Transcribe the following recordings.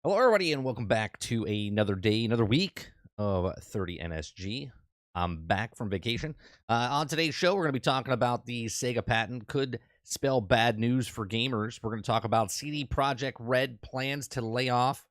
Hello, everybody, and welcome back to another day, another week of 30 NSG. I'm back from vacation. On today's show, we're going to be talking about the Sega patent could spell bad news for gamers. We're going to talk about CD Projekt Red plans to lay off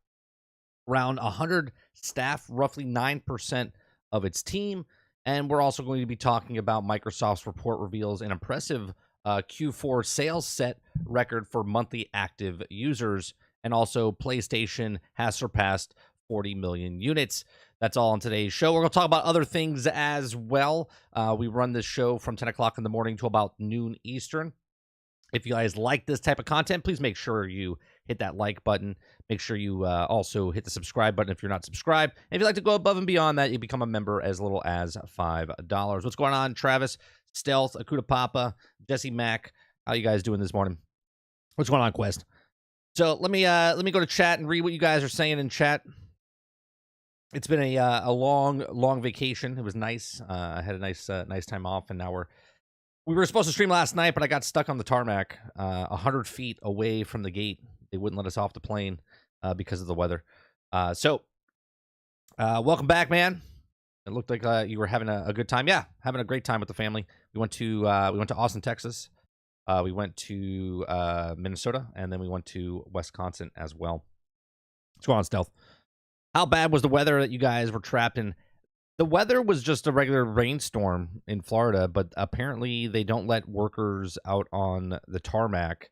around 100 staff, roughly 9% of its team. And we're also going to be talking about Microsoft's report reveals an impressive Q4 sales set record for monthly active users. And also, PlayStation has surpassed 40 million units. That's all on today's show. We're going to talk about other things as well. We run this show from 10 o'clock in the morning to about noon Eastern. If you guys like this type of content, please make sure you hit that like button. Make sure you also hit the subscribe button if you're not subscribed. And if you'd like to go above and beyond that, you become a member as little as $5. What's going on, Travis, Stealth, Akuta Papa, Jesse Mack? How you guys doing this morning? What's going on, Quest? So let me go to chat and read what you guys are saying in chat. It's been a long vacation. It was nice. I had a nice time off, and now we were supposed to stream last night, but I got stuck on the tarmac 100 feet away from the gate. They wouldn't let us off the plane because of the weather. So welcome back, man. It looked like you were having a good time. Yeah, having a great time with the family. We went to Austin, Texas. We went to Minnesota, and then we went to Wisconsin as well. What's going on, Stealth? How bad was the weather that you guys were trapped in? The weather was just a regular rainstorm in Florida, but apparently they don't let workers out on the tarmac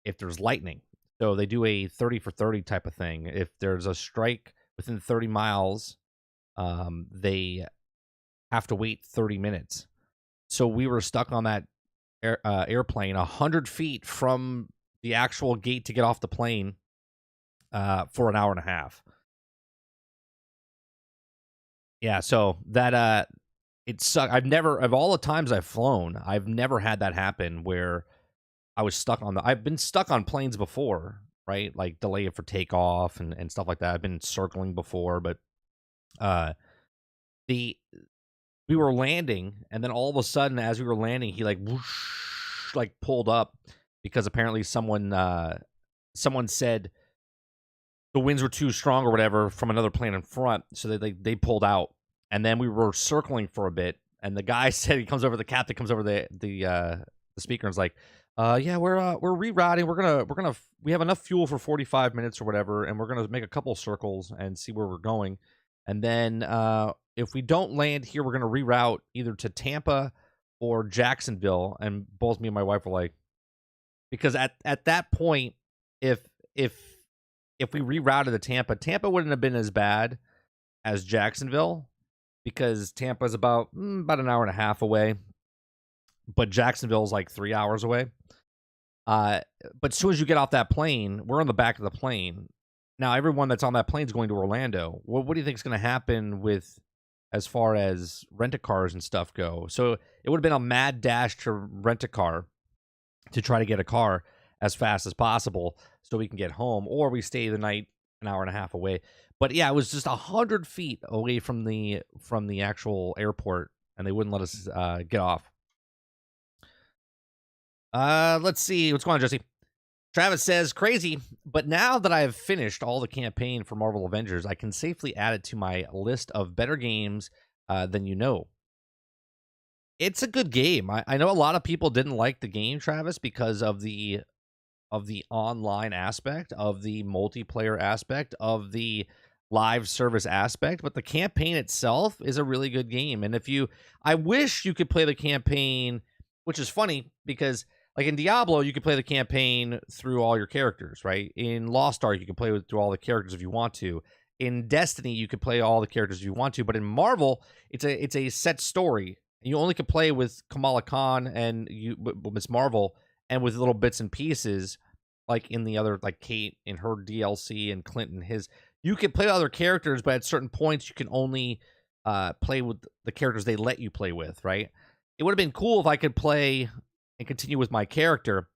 if there's lightning. So they do a 30 for 30 type of thing. If there's a strike within 30 miles, they have to wait 30 minutes. So we were stuck on that airplane 100 feet from the actual gate to get off the plane for an hour and a half. Yeah, so that it sucked. Of all the times I've flown, I've never had that happen where I was stuck on I've been stuck on planes before, right? Like delay for takeoff and stuff like that. I've been circling before, but we were landing, and then all of a sudden, as we were landing, he like whoosh, like pulled up because apparently someone said the winds were too strong or whatever from another plane in front, so they pulled out, and then we were circling for a bit, and the guy said the captain comes over the speaker and is like, yeah, we're rerouting. We have enough fuel for 45 minutes or whatever, and we're gonna make a couple circles and see where we're going, and then if we don't land here, we're gonna reroute either to Tampa or Jacksonville. And both me and my wife were like, because at that point, if we rerouted to Tampa wouldn't have been as bad as Jacksonville, because Tampa is about an hour and a half away, but Jacksonville is like 3 hours away. But as soon as you get off that plane, we're on the back of the plane. Now everyone that's on that plane is going to Orlando. What do you think is going to happen with as far as rent-a-cars and stuff go? So it would have been a mad dash to rent a car to try to get a car as fast as possible so we can get home, or we stay the night an hour and a half away. But yeah, it was just 100 feet away from the actual airport, and they wouldn't let us get off. Let's see. What's going on, Jesse? Travis says, crazy, but now that I have finished all the campaign for Marvel Avengers, I can safely add it to my list of better games than you know. It's a good game. I know a lot of people didn't like the game, Travis, because of the online aspect, of the multiplayer aspect, of the live service aspect, but the campaign itself is a really good game. And I wish you could play the campaign, which is funny because like in Diablo, you could play the campaign through all your characters, right? In Lost Ark, you can play through all the characters if you want to. In Destiny, you could play all the characters if you want to. But in Marvel, it's a set story. You only can play with Kamala Khan and Miss Marvel, and with little bits and pieces, like in the other, like Kate in her DLC and Clinton his. You can play other characters, but at certain points, you can only play with the characters they let you play with, right? It would have been cool if I could play and continue with my character,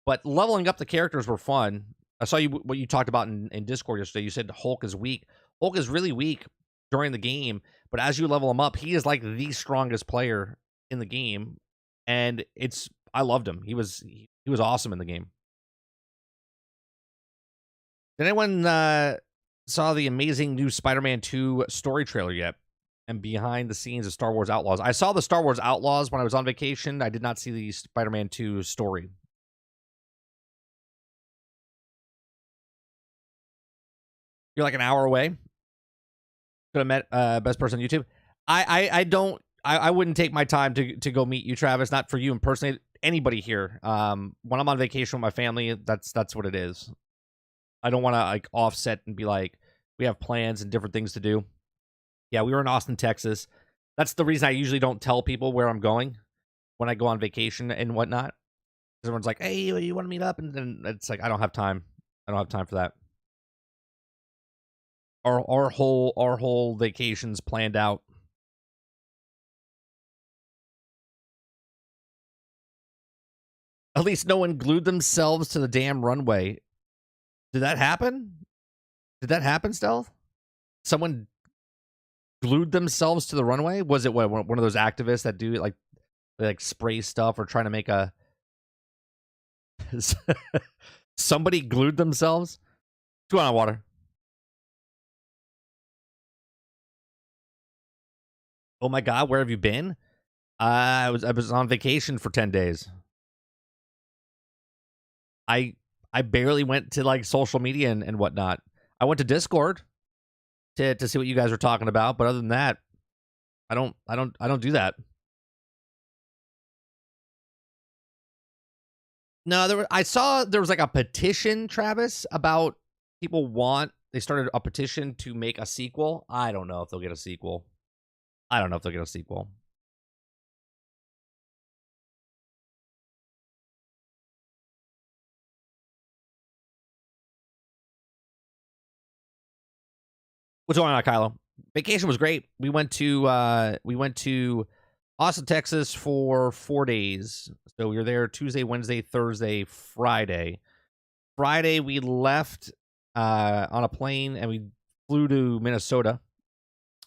but leveling up the characters were fun. I saw what you talked about in Discord yesterday. You said Hulk is weak. Hulk is really weak during the game, but as you level him up, he is like the strongest player in the game, and I loved him. He was awesome in the game. Did anyone saw the amazing new Spider-Man 2 story trailer yet? And behind the scenes of Star Wars Outlaws. I saw the Star Wars Outlaws when I was on vacation. I did not see the Spider-Man 2 story. You're like an hour away. Could have met best person on YouTube. I don't. I wouldn't take my time to go meet you, Travis. Not for you and personally anybody here. When I'm on vacation with my family, that's what it is. I don't want to like offset and be like, we have plans and different things to do. Yeah, we were in Austin, Texas. That's the reason I usually don't tell people where I'm going when I go on vacation and whatnot. Everyone's like, "Hey, you want to meet up?" And then it's like, I don't have time. I don't have time for that. Our whole vacation's planned out. At least no one glued themselves to the damn runway. Did that happen? Did that happen, Stealth? Someone glued themselves to the runway? Was it what, one of those activists that do like they like spray stuff or trying to make a somebody glued themselves? What's going on, Water? Oh my god, where have you been? I was on vacation for 10 days. I barely went to like social media and whatnot. I went to Discord to see what you guys were talking about, but other than that, I don't do that. No, I saw there was like a petition, Travis, about they started a petition to make a sequel. I don't know if they'll get a sequel. I don't know if they'll get a sequel. What's going on, Kylo? Vacation was great. We went to Austin, Texas for 4 days. So we were there Tuesday, Wednesday, Thursday, Friday. Friday we left on a plane and we flew to Minnesota.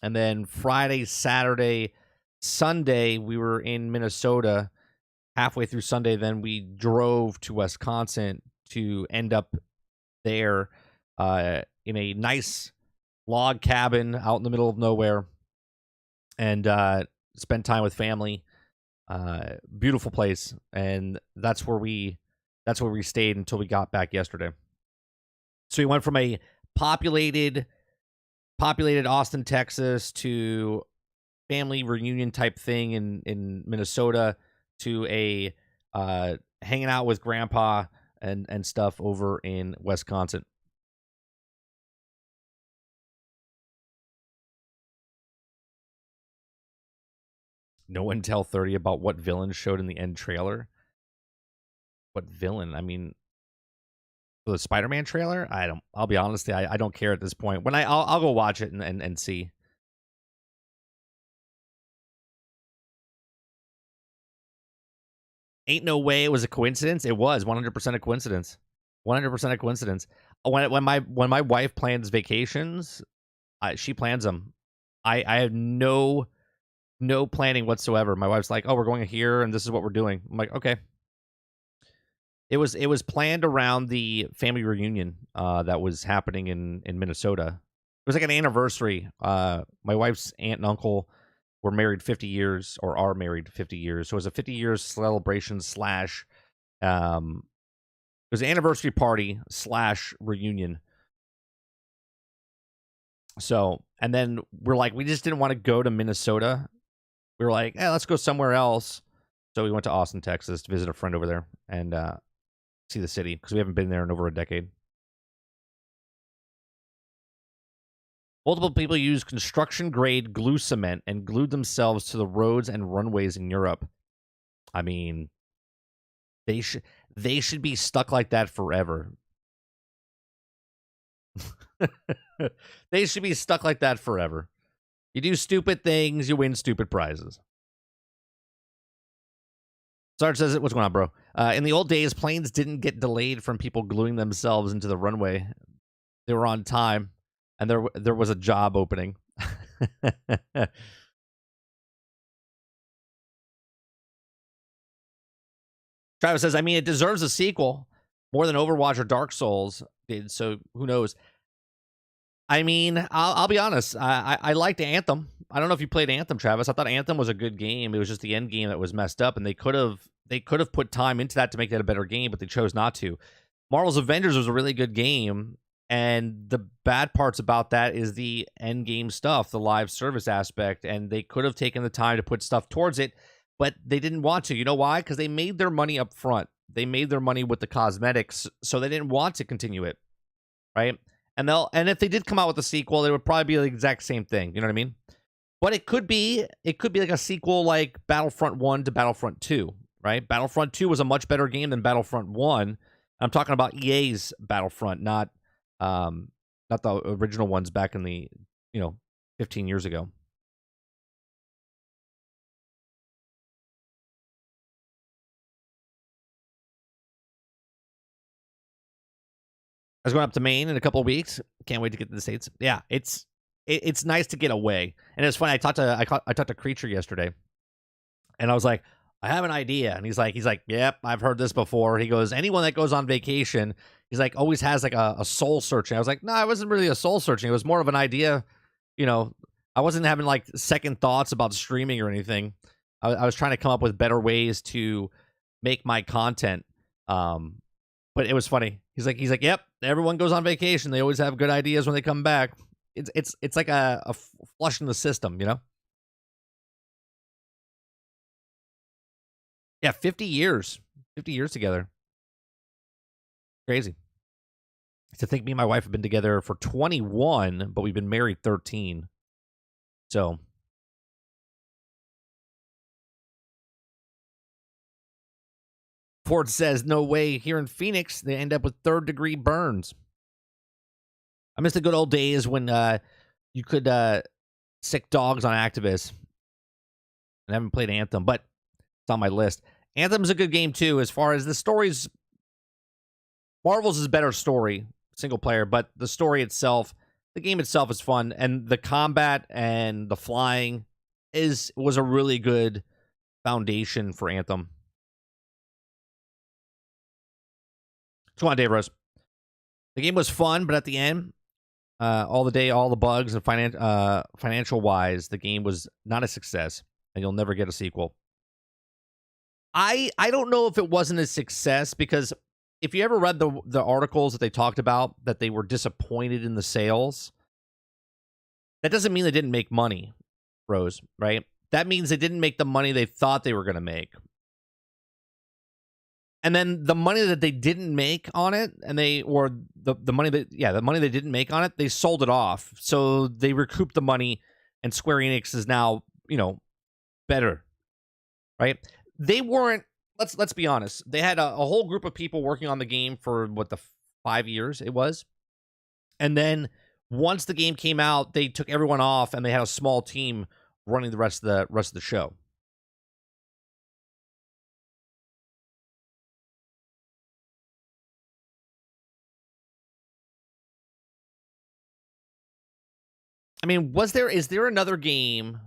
And then Friday, Saturday, Sunday we were in Minnesota. Halfway through Sunday, then we drove to Wisconsin to end up there in a nice log cabin out in the middle of nowhere and spend time with family. Beautiful place, and that's where we stayed until we got back yesterday. So we went from a populated Austin, Texas to family reunion type thing in Minnesota to a hanging out with grandpa and stuff over in Wisconsin. No one tell 30 about what villain showed in the end trailer. What villain? I mean, for the Spider-Man trailer, I'll be honest, I don't care at this point. When I'll go watch it and see. Ain't no way it was a coincidence. It was 100% a coincidence. 100% a coincidence. When my wife plans vacations, she plans them. I have no planning whatsoever. My wife's like, "Oh, we're going here, and this is what we're doing." I'm like, "Okay." It was planned around the family reunion that was happening in Minnesota. It was like an anniversary. My wife's aunt and uncle were married 50 years, or are married 50 years. So it was a 50 years celebration slash. It was an anniversary party slash reunion. So, and then we're like, we just didn't want to go to Minnesota. We were like, let's go somewhere else. So we went to Austin, Texas to visit a friend over there and see the city because we haven't been there in over a decade. Multiple people used construction-grade glue cement and glued themselves to the roads and runways in Europe. I mean, they should be stuck like that forever. They should be stuck like that forever. You do stupid things, you win stupid prizes. Sarge says, "What's going on, bro? In the old days, planes didn't get delayed from people gluing themselves into the runway. They were on time, and there was a job opening." Travis says, "I mean, it deserves a sequel. more than Overwatch or Dark Souls did. So who knows? I mean, I'll be honest. I liked Anthem. I don't know if you played Anthem, Travis. I thought Anthem was a good game. It was just the end game that was messed up, and they could have put time into that to make that a better game, but they chose not to. Marvel's Avengers was a really good game, and the bad parts about that is the end game stuff, the live service aspect, and they could have taken the time to put stuff towards it, but they didn't want to. You know why? Because they made their money up front. They made their money with the cosmetics, so they didn't want to continue it, right? And if they did come out with a sequel, it would probably be the exact same thing. You know what I mean? But it could be like a sequel like Battlefront 1 to Battlefront 2, right? Battlefront 2 was a much better game than Battlefront 1. I'm talking about EA's Battlefront, not the original ones back in the, 15 years ago. I was going up to Maine in a couple of weeks. Can't wait to get to the States. Yeah, it's nice to get away. And it's funny. I talked to Creature yesterday, and I was like, I have an idea. And he's like, yep, I've heard this before. He goes, anyone that goes on vacation, he's like, always has like a soul searching. I was like, no, it wasn't really a soul searching. It was more of an idea. I wasn't having like second thoughts about streaming or anything. I was trying to come up with better ways to make my content. But it was funny. He's like, yep, everyone goes on vacation. They always have good ideas when they come back. It's like a flush in the system, Yeah, 50 years. 50 years together. Crazy. To think me and my wife have been together for 21, but we've been married 13. So Ford says, no way. Here in Phoenix, they end up with third-degree burns. I miss the good old days when you could sick dogs on activists. I haven't played Anthem, but it's on my list. Anthem's a good game, too, as far as the stories. Marvel's is a better story, single player, but the story itself, the game itself is fun, and the combat and the flying was a really good foundation for Anthem. What's going on, Dave Rose? The game was fun, but at the end, all the bugs and financial wise, the game was not a success, and you'll never get a sequel. I don't know if it wasn't a success, because if you ever read the articles that they talked about that they were disappointed in the sales, that doesn't mean they didn't make money, Rose, right? That means they didn't make the money they thought they were going to make. And then the money that they didn't make on it, the money they didn't make on it, they sold it off. So they recouped the money, and Square Enix is now, better, right? They weren't, let's be honest. They had a whole group of people working on the game for the 5 years it was. And then once the game came out, they took everyone off, and they had a small team running the rest of the show. I mean, is there another game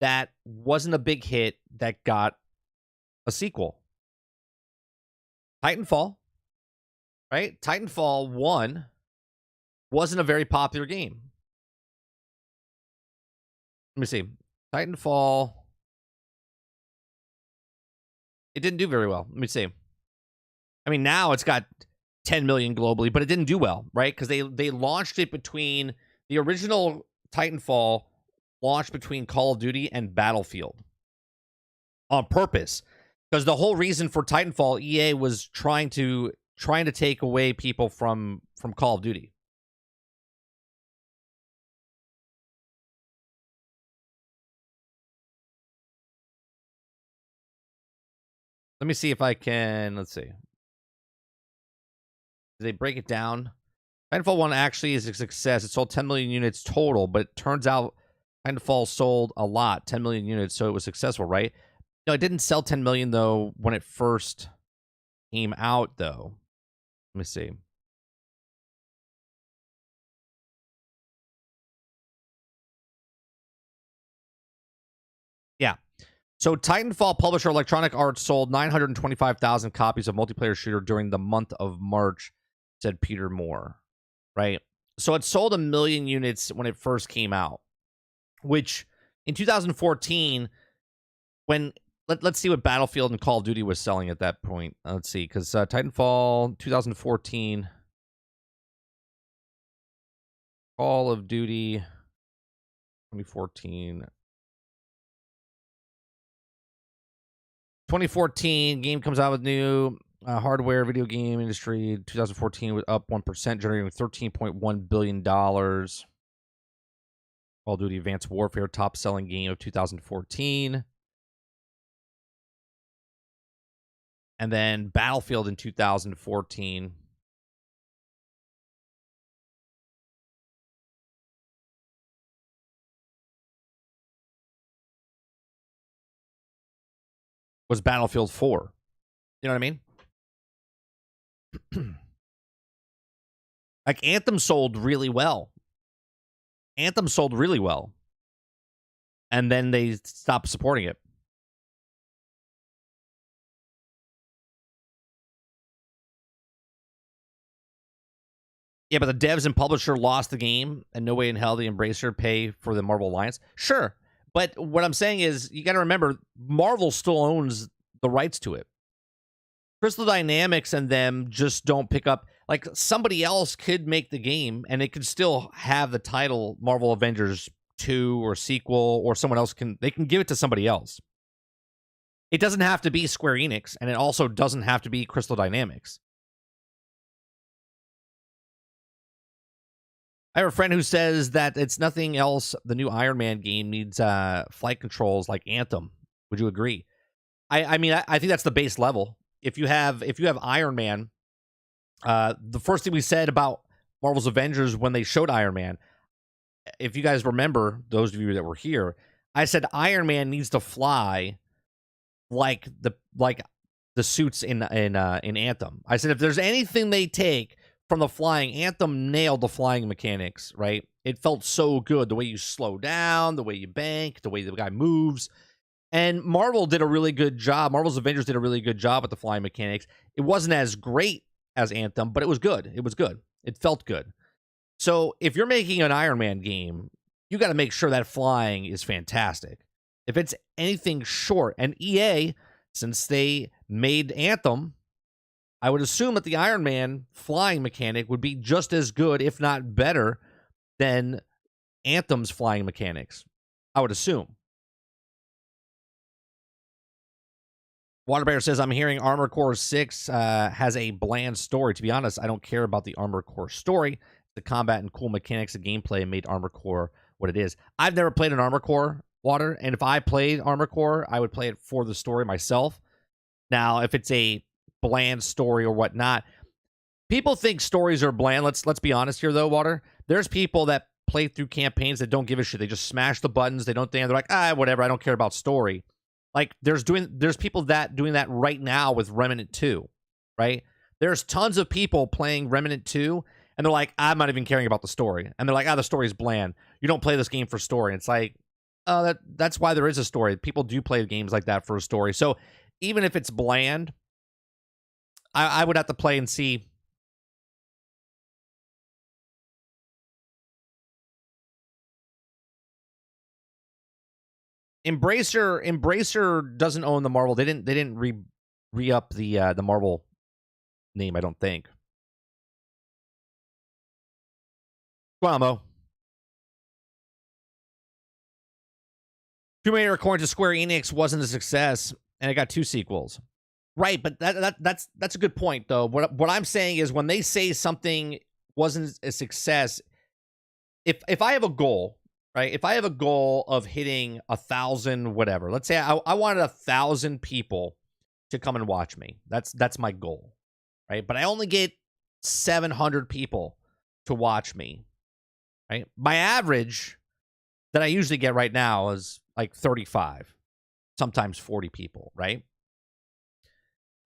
that wasn't a big hit that got a sequel? Titanfall, right? Titanfall 1 wasn't a very popular game. Let me see. Titanfall, it didn't do very well. Let me see. I mean, now it's got 10 million globally, but it didn't do well, right? Because they launched it between the original Titanfall launched between Call of Duty and Battlefield on purpose. Because the whole reason for Titanfall, EA was trying to take away people from Call of Duty. Let me see if I can. Let's see. They break it down. Titanfall 1 actually is a success. It sold 10 million units total, but it turns out Titanfall sold a lot, 10 million units, so it was successful, right? No, it didn't sell 10 million, though, when it first came out, though. Let me see. Yeah. So Titanfall publisher Electronic Arts sold 925,000 copies of multiplayer shooter during the month of March, said Peter Moore. Right? So it sold 1 million units when it first came out, which in 2014, when let's see what Battlefield and Call of Duty was selling at that point. Let's see, because Titanfall 2014, Call of Duty 2014. 2014 game comes out with new hardware. Video game industry 2014 was up 1%, generating $13.1 billion. Call of Duty Advanced Warfare, top selling game of 2014. And then Battlefield in 2014. Was Battlefield 4. You know what I mean? Like, Anthem sold really well. And then they stopped supporting it. Yeah, but the devs and publisher lost the game, and no way in hell the Embracer pay for the Marvel Alliance. Sure, but what I'm saying is, you got to remember, Marvel still owns the rights to it. Crystal Dynamics and them just don't pick up. Like, somebody else could make the game, and it could still have the title Marvel Avengers 2 or sequel, or someone else can give it to somebody else. It doesn't have to be Square Enix, and it also doesn't have to be Crystal Dynamics. I have a friend who says that it's nothing else. The new Iron Man game needs flight controls like Anthem. Would you agree? I mean, I think that's the base level. If you have Iron Man, the first thing we said about Marvel's Avengers when they showed Iron Man, if you guys remember, those of you that were here, I said Iron Man needs to fly like the suits in Anthem. I said if there's anything they take from the flying, Anthem nailed the flying mechanics, right? It felt so good. The way you slow down, the way you bank, the way the guy moves. And Marvel did a really good job. Marvel's Avengers did a really good job with the flying mechanics. It wasn't as great as Anthem, but it was good. It was good. It felt good. So if you're making an Iron Man game, you got to make sure that flying is fantastic. If it's anything short, and EA, since they made Anthem, I would assume that the Iron Man flying mechanic would be just as good, if not better, than Anthem's flying mechanics. I would assume. Waterbear says, I'm hearing Armored Core 6 has a bland story. To be honest, I don't care about the Armored Core story. The combat and cool mechanics of gameplay made Armored Core what it is. I've never played an Armored Core, Water, and if I played Armored Core, I would play it for the story myself. Now, if it's a bland story or whatnot, people think stories are bland. Let's be honest here, though, Water. There's people that play through campaigns that don't give a shit. They just smash the buttons. They don't think, they're like, whatever. I don't care about story. Like, there's people that doing that right now with Remnant 2, right? There's tons of people playing Remnant 2, and they're like, I'm not even caring about the story. And they're like, the story is bland. You don't play this game for story. And it's like, that's why there is a story. People do play games like that for a story. So even if it's bland, I would have to play and see. Embracer doesn't own the Marvel. They didn't re-up the Marvel name, I don't think. Guamo. Tomb Raider, according to Square Enix, wasn't a success, and it got 2 sequels. Right, but that's a good point, though. What I'm saying is, when they say something wasn't a success, if I have a goal, right? If I have a goal of hitting 1,000, whatever, let's say I wanted 1,000 people to come and watch me. That's my goal, right? But I only get 700 people to watch me, right? My average that I usually get right now is like 35, sometimes 40 people, right?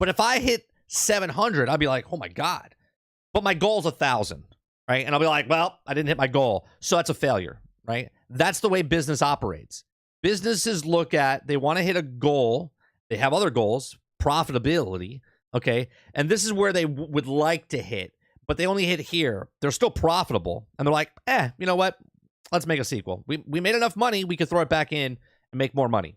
But if I hit 700, I'll be like, oh my God. But my goal is 1,000, right? And I'll be like, well, I didn't hit my goal. So that's a failure, right? That's the way business operates. Businesses look at, they want to hit a goal. They have other goals, profitability. Okay. And this is where they would like to hit, but they only hit here. They're still profitable. And they're like, you know what? Let's make a sequel. We made enough money. We could throw it back in and make more money.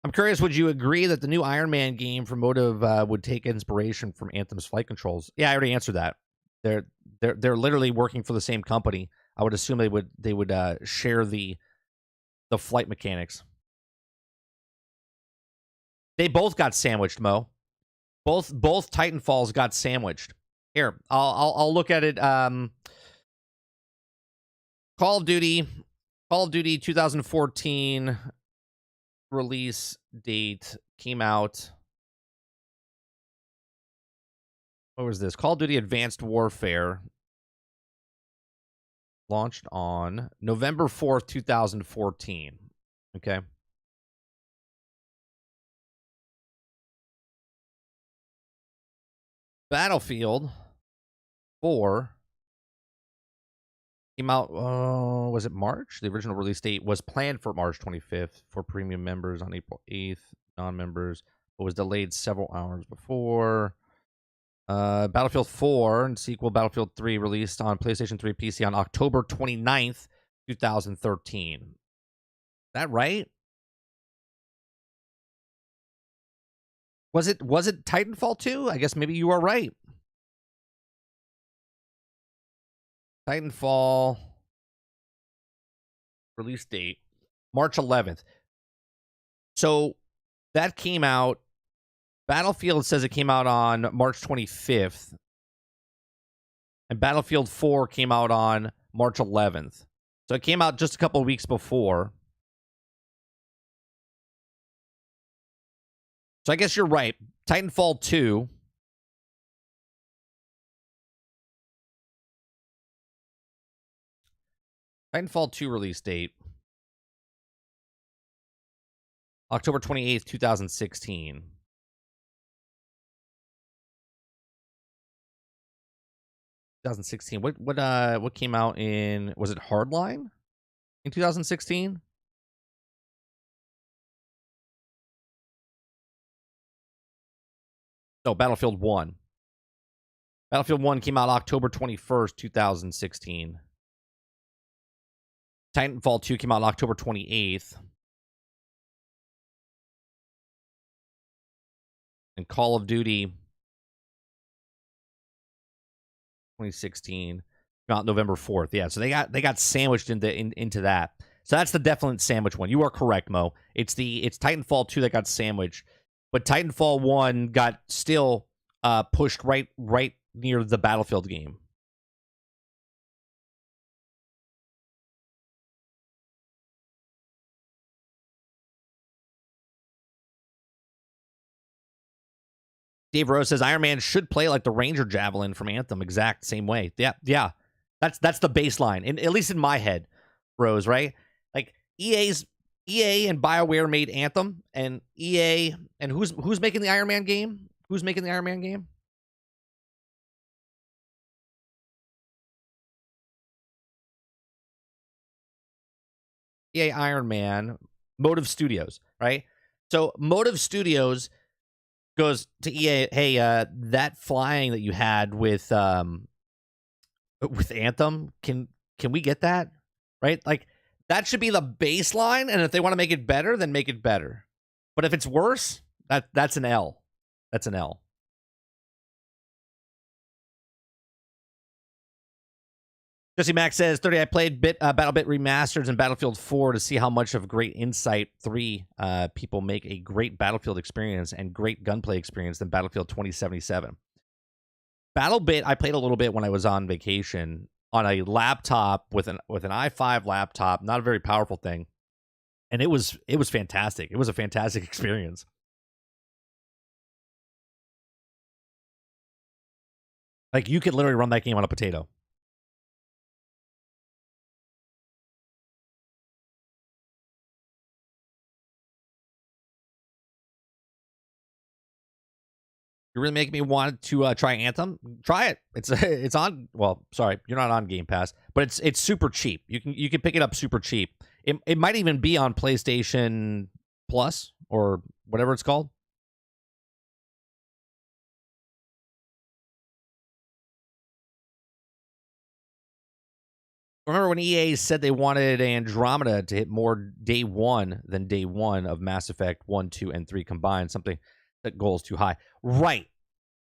I'm curious, would you agree that the new Iron Man game from Motive would take inspiration from Anthem's flight controls? Yeah, I already answered that. They're literally working for the same company. I would assume they would share the flight mechanics. They both got sandwiched, Mo. Both Titanfalls got sandwiched. Here, I'll look at it. Call of Duty 2014 release date came out. What was this? Call of Duty Advanced Warfare launched on November 4th, 2014. Okay. Battlefield 4 came out, was it March? The original release date was planned for March 25th for premium members on April 8th, non-members, but was delayed several hours before. Battlefield 4 and sequel Battlefield 3 released on PlayStation 3 PC on October 29th, 2013. Is that right? Was it Titanfall 2? I guess maybe you are right. Titanfall release date March 11th. So that came out. Battlefield says it came out on March 25th. And Battlefield 4 came out on March 11th. So it came out just a couple of weeks before. So I guess you're right. Titanfall 2. Titanfall 2 release date. October 28th, 2016. 2016. What came out in, was it Hardline in 2016? No, Battlefield 1. Battlefield 1 came out October 21st, 2016. Titanfall 2 came out October 28th. And Call of Duty 2016 came out November 4th. Yeah, so they got sandwiched into that. So that's the definite sandwich one. You are correct, Mo. It's Titanfall 2 that got sandwiched, but Titanfall 1 got still pushed right near the Battlefield game. Dave Rose says Iron Man should play like the Ranger Javelin from Anthem, exact same way. Yeah. That's the baseline, and at least in my head, Rose. Right? Like EA and BioWare made Anthem, and EA and who's making the Iron Man game? Who's making the Iron Man game? EA Iron Man, Motive Studios, right? So Motive Studios goes to EA, hey, that flying that you had with Anthem, can we get that? Right? Like that should be the baseline, and if they want to make it better, then make it better. But if it's worse, that's an L. That's an L. Jesse Max says 30. I played BattleBit Remastered and Battlefield 4 to see how much of great Insight 3 people make a great Battlefield experience and great gunplay experience than Battlefield 2077. BattleBit, I played a little bit when I was on vacation on a laptop with an i5 laptop, not a very powerful thing, and it was fantastic. It was a fantastic experience. Like you could literally run that game on a potato. You're really making me want to try Anthem. Try it. It's on. Well, sorry, you're not on Game Pass, but it's super cheap. You can pick it up super cheap. It might even be on PlayStation Plus or whatever it's called. Remember when EA said they wanted Andromeda to hit more day one than day one of Mass Effect 1, 2, and 3 combined? Something that goal is too high. Right.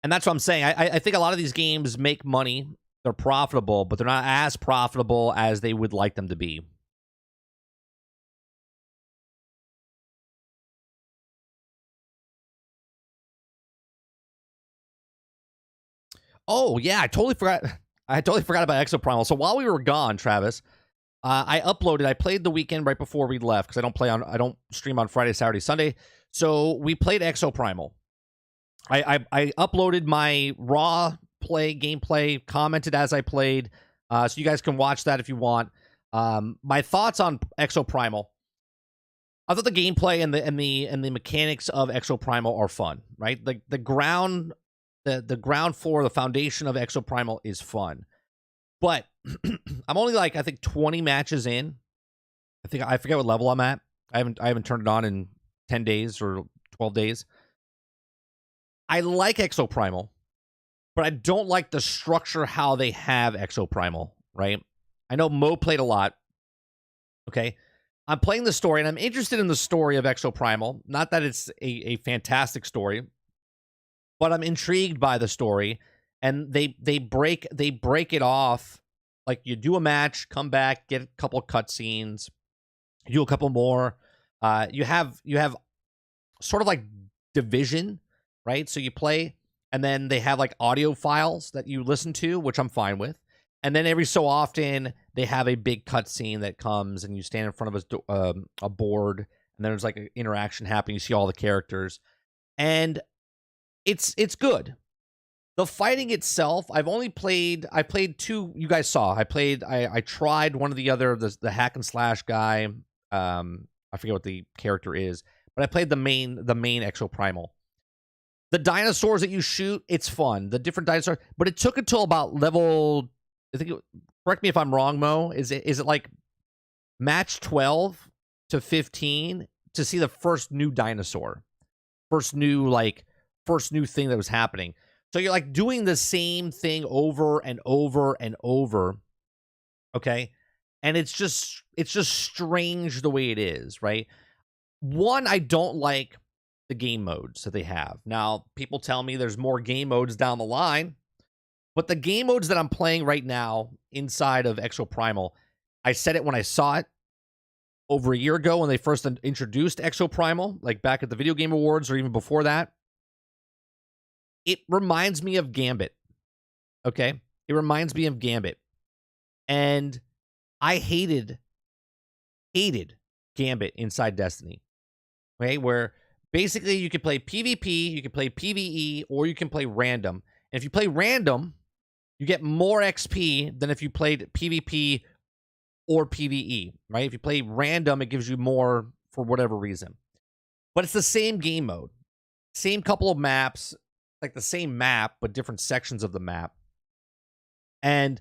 And that's what I'm saying. I think a lot of these games make money. They're profitable, but they're not as profitable as they would like them to be. Oh, yeah, I totally forgot. I totally forgot about Exoprimal. So while we were gone, Travis, I uploaded. I played the weekend right before we left because I don't stream on Friday, Saturday, Sunday. So we played Exoprimal. I uploaded my raw gameplay, commented as I played, so you guys can watch that if you want. My thoughts on Exoprimal. I thought the gameplay and the mechanics of Exoprimal are fun, right? The ground floor, the foundation of Exoprimal is fun. But I'm only like, I think 20 matches in. I forget what level I'm at. I haven't turned it on in 10 days or 12 days. I like Exoprimal, but I don't like the structure how they have Exoprimal, right? I know Mo played a lot. Okay. I'm playing the story, and I'm interested in the story of Exoprimal. Not that it's a fantastic story, but I'm intrigued by the story. And they break it off. Like, you do a match, come back, get a couple cutscenes, do a couple more. You have sort of like Division, right? So you play, and then they have like audio files that you listen to, which I'm fine with. And then every so often they have a big cutscene that comes, and you stand in front of a board, and there's like an interaction happening. You see all the characters, and it's good. The fighting itself, I played two. You guys saw. I tried one of the other, the hack and slash guy. I forget what the character is, but I played the main Exoprimal. The dinosaurs that you shoot, it's fun. The different dinosaurs, but it took until about level, I think, correct me if I'm wrong, Mo. Is it like match 12 to 15 to see the first new dinosaur, first new thing that was happening? So you're like doing the same thing over and over and over, okay? And it's just strange the way it is, right? One, I don't like the game modes that they have. Now, people tell me there's more game modes down the line, but the game modes that I'm playing right now inside of Exoprimal, I said it when I saw it over a year ago when they first introduced Exoprimal, like back at the Video Game Awards or even before that. It reminds me of Gambit, okay? It reminds me of Gambit. And I hated Gambit inside Destiny, okay? Where basically you can play PvP, you can play PvE, or you can play random. And if you play random, you get more XP than if you played PvP or PvE, right? If you play random, it gives you more for whatever reason. But it's the same game mode, same couple of maps, like the same map, but different sections of the map. And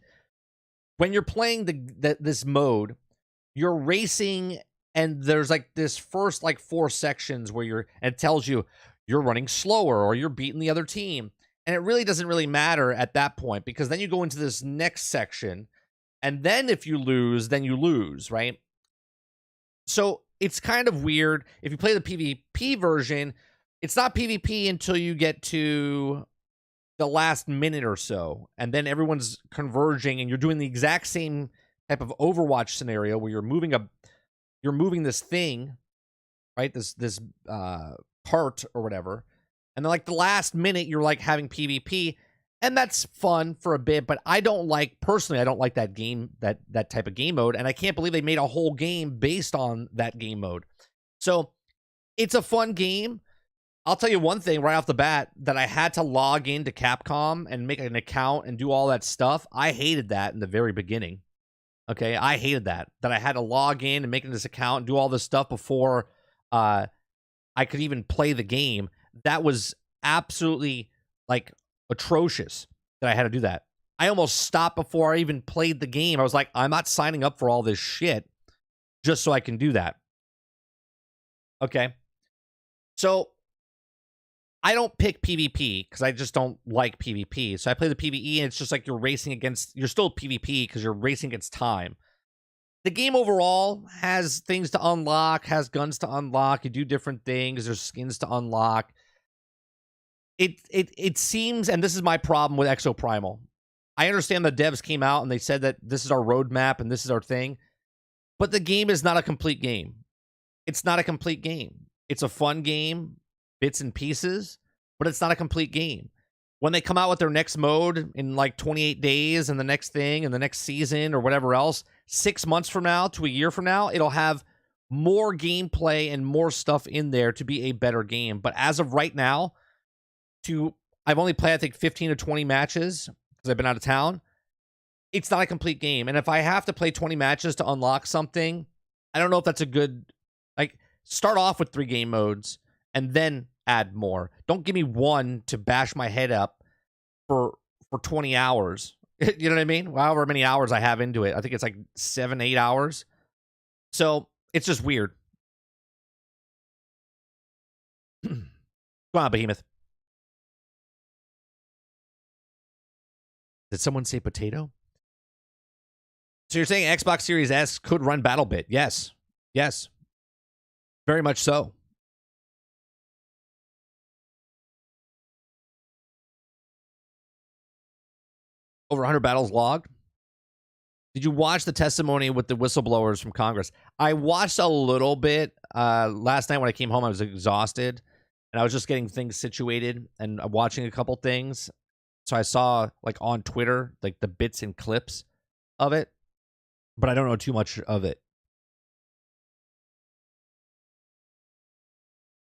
when you're playing this mode, you're racing, and there's like this first like 4 sections where and it tells you you're running slower or you're beating the other team. And it really doesn't really matter at that point, because then you go into this next section, and then if you lose, then you lose, right? So it's kind of weird. If you play the PvP version, it's not PvP until you get to the last minute or so, and then everyone's converging, and you're doing the exact same type of Overwatch scenario where you're moving this thing, right? This part or whatever, and then like the last minute you're like having PvP, and that's fun for a bit. But I don't like that game, that type of game mode, and I can't believe they made a whole game based on that game mode. So it's a fun game. I'll tell you one thing right off the bat, that I had to log into Capcom and make an account and do all that stuff. I hated that in the very beginning. Okay, I hated that I had to log in and make this account and do all this stuff before I could even play the game. That was absolutely like atrocious that I had to do that. I almost stopped before I even played the game. I was like, I'm not signing up for all this shit just so I can do that. Okay. So I don't pick PvP because I just don't like PvP. So I play the PvE and it's just like you're racing against, you're still PvP because you're racing against time. The game overall has things to unlock, has guns to unlock. You do different things. There's skins to unlock. It seems, and this is my problem with Exoprimal. I understand the devs came out and they said that this is our roadmap and this is our thing, but the game is not a complete game. It's not a complete game. It's a fun game, bits and pieces, but it's not a complete game. When they come out with their next mode in like 28 days and the next thing and the next season or whatever else, 6 months from now to a year from now, it'll have more gameplay and more stuff in there to be a better game. But as of right now, I've only played, I think, 15 or 20 matches because I've been out of town. It's not a complete game. And if I have to play 20 matches to unlock something, I don't know if that's a good, like, start off with 3 game modes and then add more. Don't give me one to bash my head up for 20 hours. You know what I mean? However many hours I have into it. I think it's like 7, 8 hours. So it's just weird. Come on, Behemoth. Did someone say potato? So you're saying Xbox Series S could run BattleBit? Yes. Yes. Very much so. Over 100 battles logged. Did you watch the testimony with the whistleblowers from Congress? I watched a little bit. Last night when I came home, I was exhausted. And I was just getting things situated and watching a couple things. So I saw, like, on Twitter, like, the bits and clips of it. But I don't know too much of it.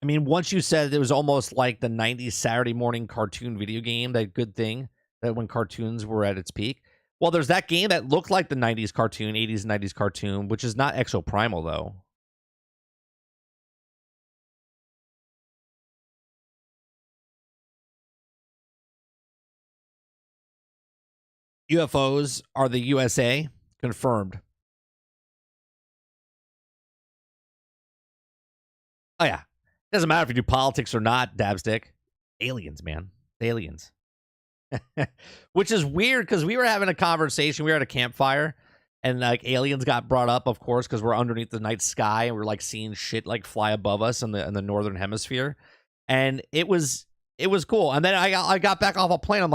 I mean, once you said it was almost like the 90s Saturday morning cartoon video game, that good thing, that when cartoons were at its peak. Well, there's that game that looked like the 90s cartoon, 80s and 90s cartoon, which is not Exoprimal, though. UFOs are the USA. Confirmed. Oh, yeah. Doesn't matter if you do politics or not, Dabstick. Aliens, man. Aliens. Which is weird because we were having a conversation. We were at a campfire and like aliens got brought up, of course, because we're underneath the night sky and we're like seeing shit like fly above us in the northern hemisphere. And it was cool. And then I got back off a plane. I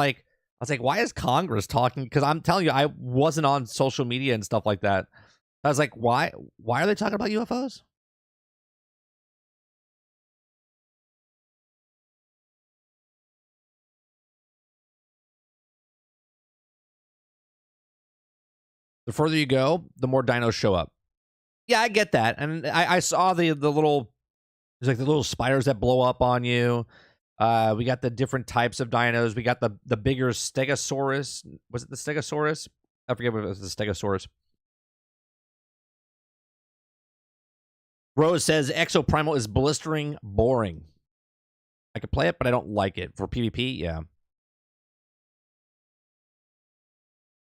was like, why is Congress talking? Because I'm telling you, I wasn't on social media and stuff like that. I was like, why are they talking about UFOs? The further you go, the more dinos show up. Yeah, I get that. And I saw the little, there's like the little spiders that blow up on you. We got the different types of dinos. We got the bigger Stegosaurus. Was it the Stegosaurus? I forget what it was, the Stegosaurus. Rose says Exoprimal is blistering boring. I could play it, but I don't like it. For PvP, yeah.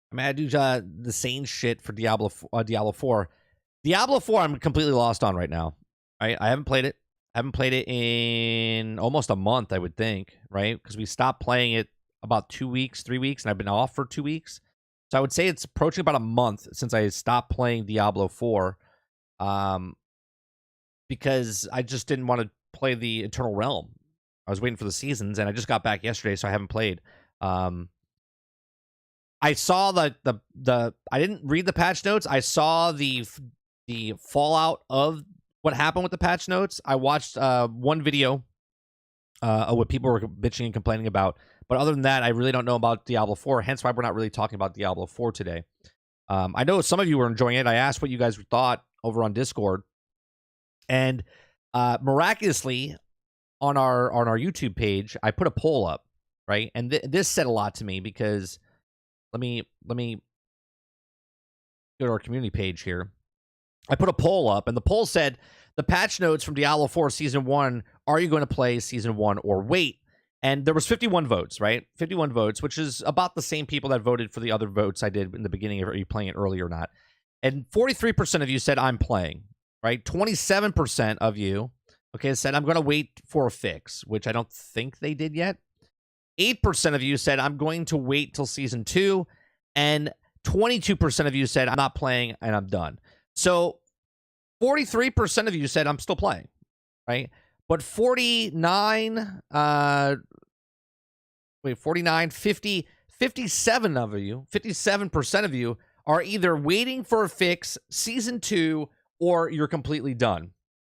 I mean, I do the same shit for Diablo 4. Diablo 4, I'm completely lost on right now. I haven't played it. I haven't played it in almost a month, I would think, right? Because we stopped playing it about 2 weeks, 3 weeks, and I've been off for 2 weeks. So I would say it's approaching about a month since I stopped playing Diablo 4. Because I just didn't want to play the Eternal Realm. I was waiting for the seasons, and I just got back yesterday, so I haven't played. I saw the I didn't read the patch notes. I saw the fallout of what happened with the patch notes. I watched one video of what people were bitching and complaining about. But other than that, I really don't know about Diablo 4, hence why we're not really talking about Diablo 4 today. I know some of you were enjoying it. I asked what you guys thought over on Discord. And miraculously, on our YouTube page, I put a poll up, right? And this said a lot to me because let me go to our community page here. I put a poll up, and the poll said, the patch notes from Diablo 4 Season 1, are you going to play Season 1 or wait? And there was 51 votes, right? 51 votes, which is about the same people that voted for the other votes I did in the beginning of, are you playing it early or not? And 43% of you said I'm playing, right? 27% of you, okay, said I'm going to wait for a fix, which I don't think they did yet. 8% of you said I'm going to wait till season 2, and 22% of you said I'm not playing and I'm done. So 43% of you said I'm still playing, right? But 49, 50, 57 of you, 57% of you are either waiting for a fix, season 2, or you're completely done,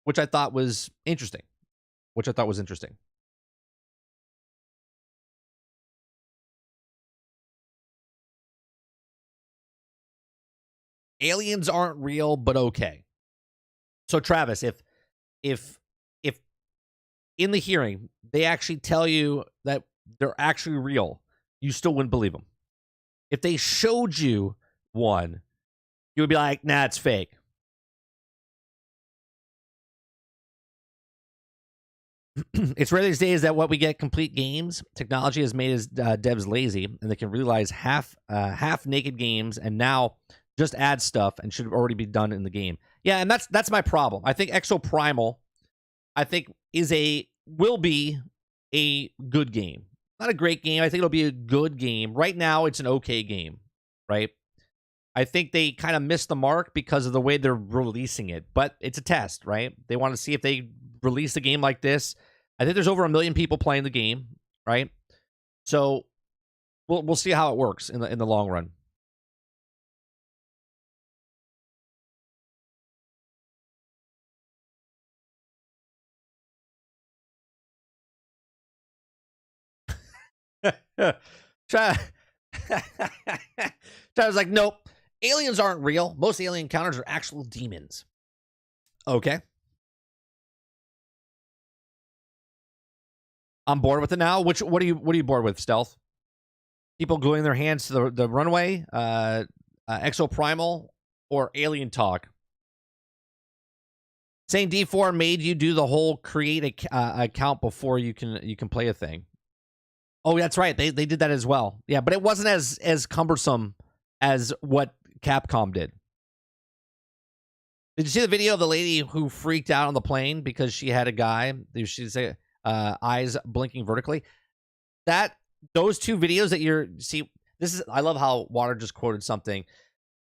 which I thought was interesting. Aliens aren't real, but okay. So Travis, if in the hearing they actually tell you that they're actually real, you still wouldn't believe them. If they showed you one, you would be like, nah, it's fake. It's rare these days that what we get complete games. Technology has made devs lazy, and they can realize half naked games, and now just add stuff and should already be done in the game. Yeah, and that's my problem. I think Exoprimal, will be a good game. Not a great game. I think it'll be a good game. Right now, it's an okay game, right? I think they kind of missed the mark because of the way they're releasing it, but it's a test, right? They want to see if they release a game like this. I think there's over 1 million people playing the game, right? So we'll see how it works in the long run. Try. I was like, nope. Aliens aren't real. Most alien encounters are actual demons. Okay. I'm bored with it now. What are you bored with, Stealth? People gluing their hands to the runway, Exoprimal, or alien talk? Saying D4 made you do the whole create a account before you can play a thing. Oh, that's right. They did that as well. Yeah, but it wasn't as cumbersome as what Capcom did. Did you see the video of the lady who freaked out on the plane because she had a guy? She's eyes blinking vertically. Those two videos that you're see. I love how Water just quoted something.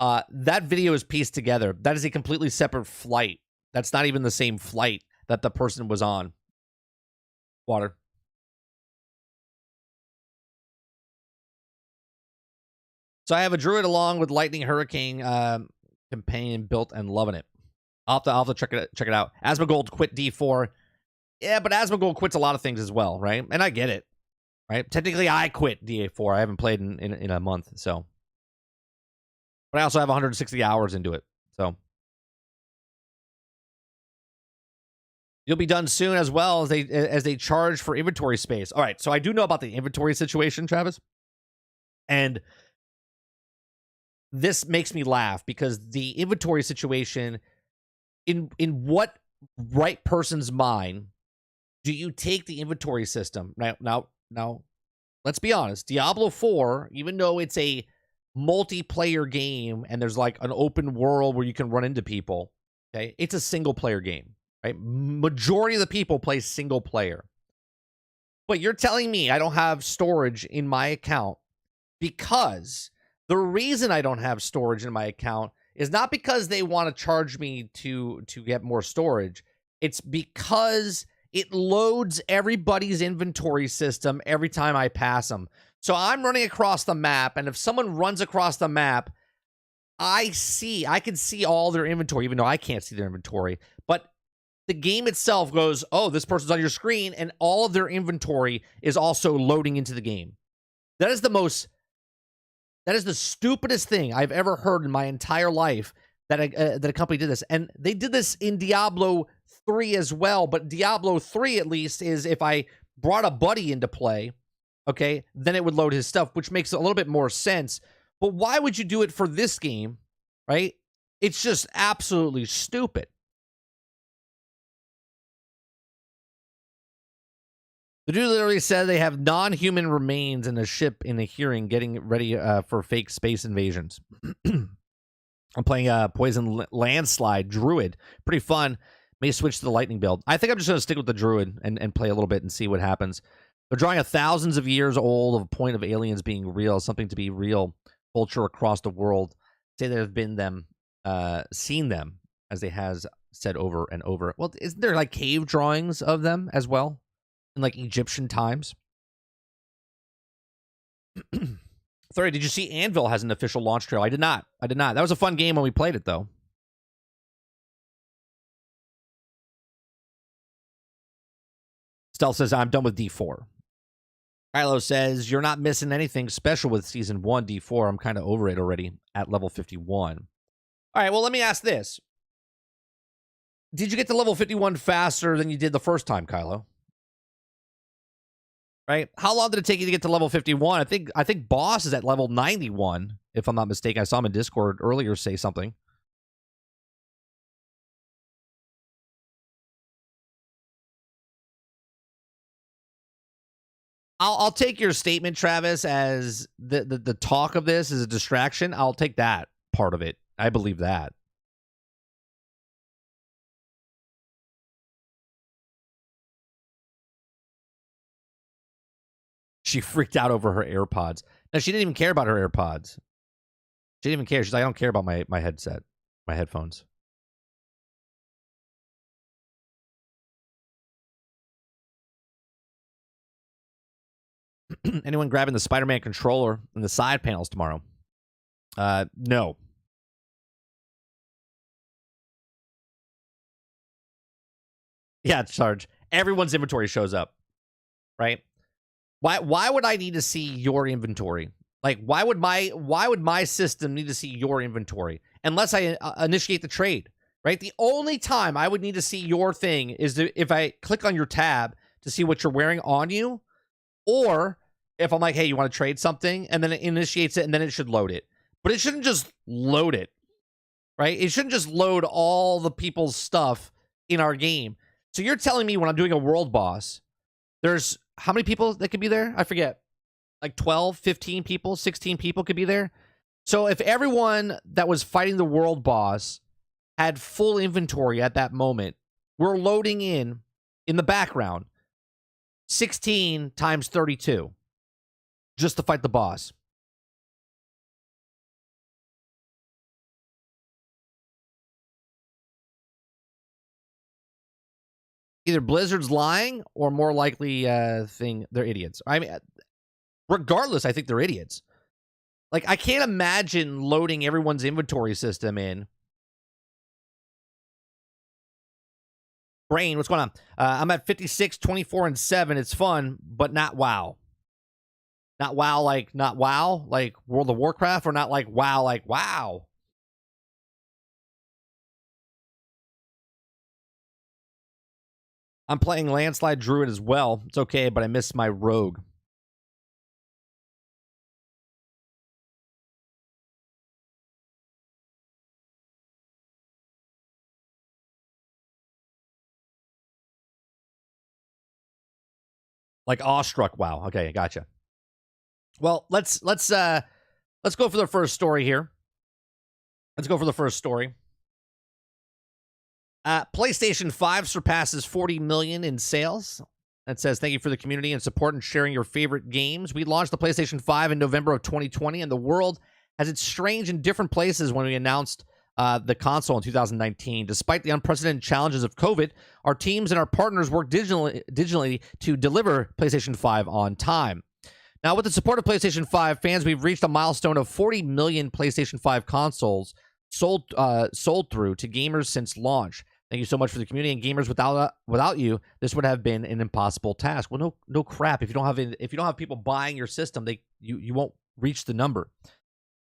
That video is pieced together. That is a completely separate flight. That's not even the same flight that the person was on. Water. So I have a druid along with Lightning Hurricane companion built and loving it. I'll have to check it out. Asmongold quit D4. Yeah, but Asmongold quits a lot of things as well, right? And I get it, right? Technically, I quit DA4. I haven't played in a month, so. But I also have 160 hours into it, so. You'll be done soon as well as they charge for inventory space. All right, so I do know about the inventory situation, Travis. And this makes me laugh because the inventory situation, in what right person's mind do you take the inventory system? Now, let's be honest. Diablo 4, even though it's a multiplayer game and there's like an open world where you can run into people, okay, it's a single player game, right? Majority of the people play single player. But you're telling me I don't have storage in my account because the reason I don't have storage in my account is not because they want to charge me to get more storage. It's because it loads everybody's inventory system every time I pass them. So I'm running across the map, and if someone runs across the map, I can see all their inventory, even though I can't see their inventory. But the game itself goes, oh, this person's on your screen, and all of their inventory is also loading into the game. That is the stupidest thing I've ever heard in my entire life that a company did this. And they did this in Diablo 3 as well, but Diablo 3 at least is if I brought a buddy into play, okay, then it would load his stuff, which makes a little bit more sense. But why would you do it for this game, right? It's just absolutely stupid. The dude literally said they have non-human remains in a ship in a hearing getting ready for fake space invasions. I'm playing Poison Landslide Druid. Pretty fun. May switch to the Lightning build. I think I'm just going to stick with the Druid and play a little bit and see what happens. They're drawing a thousands of years old of a point of aliens being real, something to be real, culture across the world. Say there have been them, seen them, as they has said over and over. Well, isn't there like cave drawings of them as well? In like Egyptian times. 30, did you see Anvil has an official launch trail? I did not. That was a fun game when we played it, though. Stealth says, I'm done with D4. Kylo says, you're not missing anything special with Season 1 D4. I'm kind of over it already at level 51. All right, well, let me ask this. Did you get to level 51 faster than you did the first time, Kylo? Right? How long did it take you to get to level 51? I think Boss is at level 91, if I'm not mistaken. I saw him in Discord earlier say something. I'll take your statement, Travis, as the talk of this is a distraction. I'll take that part of it. I believe that. She freaked out over her AirPods. No, she didn't even care about her AirPods. She didn't even care. She's like, I don't care about my headset, my headphones. Anyone grabbing the Spider-Man controller and the side panels tomorrow? No. Yeah, Sarge. Everyone's inventory shows up, right? Why would I need to see your inventory? Like, why would my system need to see your inventory unless I initiate the trade, right? The only time I would need to see your thing is if I click on your tab to see what you're wearing on you, or if I'm like, hey, you want to trade something, and then it initiates it, and then it should load it. But it shouldn't just load it, right? It shouldn't just load all the people's stuff in our game. So you're telling me when I'm doing a world boss, there's how many people that could be there? I forget. Like 12, 15 people, 16 people could be there. So if everyone that was fighting the world boss had full inventory at that moment, we're loading in the background 16 times 32 just to fight the boss. Either Blizzard's lying or more likely they're idiots. I mean, regardless, I think they're idiots. Like, I can't imagine loading everyone's inventory system in. Brain, what's going on? I'm at 56, 24, and 7. It's fun, but not WoW. Not WoW like World of Warcraft, or not like WoW like WoW. I'm playing Landslide Druid as well. It's okay, but I miss my rogue. Like awestruck. Wow. Okay, gotcha. Well, let's go for the first story here. PlayStation 5 surpasses 40 million in sales. That says, thank you for the community and support and sharing your favorite games. We launched the PlayStation 5 in November of 2020, and the world has its strange and different places when we announced the console in 2019. Despite the unprecedented challenges of COVID, our teams and our partners worked digitally to deliver PlayStation 5 on time. Now, with the support of PlayStation 5 fans, we've reached a milestone of 40 million PlayStation 5 consoles sold through to gamers since launch. Thank you so much for the community and gamers. Without you, this would have been an impossible task. Well, no crap. If you don't have people buying your system, you won't reach the number.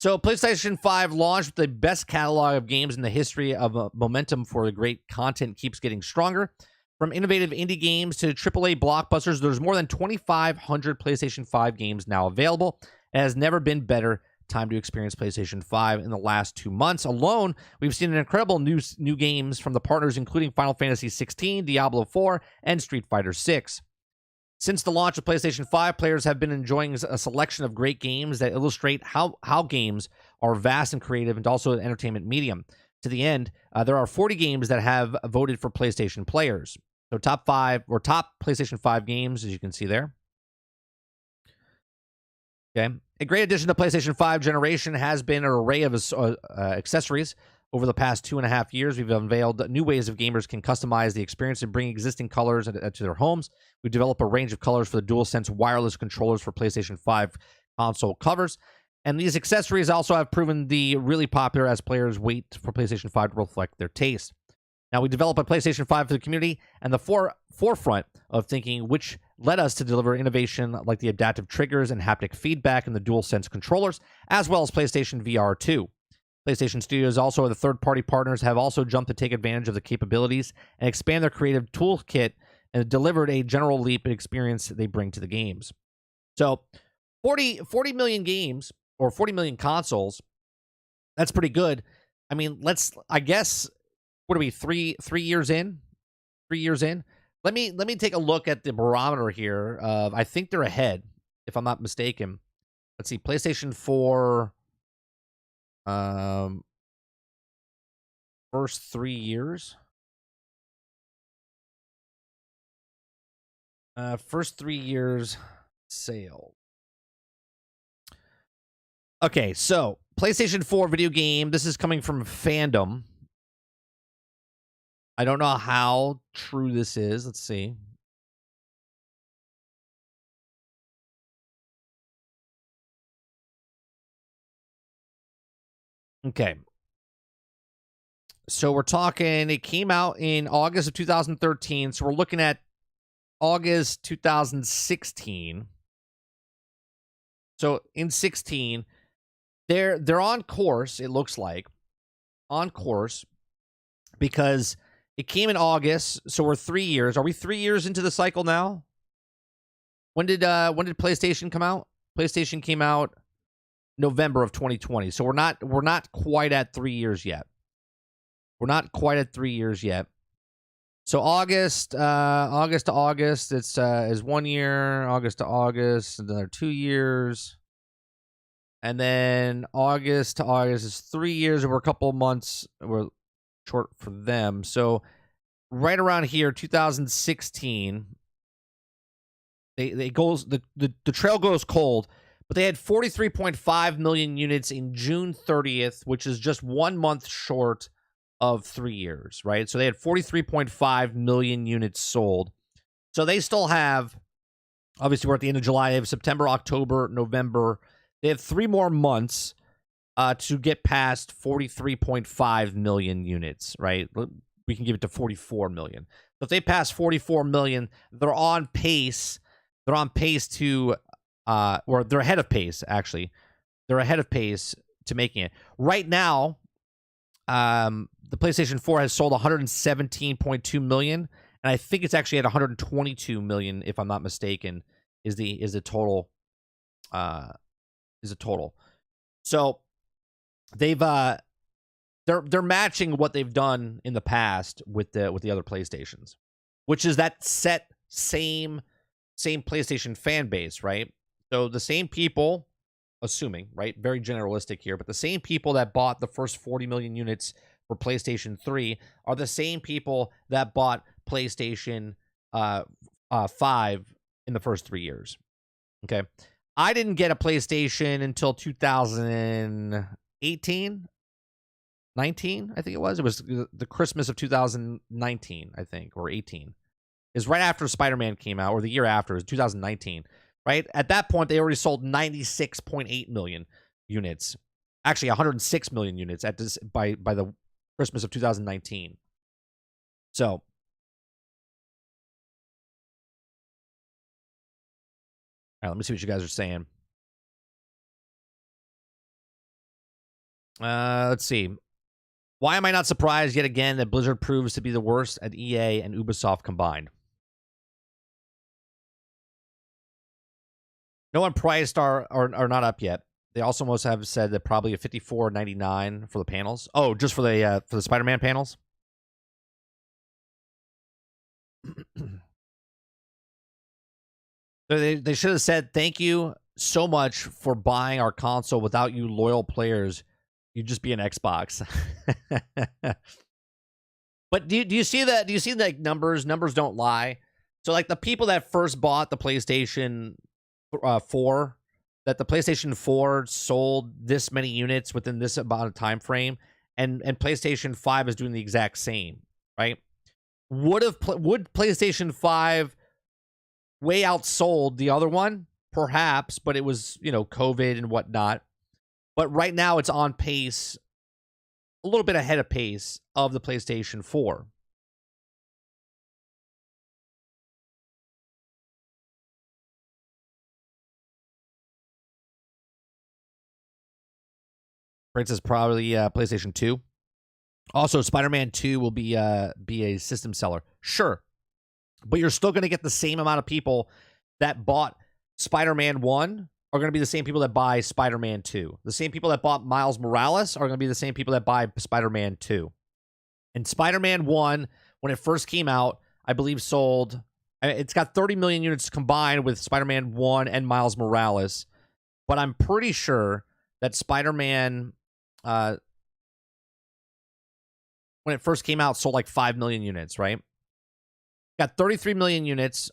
So PlayStation 5 launched with the best catalog of games in the history of momentum for the great content keeps getting stronger. From innovative indie games to AAA blockbusters, there's more than 2,500 PlayStation 5 games now available. It has never been better time to experience PlayStation 5 in the last 2 months alone. We've seen an incredible new games from the partners, including Final Fantasy XVI, Diablo 4, and Street Fighter 6. Since the launch of PlayStation 5, players have been enjoying a selection of great games that illustrate how games are vast and creative and also an entertainment medium. To the end, there are 40 games that have voted for PlayStation players. So top PlayStation 5 games, as you can see there. Okay. A great addition to PlayStation 5 generation has been an array of accessories. Over the past 2.5 years, we've unveiled new ways of gamers can customize the experience and bring existing colors to their homes. We've developed a range of colors for the DualSense wireless controllers for PlayStation 5 console covers. And these accessories also have proven to be really popular as players wait for PlayStation 5 to reflect their taste. Now, we developed a PlayStation 5 for the community and the forefront of thinking, which led us to deliver innovation like the adaptive triggers and haptic feedback in the DualSense controllers, as well as PlayStation VR 2. PlayStation Studios, also the third-party partners, have also jumped to take advantage of the capabilities and expand their creative toolkit and delivered a general leap in experience they bring to the games. So 40 million games or 40 million consoles, that's pretty good. I mean, I guess, what are we, three years in? 3 years in? Let me take a look at the barometer here. I think they're ahead, if I'm not mistaken. Let's see, PlayStation 4... first 3 years. First 3 years sale. Okay, so PlayStation 4 video game. This is coming from Fandom. I don't know how true this is. Let's see. Okay. So we're talking, it came out in August of 2013. So we're looking at August 2016. So in 16, they're on course, it looks like. On course. Because it came in August, so we're 3 years. Are we 3 years into the cycle now? When did PlayStation come out? PlayStation came out November of 2020. So we're not quite at 3 years yet. We're not quite at 3 years yet. So August to August, it's is 1 year. August to August, another 2 years, and then August to August is 3 years. And we're a couple of months. We're short for them. So right around here, 2016, the trail goes cold. But they had 43.5 million units in June 30th, which is just 1 month short of 3 years, right? So they had 43.5 million units sold. So they still have, obviously we're at the end of July, they have September, October, November. They have 3 more months to get past 43.5 million units, right? We can give it to 44 million. So if they pass 44 million, they're on pace. They're on pace to, or they're ahead of pace, actually. They're ahead of pace to making it. Right now, the PlayStation 4 has sold 117.2 million, and I think it's actually at 122 million, if I'm not mistaken, is the total. So they've they're matching what they've done in the past with the other PlayStations, which is that same PlayStation fan base, right? So the same people, assuming, right? Very generalistic here, but the same people that bought the first 40 million units for PlayStation 3 are the same people that bought PlayStation 5 in the first 3 years. Okay. I didn't get a PlayStation until 2018, 19, I think it was. It was the Christmas of 2019, I think, or 18. Is right after Spider-Man came out, or the year after, it was 2019. Right? At that point, they already sold 96.8 million units. Actually, 106 million units at this by the Christmas of 2019. So, all right, let me see what you guys are saying. Let's see. Why am I not surprised yet again that Blizzard proves to be the worst at EA and Ubisoft combined? No one priced are not up yet. They also must have said that probably a $54.99 for the panels. Oh, just for the Spider-Man panels. They should have said, thank you so much for buying our console. Without you loyal players, you'd just be an Xbox. But do you see that? Do you see that numbers? Numbers don't lie. So like the people that first bought the PlayStation 4, that the PlayStation 4 sold this many units within this amount of time frame, and PlayStation 5 is doing the exact same, right? Would PlayStation 5 way outsold the other one? Perhaps, but it was, COVID and whatnot. But right now it's on pace, a little bit ahead of pace of the PlayStation 4. Prince is probably PlayStation 2. Also, Spider-Man 2 will be a system seller. Sure. But you're still going to get the same amount of people that bought Spider-Man 1 are going to be the same people that buy Spider-Man 2. The same people that bought Miles Morales are going to be the same people that buy Spider-Man 2. And Spider-Man 1, when it first came out, I believe sold... It's got 30 million units combined with Spider-Man 1 and Miles Morales. But I'm pretty sure that Spider-Man... when it first came out, sold like 5 million units, right? Got 33 million units.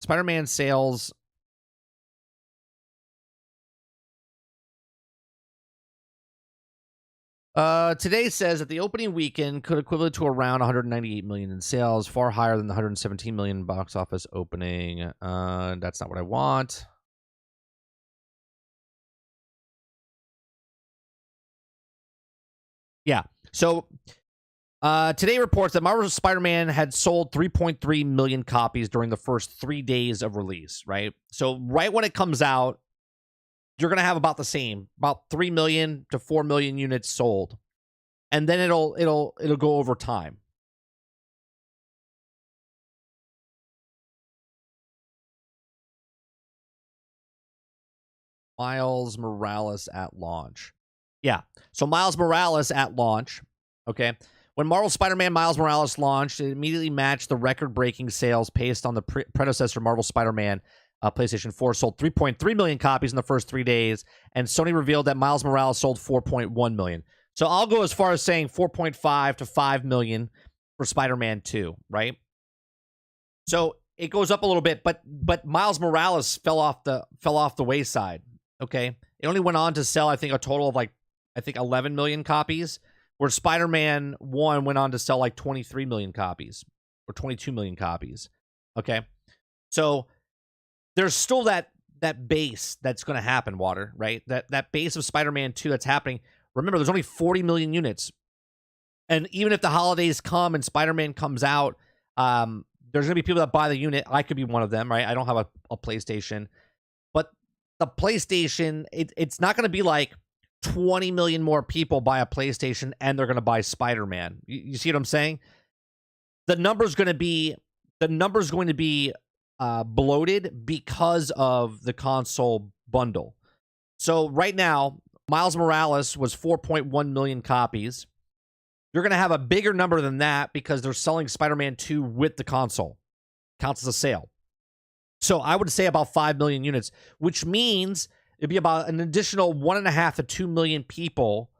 Spider-Man sales... today says that the opening weekend could equivalent to around 198 million in sales, far higher than the 117 million box office opening. That's not what I want. Yeah. So today reports that Marvel's Spider-Man had sold 3.3 million copies during the first 3 days of release, right? So right when it comes out, you're going to have about the same, about 3 million to 4 million units sold. And then it'll go over time. Miles Morales at launch. Yeah. So Miles Morales at launch, okay? When Marvel Spider-Man Miles Morales launched, it immediately matched the record-breaking sales based on the predecessor Marvel Spider-Man. PlayStation 4 sold 3.3 million copies in the first 3 days, and Sony revealed that Miles Morales sold 4.1 million. So I'll go as far as saying 4.5 to 5 million for Spider-Man 2, right? So it goes up a little bit, but Miles Morales fell off the wayside. Okay, it only went on to sell, I think, a total of 11 million copies, where Spider-Man 1 went on to sell like 23 million copies or 22 million copies. Okay, so there's still that base that's going to happen, Water, right? That base of Spider-Man 2 that's happening. Remember, there's only 40 million units. And even if the holidays come and Spider-Man comes out, there's going to be people that buy the unit. I could be one of them, right? I don't have a PlayStation. But the PlayStation, it's not going to be like 20 million more people buy a PlayStation and they're going to buy Spider-Man. You see what I'm saying? The number's going to be bloated because of the console bundle. So right now, Miles Morales was 4.1 million copies. You're going to have a bigger number than that because they're selling Spider-Man 2 with the console. Counts as a sale. So I would say about 5 million units, which means it'd be about an additional 1.5 to 2 million people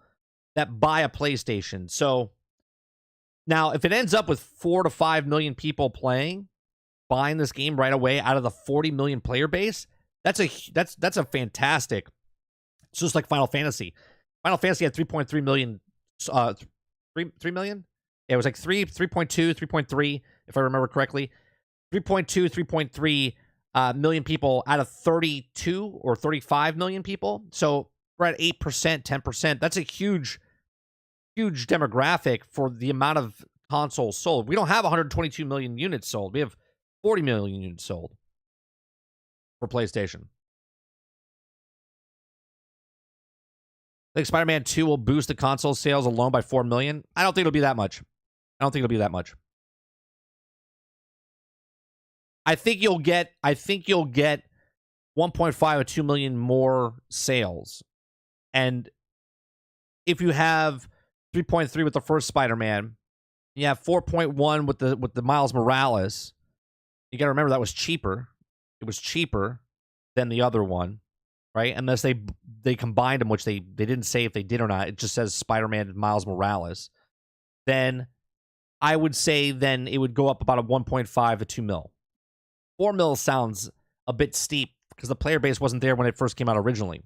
that buy a PlayStation. So now if it ends up with 4 to 5 million people buying this game right away out of the 40 million player base, that's a fantastic. It's just like Final Fantasy. Final Fantasy had 3.3 million, 3 million? Yeah, it was like 3.2, 3.3, if I remember correctly. 3.2, 3.3 million people out of 32 or 35 million people. So we're at 8%, 10%. That's a huge demographic for the amount of consoles sold. We don't have 122 million units sold. We have 40 million units sold for PlayStation. I think Spider-Man 2 will boost the console sales alone by 4 million. I don't think it'll be that much. I think you'll get 1.5 or 2 million more sales. And if you have 3.3 with the first Spider-Man, you have 4.1 with the Miles Morales. You got to remember that was cheaper. it was cheaper than the other one, right? Unless they combined them, which they didn't say if they did or not. It just says Spider-Man and Miles Morales. Then I would say then it would go up about a 1.5 to 2 mil. 4 mil sounds a bit steep because the player base wasn't there when it first came out originally.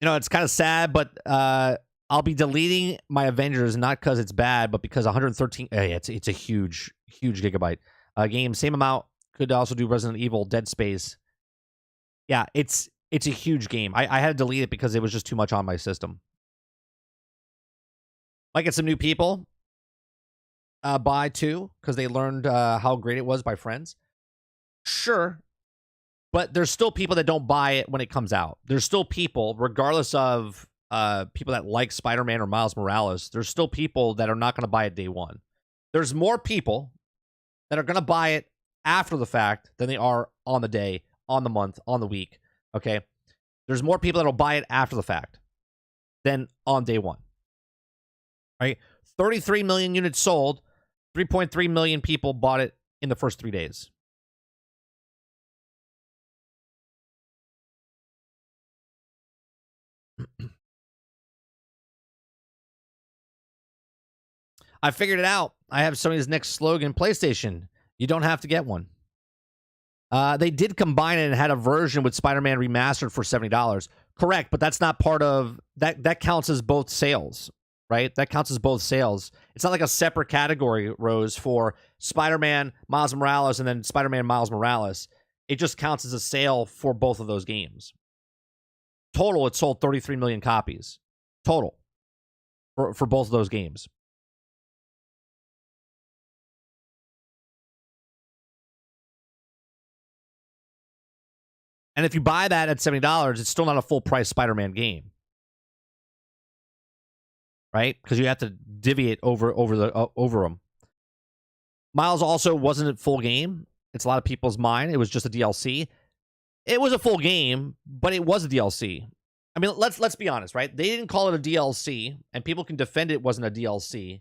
You know, it's kind of sad, but I'll be deleting my Avengers not because it's bad, but because 113. It's a huge gigabyte game. Same amount could also do Resident Evil, Dead Space. Yeah, it's a huge game. I had to delete it because it was just too much on my system. Might get some new people buy too because they learned how great it was by friends. Sure. But there's still people that don't buy it when it comes out. There's still people, regardless of people that like Spider-Man or Miles Morales, there's still people that are not going to buy it day one. There's more people that are going to buy it after the fact than they are on the day, on the month, on the week. Okay? There's more people that will buy it after the fact than on day one. Right? 33 million units sold. 3.3 million people bought it in the first 3 days. I figured it out. I have Sony's next slogan, PlayStation. You don't have to get one. They did combine it and had a version with Spider-Man Remastered for $70. Correct, but that's not part of... That counts as both sales, right? That counts as both sales. It's not like a separate category, Rose, for Spider-Man, Miles Morales, and then Spider-Man, Miles Morales. It just counts as a sale for both of those games. Total, it sold 33 million copies. Total. For both of those games. And if you buy that at $70, it's still not a full price Spider-Man game, right? Because you have to divvy it over them. Miles also wasn't a full game. It's a lot of people's mind. It was just a DLC. It was a full game, but it was a DLC. I mean, let's be honest, right? They didn't call it a DLC, and people can defend it wasn't a DLC,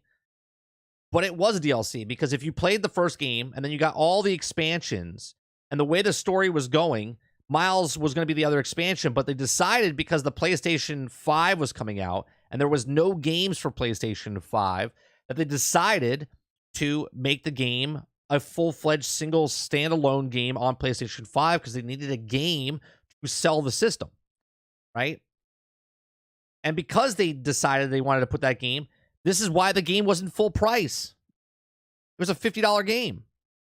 but it was a DLC because if you played the first game and then you got all the expansions and the way the story was going, Miles was going to be the other expansion, but they decided because the PlayStation 5 was coming out and there was no games for PlayStation 5 that they decided to make the game a full-fledged single standalone game on PlayStation 5 because they needed a game to sell the system, right? And because they decided they wanted to put that game, this is why the game wasn't full price. It was a $50 game.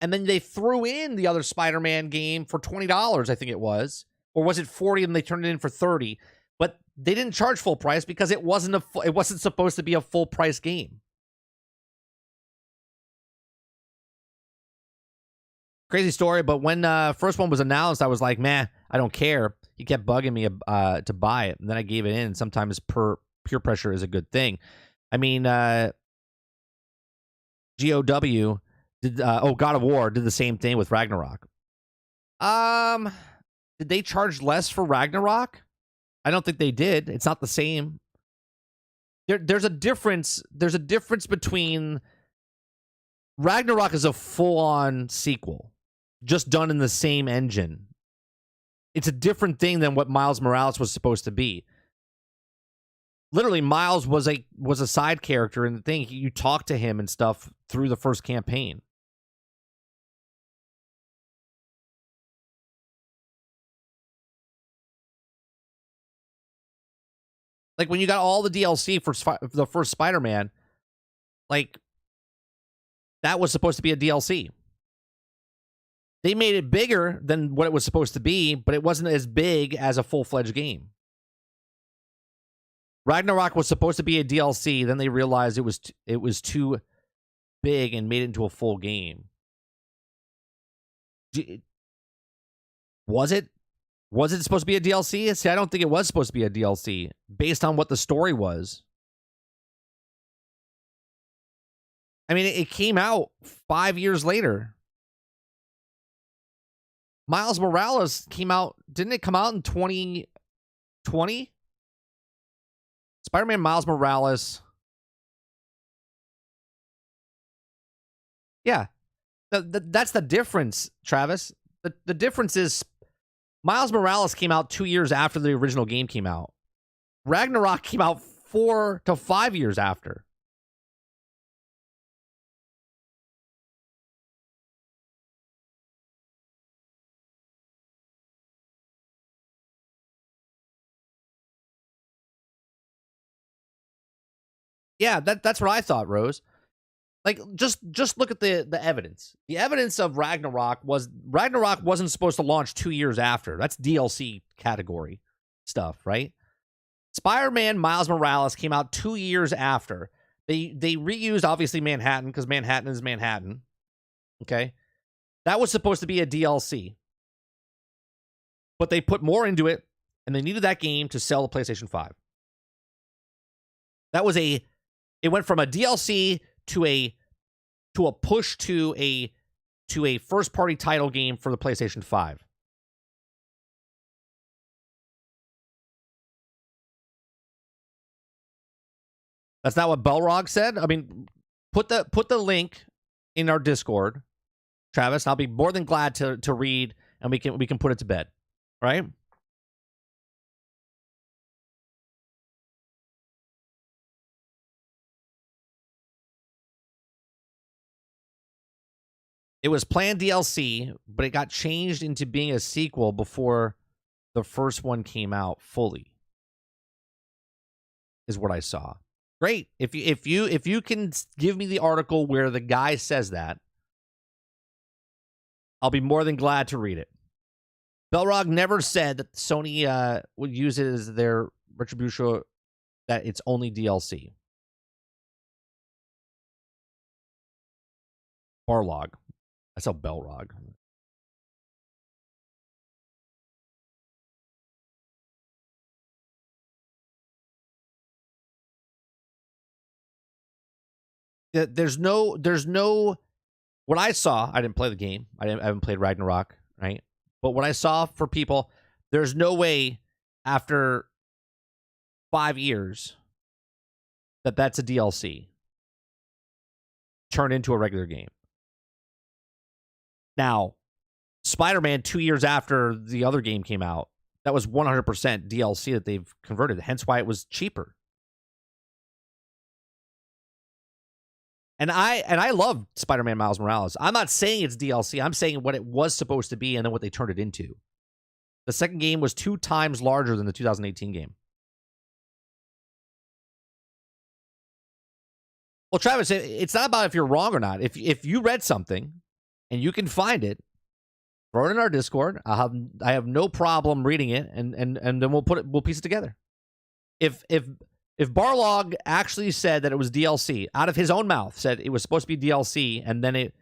And then they threw in the other Spider-Man game for $20, I think it was. Or was it $40 and they turned it in for $30? But they didn't charge full price because it wasn't supposed to be a full price game. Crazy story, but when first one was announced, I was like, man, I don't care. He kept bugging me to buy it, and then I gave it in. Sometimes peer pressure is a good thing. I mean, GOW did God of War did the same thing with Ragnarok. Did they charge less for Ragnarok? I don't think they did. It's not the same. There's a difference. There's a difference between Ragnarok is a full-on sequel, just done in the same engine. It's a different thing than what Miles Morales was supposed to be. Literally, Miles was a side character in the thing. You talk to him and stuff through the first campaign. Like, when you got all the DLC for the first Spider-Man, like, that was supposed to be a DLC. They made it bigger than what it was supposed to be, but it wasn't as big as a full-fledged game. Ragnarok was supposed to be a DLC, then they realized it was too big and made it into a full game. Was it? Was it supposed to be a DLC? See, I don't think it was supposed to be a DLC based on what the story was. I mean, it came out 5 years later. Miles Morales came out, didn't it come out in 2020? Spider-Man Miles Morales. Yeah. That's the difference, Travis. The difference is Miles Morales came out 2 years after the original game came out. Ragnarok came out 4 to 5 years after. Yeah, that's what I thought, Rose. Like just look at the evidence. The evidence of Ragnarok wasn't supposed to launch 2 years after. That's DLC category stuff, right? Spider-Man Miles Morales came out 2 years after. They reused obviously Manhattan because Manhattan is Manhattan. Okay. That was supposed to be a DLC. But they put more into it and they needed that game to sell the PlayStation 5. It went from a DLC to a push to a first party title game for the PlayStation 5. That's not what Belrog said. I mean, put the link in our Discord, Travis. I'll be more than glad to read, and we can put it to bed. Right? It was planned DLC, but it got changed into being a sequel before the first one came out fully. Is what I saw. Great. If you can give me the article where the guy says that, I'll be more than glad to read it. Belrog never said that Sony would use it as their retribution, that it's only DLC. Barlog. That's how Belrog. There's no. What I saw, I didn't play the game. I haven't played Ragnarok, right? But what I saw for people, there's no way after 5 years that's a DLC turn into a regular game. Now, Spider-Man 2 years after the other game came out, that was 100% DLC that they've converted. Hence why it was cheaper. And I love Spider-Man Miles Morales. I'm not saying it's DLC. I'm saying what it was supposed to be and then what they turned it into. The second game was 2 times larger than the 2018 game. Well, Travis, it's not about if you're wrong or not. If you read something and you can find it, throw it in our Discord. I have no problem reading it, and then we'll piece it together. If Barlog actually said that it was DLC out of his own mouth, said it was supposed to be DLC, and then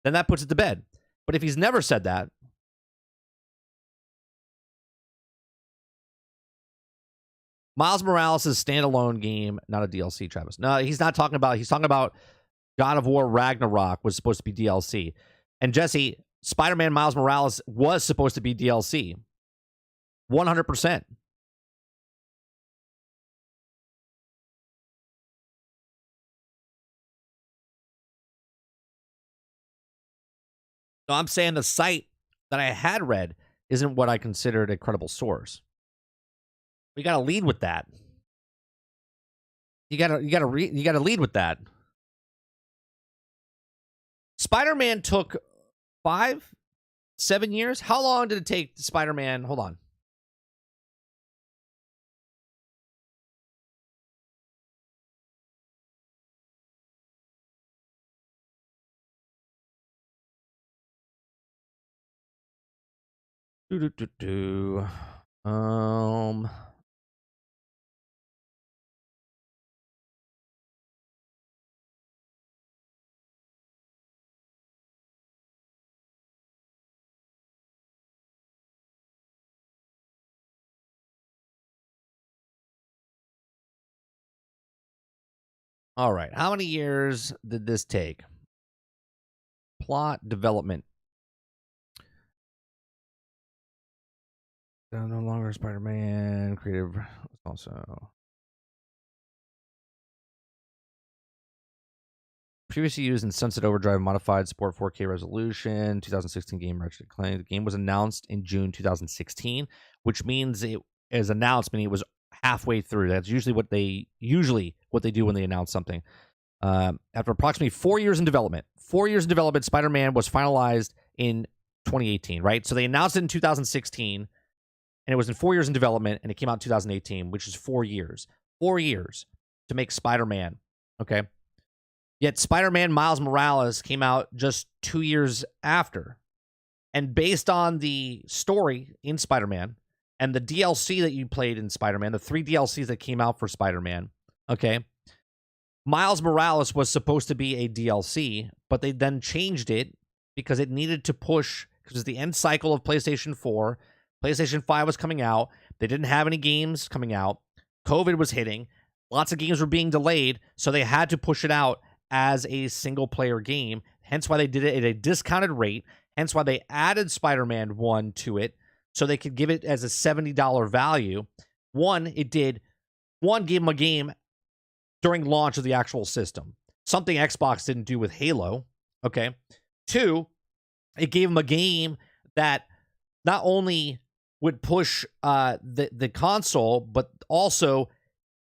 that puts it to bed. But if he's never said that, Miles Morales is a standalone game, not a DLC, Travis. No, he's not talking about. He's talking about God of War Ragnarok was supposed to be DLC. And Jesse, Spider-Man Miles Morales was supposed to be DLC. 100%. No, I'm saying the site that I had read isn't what I considered a credible source. We got to lead with that. You got to lead with that. Spider-Man took 7 years. How long did it take Spider-Man? Hold on. Um. All right. How many years did this take? Plot development. No longer Spider-Man. Creative also. previously used in Sunset Overdrive modified support 4K resolution. 2016 game Ratchet & Clank. The game was announced in June 2016, which means it is announced, meaning it was halfway through. That's usually what they do when they announce something. After approximately 4 years in development, Spider-Man was finalized in 2018, right? So they announced it in 2016, and it was in 4 years in development, and it came out in 2018, which is 4 years. 4 years to make Spider-Man, okay? Yet Spider-Man Miles Morales came out just 2 years after. And based on the story in Spider-Man and the DLC that you played in Spider-Man, the 3 DLCs that came out for Spider-Man, okay, Miles Morales was supposed to be a DLC, but they then changed it because it needed to push, because it's the end cycle of PlayStation 4. PlayStation 5 was coming out. They didn't have any games coming out. COVID was hitting. Lots of games were being delayed, so they had to push it out as a single-player game, hence why they did it at a discounted rate, hence why they added Spider-Man 1 to it, so they could give it as a $70 value. It gave them a game during launch of the actual system, something Xbox didn't do with Halo, okay? 2, it gave them a game that not only would push the console, but also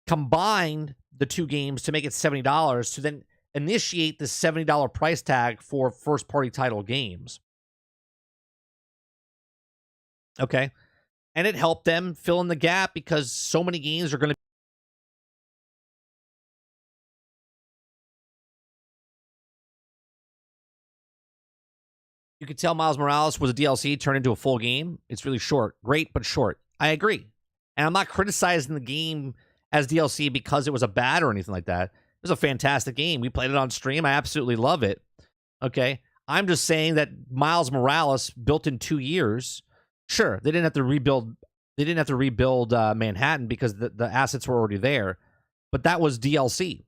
combined the 2 games to make it $70 to then initiate the $70 price tag for first-party title games. Okay? And it helped them fill in the gap because so many games are going to... You could tell Miles Morales was a DLC turned into a full game. It's really short. Great, but short. I agree. And I'm not criticizing the game as DLC because it was a bad or anything like that. It was a fantastic game. We played it on stream. I absolutely love it. Okay? I'm just saying that Miles Morales, built in 2 years, sure, they didn't have to rebuild. They didn't have to rebuild Manhattan because the assets were already there. But that was DLC.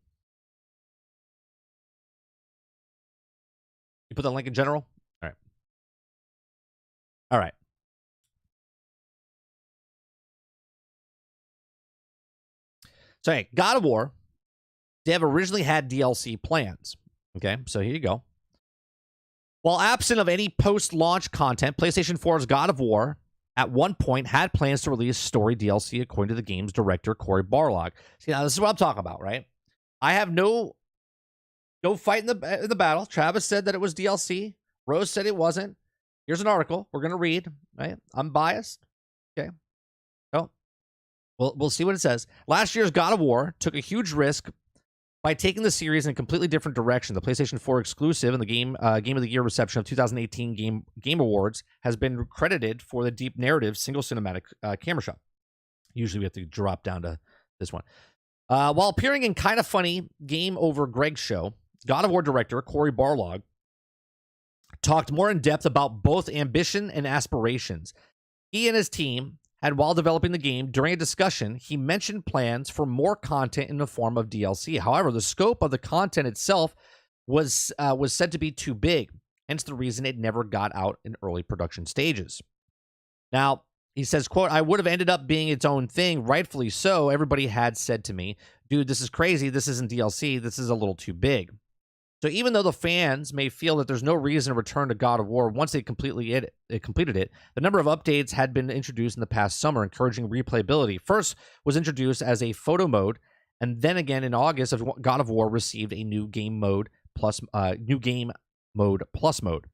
You put the link in general? All right. All right. So, hey, God of War, they have originally had DLC plans. Okay, so here you go. While absent of any post-launch content, PlayStation 4's God of War at one point had plans to release story DLC according to the game's director, Cory Barlog. See, now this is what I'm talking about, right? I have no fight in the battle. Travis said that it was DLC. Rose said it wasn't. Here's an article we're going to read, right? I'm biased. Okay. Oh, we'll see what it says. Last year's God of War took a huge risk by taking the series in a completely different direction. The PlayStation 4 exclusive and the Game of the Year reception of 2018 Game Awards has been credited for the deep narrative single cinematic camera shot. Usually we have to drop down to this one. While appearing in Kind of Funny Game Over Greg's show, God of War director Cory Barlog talked more in depth about both ambition and aspirations. He and his team had, while developing the game, during a discussion, he mentioned plans for more content in the form of DLC. However, the scope of the content itself was said to be too big, hence the reason it never got out in early production stages. Now, he says, quote, I would have ended up being its own thing, rightfully so. Everybody had said to me, dude, this is crazy. This isn't DLC. This is a little too big. So even though the fans may feel that there's no reason to return to God of War once they completed it, the number of updates had been introduced in the past summer, encouraging replayability. First was introduced as a photo mode, and then again in August, God of War received a new game mode plus mode,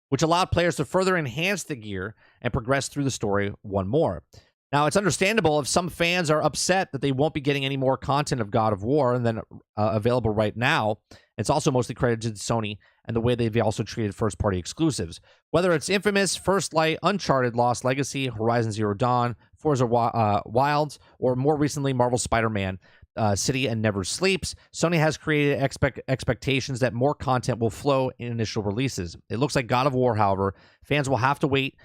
which allowed players to further enhance the gear and progress through the story one more. Now, it's understandable if some fans are upset that they won't be getting any more content of God of War than available right now. It's also mostly credited to Sony and the way they've also treated first-party exclusives. Whether it's Infamous, First Light, Uncharted, Lost Legacy, Horizon Zero Dawn, Forza Wilds, or more recently, Marvel Spider-Man, City and Never Sleeps, Sony has created expectations that more content will flow in initial releases. It looks like God of War, however, fans will have to wait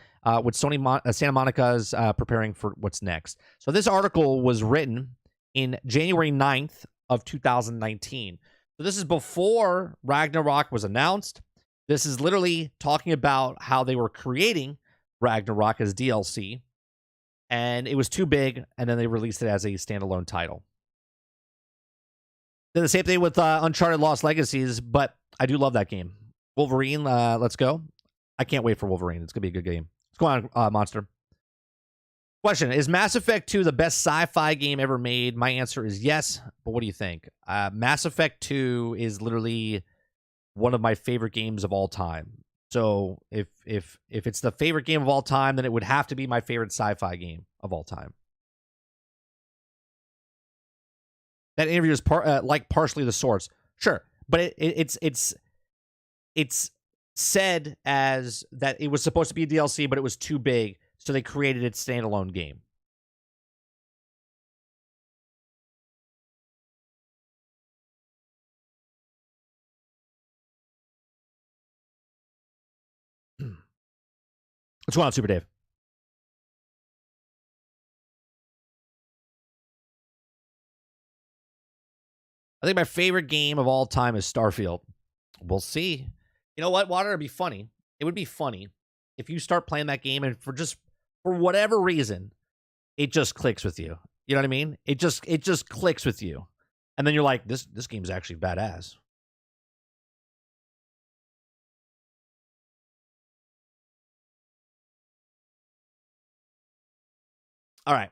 with Sony Santa Monica's preparing for what's next. So this article was written in January 9th of 2019. So this is before Ragnarok was announced. This is literally talking about how they were creating Ragnarok as DLC, and it was too big, and then they released it as a standalone title. Did the same thing with Uncharted Lost Legacies, but I do love that game. Wolverine, let's go. I can't wait for Wolverine. It's going to be a good game. What's going on, Monster? Question, is Mass Effect 2 the best sci-fi game ever made? My answer is yes, but what do you think? Mass Effect 2 is literally one of my favorite games of all time. So if it's the favorite game of all time, then it would have to be my favorite sci-fi game of all time. That interview is partially the source. Sure, but it's said as that it was supposed to be a DLC, but it was too big, so they created its standalone game. What's going on, Super Dave? I think my favorite game of all time is Starfield. We'll see. You know what, Water? It'd be funny. It would be funny if you start playing that game and for whatever reason, it just clicks with you. You know what I mean? It just clicks with you. And then you're like, this game's actually badass. All right.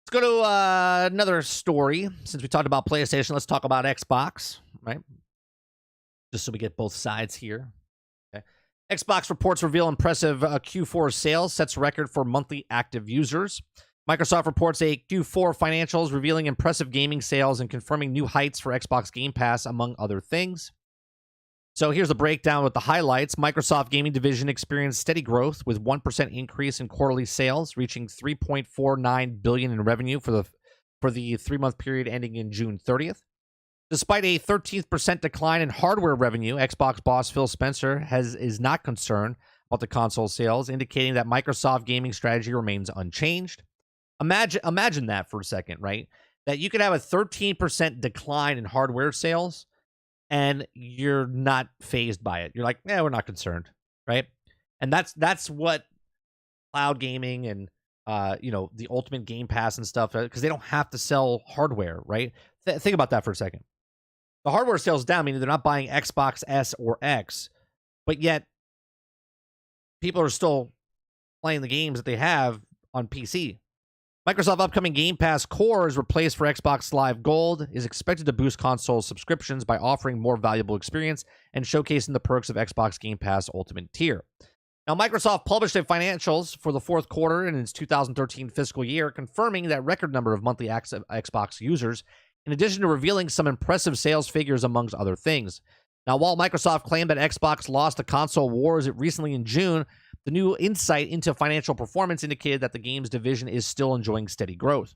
Let's go to another story. Since we talked about PlayStation, let's talk about Xbox, right? Just so we get both sides here. Okay. Xbox reports reveal impressive Q4 sales, sets record for monthly active users. Microsoft reports a Q4 financials revealing impressive gaming sales and confirming new heights for Xbox Game Pass, among other things. So here's the breakdown with the highlights. Microsoft Gaming Division experienced steady growth with 1% increase in quarterly sales, reaching $3.49 billion in revenue for the 3-month period ending in June 30th. Despite a 13% decline in hardware revenue, Xbox boss Phil Spencer is not concerned about the console sales, indicating that Microsoft gaming strategy remains unchanged. Imagine that for a second, right? That you could have a 13% decline in hardware sales and you're not fazed by it. You're like, yeah, we're not concerned, right? And that's what cloud gaming and the Ultimate Game Pass and stuff, because they don't have to sell hardware, right? Think about that for a second. The hardware sales down, meaning they're not buying Xbox S or X, but yet people are still playing the games that they have on PC. Microsoft upcoming Game Pass Core is replaced for Xbox Live Gold, is expected to boost console subscriptions by offering more valuable experience and showcasing the perks of Xbox Game Pass Ultimate Tier. Now, Microsoft published their financials for the fourth quarter in its 2013 fiscal year, confirming that record number of monthly active Xbox users, in addition to revealing some impressive sales figures amongst other things. Now, while Microsoft claimed that Xbox lost the console wars recently in June, the new insight into financial performance indicated that the games division is still enjoying steady growth.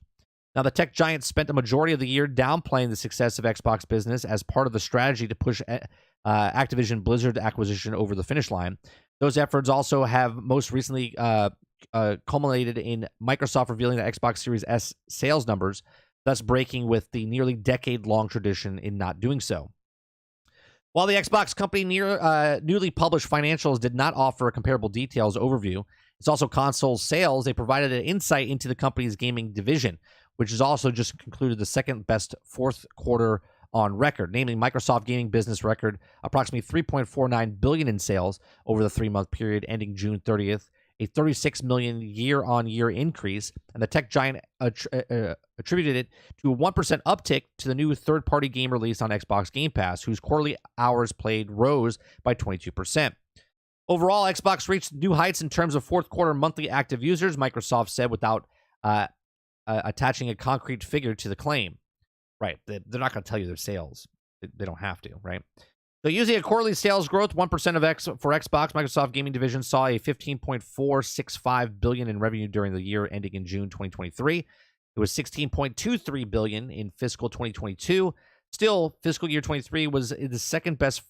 Now, the tech giant spent a majority of the year downplaying the success of Xbox business as part of the strategy to push Activision Blizzard acquisition over the finish line. Those efforts also have most recently culminated in Microsoft revealing the Xbox Series S sales numbers, thus breaking with the nearly decade-long tradition in not doing so. While the Xbox company newly published financials did not offer a comparable details overview, it's also console sales. They provided an insight into the company's gaming division, which has also just concluded the second best fourth quarter on record, namely Microsoft gaming business record approximately $3.49 billion in sales over the 3-month period ending June 30th, a $36 million year-on-year increase, and the tech giant attributed it to a 1% uptick to the new third-party game release on Xbox Game Pass, whose quarterly hours played rose by 22%. Overall, Xbox reached new heights in terms of fourth quarter monthly active users, Microsoft said, without attaching a concrete figure to the claim. Right, they're not going to tell you their sales. They don't have to, right? So using a quarterly sales growth, 1% for Xbox, Microsoft Gaming Division saw a $15.465 billion in revenue during the year ending in June 2023. It was $16.23 billion in fiscal 2022. Still, fiscal year 23 was the second best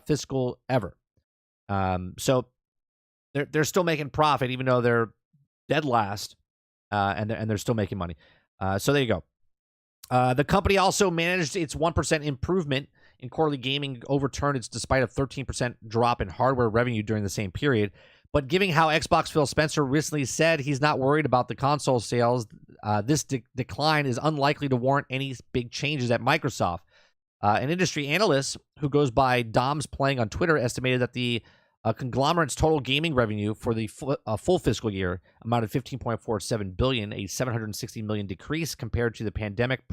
fiscal ever. So they're still making profit, even though they're dead last, and they're still making money. So there you go. The company also managed its 1% improvement in quarterly gaming overturned its despite a 13% drop in hardware revenue during the same period. But given how Xbox Phil Spencer recently said he's not worried about the console sales, this decline is unlikely to warrant any big changes at Microsoft. An industry analyst who goes by Dom's Playing on Twitter estimated that the conglomerate's total gaming revenue for the full fiscal year amounted to $15.47 billion, a $760 million decrease compared to the pandemic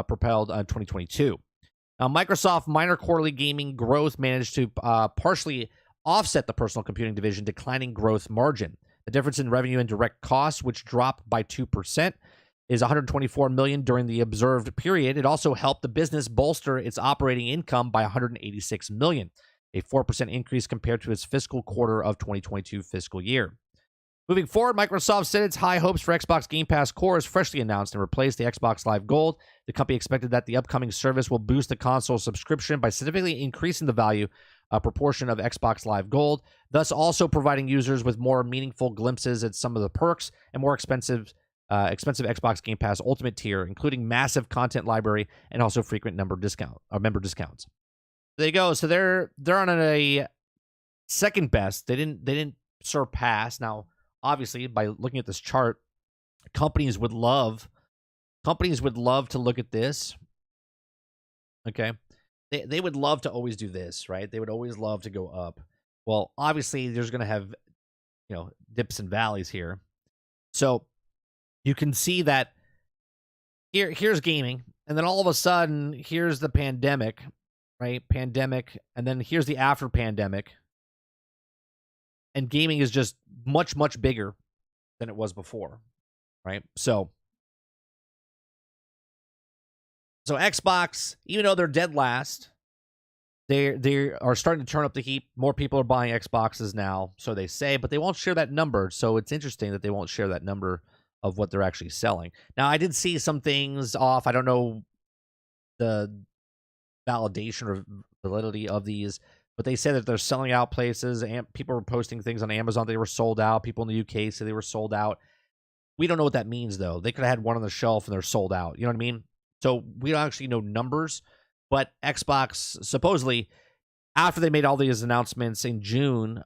propelled 2022. Now, Microsoft minor quarterly gaming growth managed to partially offset the personal computing division declining growth margin. The difference in revenue and direct costs, which dropped by 2%, is $124 million during the observed period. It also helped the business bolster its operating income by $186 million, a 4% increase compared to its fiscal quarter of 2022 fiscal year. Moving forward, Microsoft said its high hopes for Xbox Game Pass Core is freshly announced and replaced the Xbox Live Gold. The company expected that the upcoming service will boost the console subscription by significantly increasing the value proportion of Xbox Live Gold, thus also providing users with more meaningful glimpses at some of the perks and more expensive Xbox Game Pass Ultimate tier, including massive content library and also frequent member discounts. There you go. So they're on a second best. They didn't surpass. Now, obviously, by looking at this chart, companies would love to look at this. Okay. They would love to always do this, right? They would always love to go up. Well, obviously, there's going to have, dips and valleys here. So you can see that here's gaming, and then all of a sudden, here's the pandemic, right? Pandemic, and then here's the after pandemic. And gaming is just much, much bigger than it was before, right? So Xbox, even though they're dead last, they are starting to turn up the heat. More people are buying Xboxes now, so they say, but they won't share that number. So it's interesting that they won't share that number of what they're actually selling. Now, I did see some things off. I don't know the validation or validity of these, but they said that they're selling out places, and people were posting things on Amazon. They were sold out. People in the UK said they were sold out. We don't know what that means, though. They could have had one on the shelf and they're sold out. You know what I mean? So we don't actually know numbers, but Xbox supposedly, after they made all these announcements in June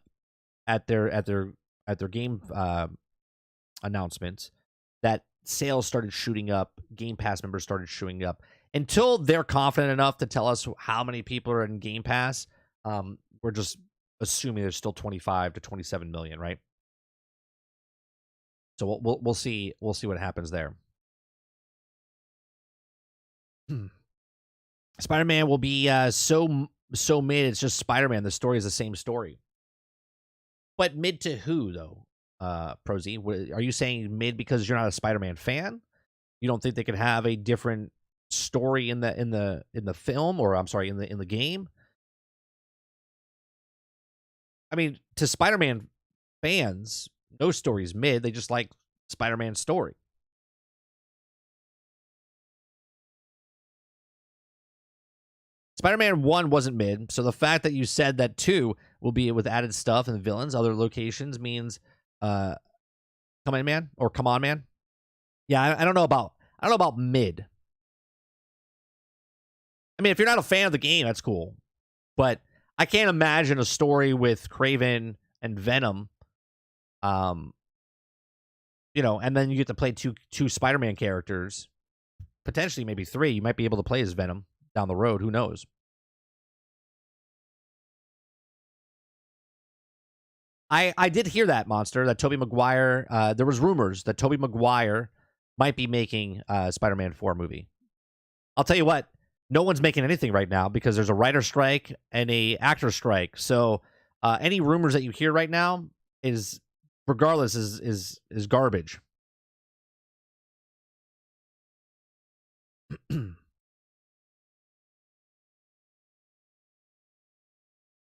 at their game announcements, that sales started shooting up. Game Pass members started shooting up. Until they're confident enough to tell us how many people are in Game Pass, we're just assuming there's still 25 to 27 million, right? So we'll see what happens there. Spider-Man will be so mid. It's just Spider-Man. The story is the same story, but mid to who though? Prosy, are you saying mid because you're not a Spider-Man fan? You don't think they could have a different story in the film, or I'm sorry, in the game? I mean, to Spider-Man fans, no story's mid. They just like Spider-Man's story. Spider-Man 1 wasn't mid, so the fact that you said that 2 will be with added stuff and villains, other locations, means come in, man, or come on, man. Yeah, I don't know about mid. I mean, if you're not a fan of the game, that's cool, but I can't imagine a story with Kraven and Venom, and then you get to play two Spider-Man characters, potentially maybe 3. You might be able to play as Venom down the road. Who knows? I did hear that, Monster, that Tobey Maguire, there was rumors that Tobey Maguire might be making a Spider-Man 4 movie. I'll tell you what, no one's making anything right now because there's a writer strike and a actor strike. So any rumors that you hear right now is garbage.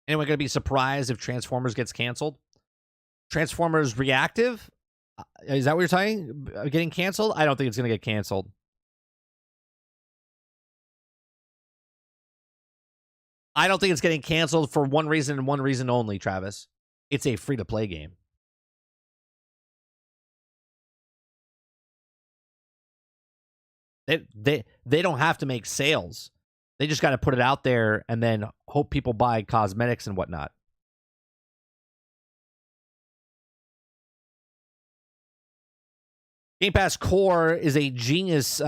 Anyone going to be surprised if Transformers gets canceled? Transformers Reactive? Is that what you're saying? Getting canceled? I don't think it's going to get canceled. I don't think it's getting canceled for one reason and one reason only, Travis. It's a free-to-play game. They don't have to make sales. They just got to put it out there and then hope people buy cosmetics and whatnot. Game Pass Core is a genius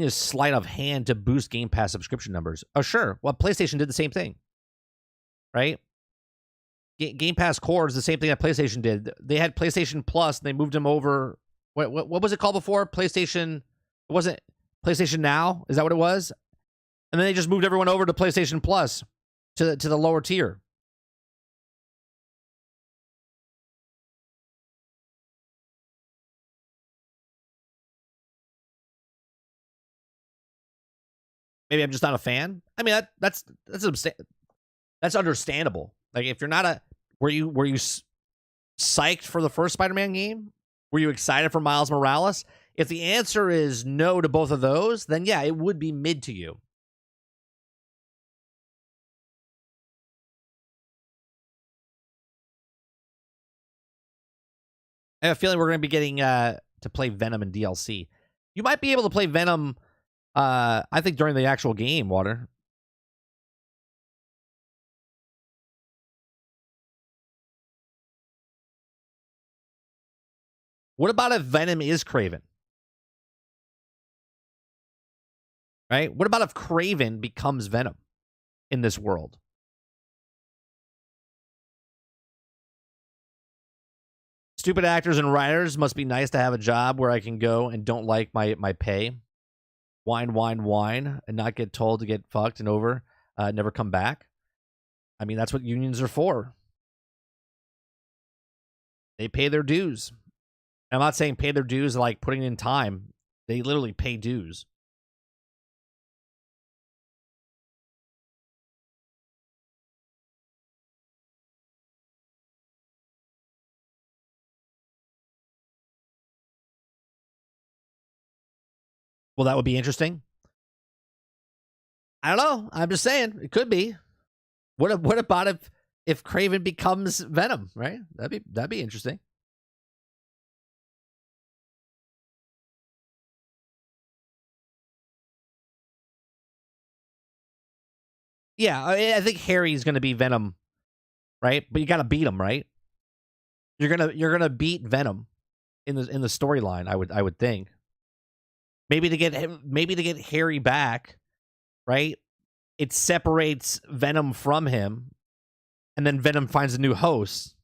sleight of hand to boost Game Pass subscription numbers. Oh, sure. Well, PlayStation did the same thing, right? Game Pass Core is the same thing that PlayStation did. They had PlayStation Plus, and they moved them over. What was it called before? PlayStation. It wasn't PlayStation Now. Is that what it was? And then they just moved everyone over to PlayStation Plus, to the lower tier. Maybe I'm just not a fan. I mean, that's understandable. Like, if you're not a were you psyched for the first Spider-Man game? Were you excited for Miles Morales? If the answer is no to both of those, then yeah, it would be mid to you. I have a feeling we're going to be getting to play Venom in DLC. You might be able to play Venom, I think, during the actual game, Water. What about if Venom is Kraven? Right? What about if Kraven becomes Venom in this world? Stupid actors and writers, must be nice to have a job where I can go and don't like my pay. Whine, and not get told to get fucked and over, never come back. I mean, that's what unions are for. They pay their dues. I'm not saying pay their dues like putting in time. They literally pay dues. Well, that would be interesting. I don't know. I'm just saying it could be. What about if Kraven becomes Venom? Right? That'd be interesting. Yeah, I think Harry's going to be Venom, right? But you got to beat him, right? You're gonna beat Venom in the storyline. I would think. Maybe to get Harry back, right? It separates Venom from him, and then Venom finds a new host,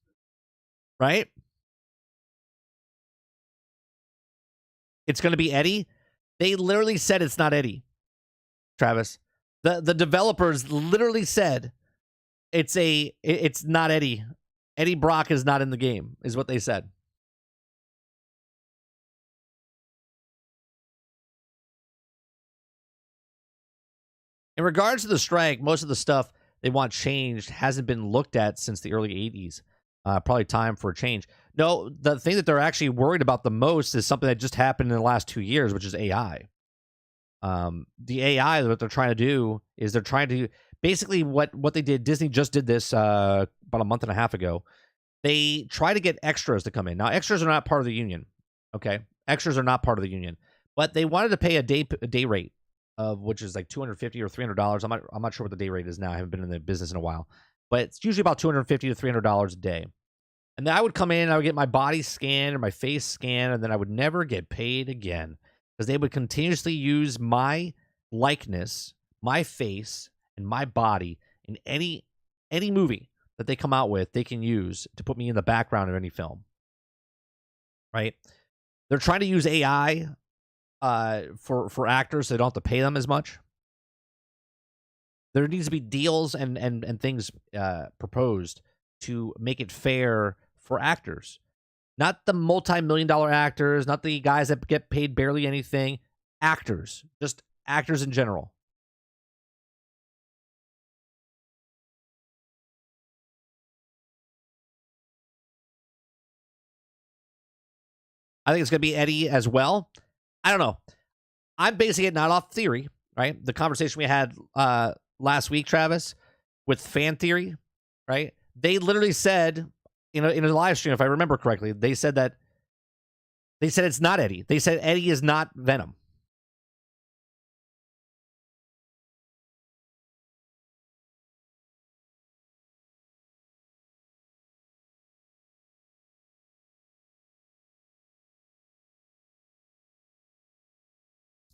right? It's going to be Eddie. They literally said it's not Eddie, Travis. The developers literally said it's not Eddie. Eddie Brock is not in the game, is what they said. In regards to the strike, most of the stuff they want changed hasn't been looked at since the early 80s. Probably time for a change. No, the thing that they're actually worried about the most is something that just happened in the last 2 years, which is AI. The AI, what they're trying to do is they're trying to basically what they did. Disney just did this about a month and a half ago. They try to get extras to come in. Now, extras are not part of the union. Okay, extras are not part of the union, but they wanted to pay a day rate of which is like $250 or $300. I'm not sure what the day rate is now. I haven't been in the business in a while, but it's usually about $250 to $300 a day. And then I would come in, I would get my body scanned or my face scanned, and then I would never get paid again because they would continuously use my likeness, my face, and my body in any movie that they come out with. They can use to put me in the background of any film. Right? They're trying to use AI for actors, so they don't have to pay them as much. There needs to be deals and things proposed to make it fair for actors. Not the multi-million-dollar actors, not the guys that get paid barely anything. Actors. Just actors in general. I think it's going to be Eddie as well. I don't know. I'm basing it not off theory, right? The conversation we had last week, Travis, with fan theory, right? They literally said, in a live stream, if I remember correctly, they said it's not Eddie. They said Eddie is not Venom.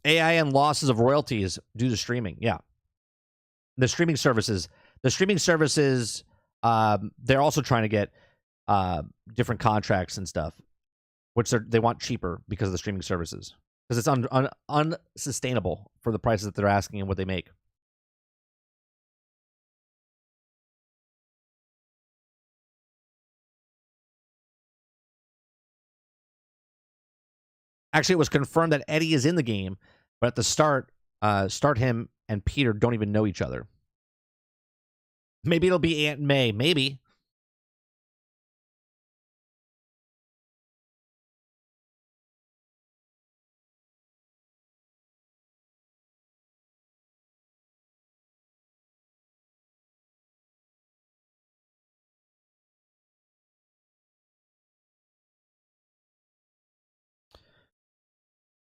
AI and losses of royalties due to streaming. Yeah. The streaming services. They're also trying to get different contracts and stuff, which they want cheaper because of the streaming services. Because it's unsustainable for the prices that they're asking and what they make. Actually, it was confirmed that Eddie is in the game, but at the start him and Peter don't even know each other. Maybe it'll be Aunt May. Maybe.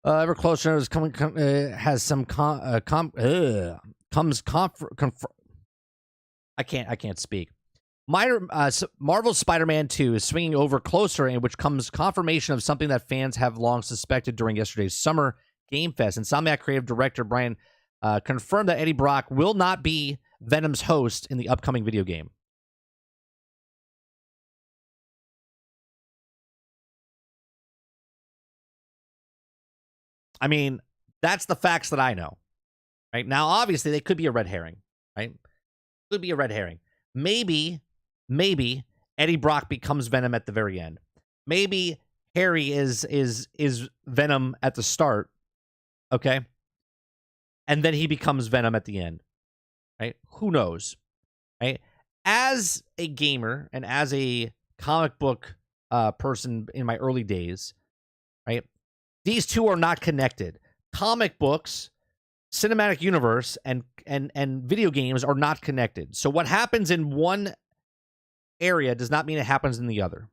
Ever Closer is coming. Has some I can't speak. Marvel's Spider-Man 2 is swinging over closer, in which comes confirmation of something that fans have long suspected during yesterday's Summer Game Fest. Insomniac creative director Brian confirmed that Eddie Brock will not be Venom's host in the upcoming video game. I mean, that's the facts that I know. Right now, obviously, they could be a red herring. Right, could be a red herring. Maybe Eddie Brock becomes Venom at the very end. Maybe Harry is Venom at the start. Okay, and then he becomes Venom at the end. Right? Who knows? Right? As a gamer and as a comic book person in my early days, right? These two are not connected. Comic books, cinematic universe, and video games are not connected. So what happens in one area does not mean it happens in the other.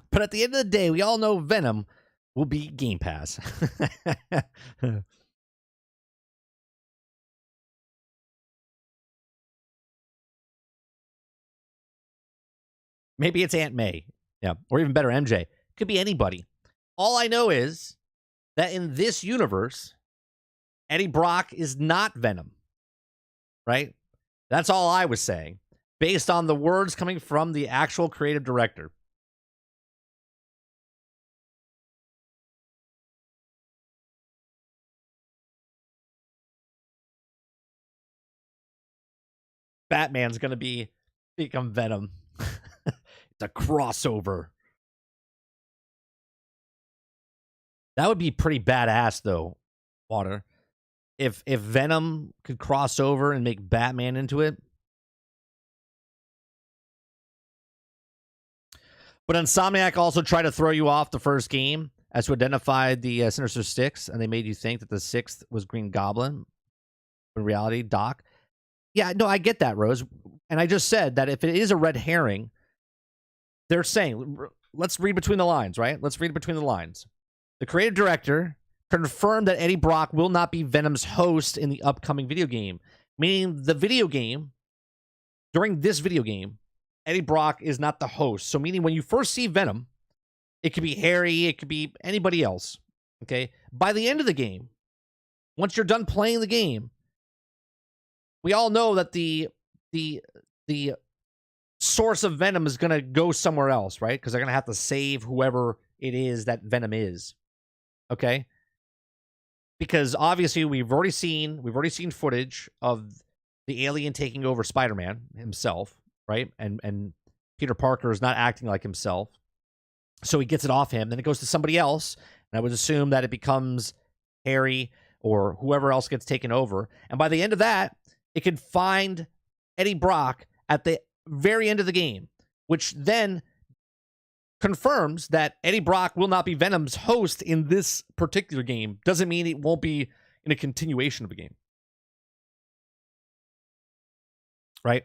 But at the end of the day, we all know Venom will be Game Pass. Maybe it's Aunt May. Yeah. Or even better, MJ. Could be anybody. All I know is that in this universe, Eddie Brock is not Venom. Right? That's all I was saying, based on the words coming from the actual creative director. Batman's going to become Venom. It's a crossover. That would be pretty badass, though, Water. If Venom could cross over and make Batman into it. But Insomniac also tried to throw you off the first game as to identify the Sinister Six, and they made you think that the sixth was Green Goblin. In reality, Doc. Yeah, no, I get that, Rose. And I just said that if it is a red herring, they're saying, let's read between the lines, right? Let's read between the lines. The creative director confirmed that Eddie Brock will not be Venom's host in the upcoming video game, meaning the video game, during this video game, Eddie Brock is not the host. So meaning when you first see Venom, it could be Harry, it could be anybody else, okay? By the end of the game, once you're done playing the game, we all know that the source of Venom is going to go somewhere else, right? Because they're going to have to save whoever it is that Venom is, okay? Because obviously we've already seen footage of the alien taking over Spider-Man himself, right? And Peter Parker is not acting like himself. So he gets it off him, then it goes to somebody else, and I would assume that it becomes Harry or whoever else gets taken over. And by the end of that, it could find Eddie Brock at the very end of the game, which then confirms that Eddie Brock will not be Venom's host in this particular game. Doesn't mean it won't be in a continuation of a game. Right?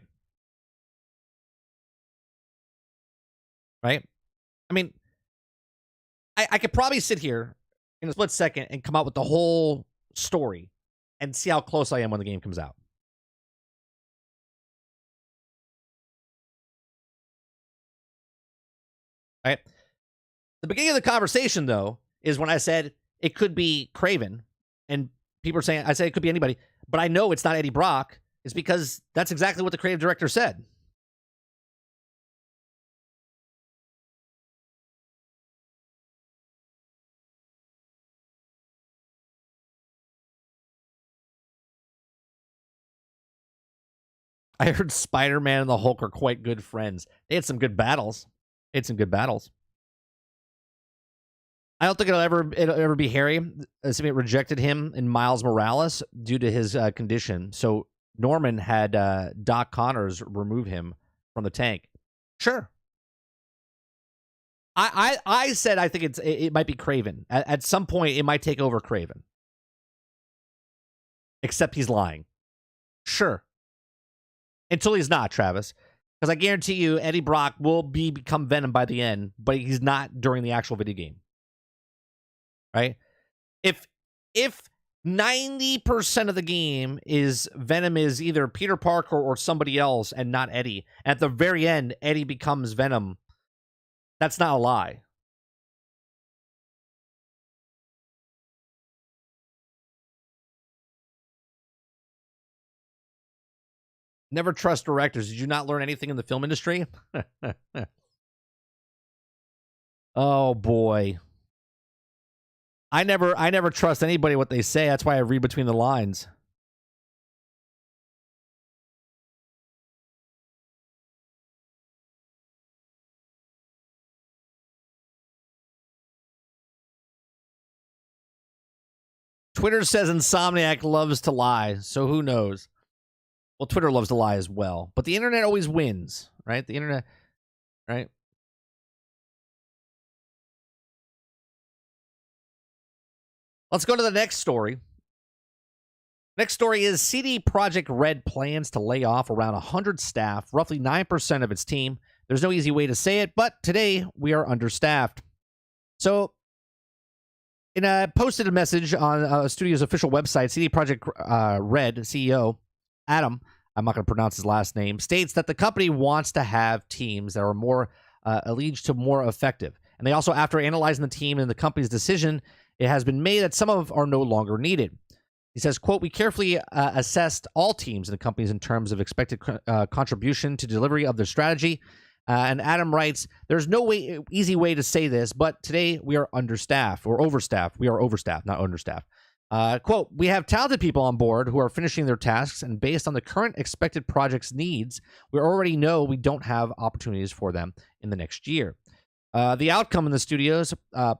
Right? I mean, I could probably sit here in a split second and come out with the whole story and see how close I am when the game comes out. Right? The beginning of the conversation, though, is when I said it could be Craven, and people are saying, I say it could be anybody, but I know it's not Eddie Brock, is because that's exactly what the creative director said. I heard Spider-Man and the Hulk are quite good friends. They had some good battles. I don't think it'll ever be Harry. Somebody rejected him in Miles Morales due to his condition. So Norman had Doc Connors remove him from the tank. Sure. I said I think it might be Craven. At some point, it might take over Craven. Except he's lying. Sure. Until he's not, Travis. Because I guarantee you, Eddie Brock will become Venom by the end, but he's not during the actual video game. Right? If 90% of the game is Venom is either Peter Parker or somebody else and not Eddie, at the very end, Eddie becomes Venom, that's not a lie. Never trust directors. Did you not learn anything in the film industry? Oh boy. I never trust anybody what they say. That's why I read between the lines. Twitter says Insomniac loves to lie, so who knows? Well, Twitter loves to lie as well, but the internet always wins, right? The internet, right? Let's go to the next story. Next story is CD Projekt Red plans to lay off around 100 staff, roughly 9% of its team. There's no easy way to say it, but today we are understaffed. So, in a posted a message on a studio's official website, CD Projekt Red CEO Adam, I'm not going to pronounce his last name, states that the company wants to have teams that are more alleged to more effective. And they also, after analyzing the team and the company's decision, it has been made that some of are no longer needed. He says, quote, we carefully assessed all teams in the companies in terms of expected contribution to delivery of their strategy. And Adam writes, there's no easy way to say this, but today we are understaffed or overstaffed. We are overstaffed, not understaffed. Quote, we have talented people on board who are finishing their tasks, and based on the current expected project's needs, we already know we don't have opportunities for them in the next year. The outcome in the studios,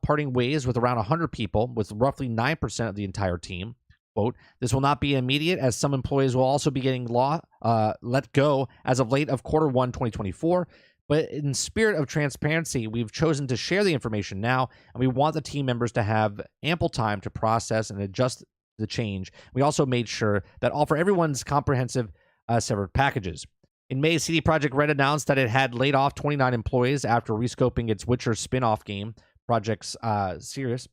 parting ways with around 100 people, with roughly 9% of the entire team. Quote, this will not be immediate, as some employees will also be getting let go as of late of Q1 2024. But in spirit of transparency, we've chosen to share the information now, and we want the team members to have ample time to process and adjust the change. We also made sure that offer everyone's comprehensive separate packages. In May, CD Projekt Red announced that it had laid off 29 employees after rescoping its Witcher spin-off game, Project Sirius.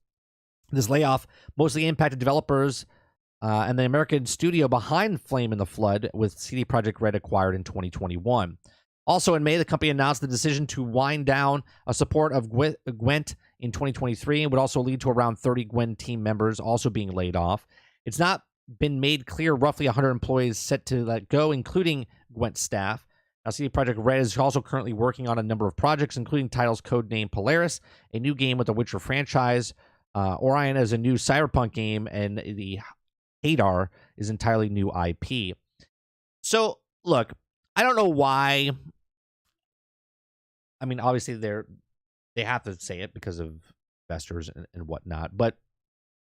This layoff mostly impacted developers and the American studio behind Flame in the Flood, with CD Projekt Red acquired in 2021. Also in May, the company announced the decision to wind down a support of Gwent in 2023 and would also lead to around 30 Gwent team members also being laid off. It's not been made clear roughly 100 employees set to let go, including Gwent staff. Now, CD Projekt Red is also currently working on a number of projects, including titles codenamed Polaris, a new game with the Witcher franchise. Orion is a new Cyberpunk game, and the Hadar is entirely new IP. So, look, I don't know why. I mean, obviously they have to say it because of investors and whatnot. But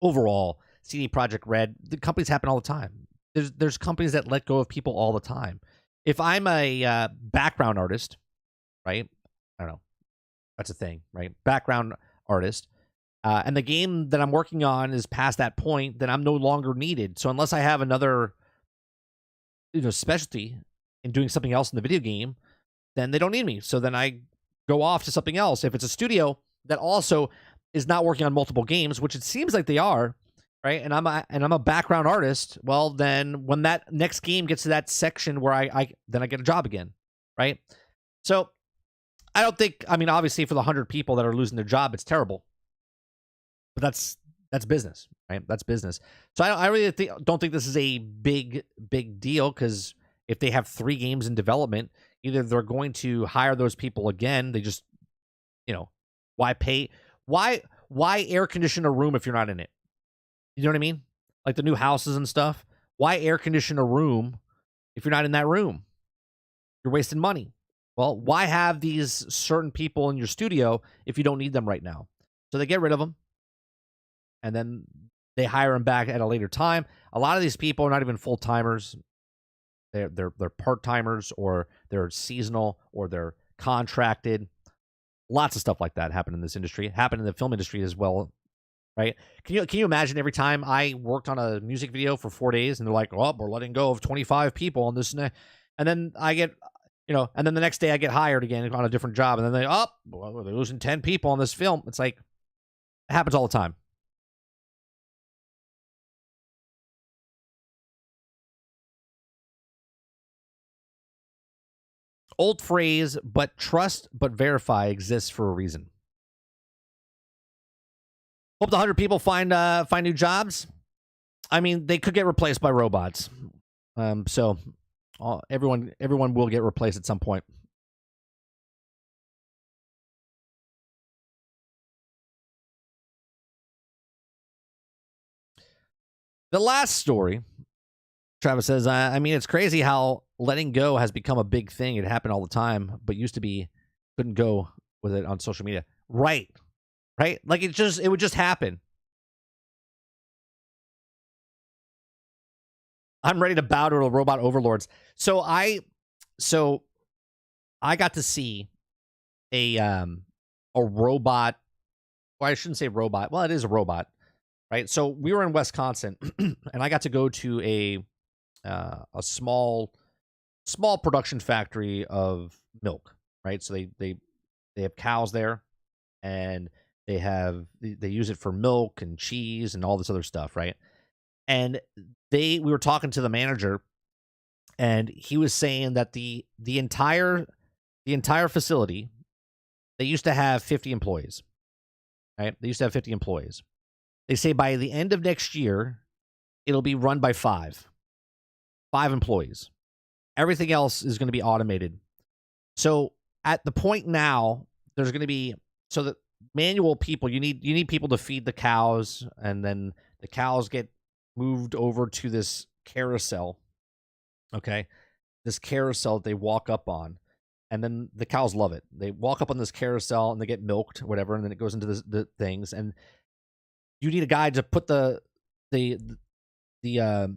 overall, CD Projekt Red, the companies happen all the time. There's companies that let go of people all the time. If I'm a background artist, right? I don't know. That's a thing, right? Background artist. And the game that I'm working on is past that point, then I'm no longer needed. So unless I have another, specialty in doing something else in the video game, then they don't need me. So then I go off to something else. If it's a studio that also is not working on multiple games, which it seems like they are, right? And I'm a background artist. Well, then when that next game gets to that section where I then I get a job again, right? So I don't think. I mean, obviously, for the 100 people that are losing their job, it's terrible. But that's business, right? That's business. So I really don't think this is a big deal, because if they have 3 games in development, either they're going to hire those people again. They just, why pay? Why air condition a room if you're not in it? You know what I mean? Like the new houses and stuff. Why air condition a room if you're not in that room? You're wasting money. Well, why have these certain people in your studio if you don't need them right now? So they get rid of them, and then they hire them back at a later time. A lot of these people are not even full timers. They're part timers, or they're seasonal, or they're contracted. Lots of stuff like that happened in this industry. It happened in the film industry as well, right? Can you imagine every time I worked on a music video for 4 days and they're like, "Oh, we're letting go of 25 people on this," and then I get, and then the next day I get hired again on a different job, and then well, they're losing 10 people on this film. It's like, it happens all the time. Old phrase, but trust but verify exists for a reason. Hope the 100 people find new jobs. I mean, they could get replaced by robots. So everyone will get replaced at some point. The last story, Travis says, I mean, it's crazy how letting go has become a big thing. It happened all the time, but used to be couldn't go with it on social media. Right. Right? Like it would just happen. I'm ready to bow to the robot overlords. So I got to see a robot. Well, I shouldn't say robot. Well, it is a robot, right? So we were in Wisconsin, and I got to go to a small production factory of milk, right? So they have cows there, and they use it for milk and cheese and all this other stuff, right? And we were talking to the manager, and he was saying that the entire facility, they used to have 50 employees, right? They used to have 50 employees. They say by the end of next year, it'll be run by 5 employees. Everything else is going to be automated. So at the point now, there's going to be, so the manual people, you need people to feed the cows, and then the cows get moved over to this carousel. Okay. This carousel that they walk up on, and then the cows love it. They walk up on this carousel and they get milked, whatever, and then it goes into the things, and you need a guy to put the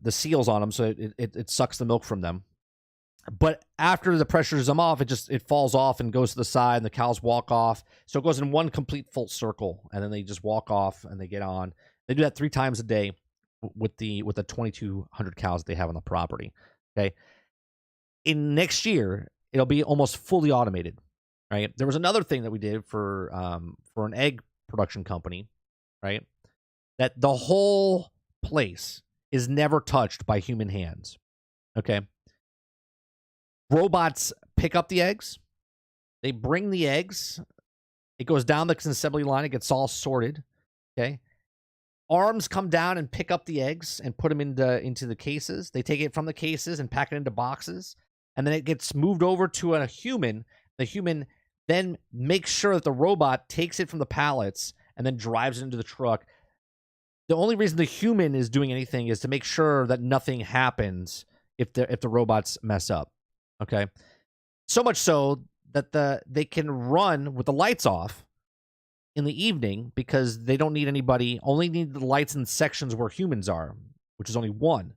seals on them so it sucks the milk from them. But after the pressures them off, it falls off and goes to the side, and the cows walk off. So it goes in one complete full circle, and then they just walk off and they get on. They do that 3 times a day with the 2,200 cows that they have on the property. Okay. In next year, it'll be almost fully automated, right? There was another thing that we did for an egg production company, right? That the whole place is never touched by human hands. Okay. Robots pick up the eggs. They bring the eggs. It goes down the assembly line. It gets all sorted. Okay. Arms come down and pick up the eggs and put them into the cases. They take it from the cases and pack it into boxes. And then it gets moved over to a human. The human then makes sure that the robot takes it from the pallets and then drives it into the truck. The only reason the human is doing anything is to make sure that nothing happens if the robots mess up. Okay. So much so that they can run with the lights off in the evening, because they don't need anybody, only need the lights in sections where humans are, which is only 1.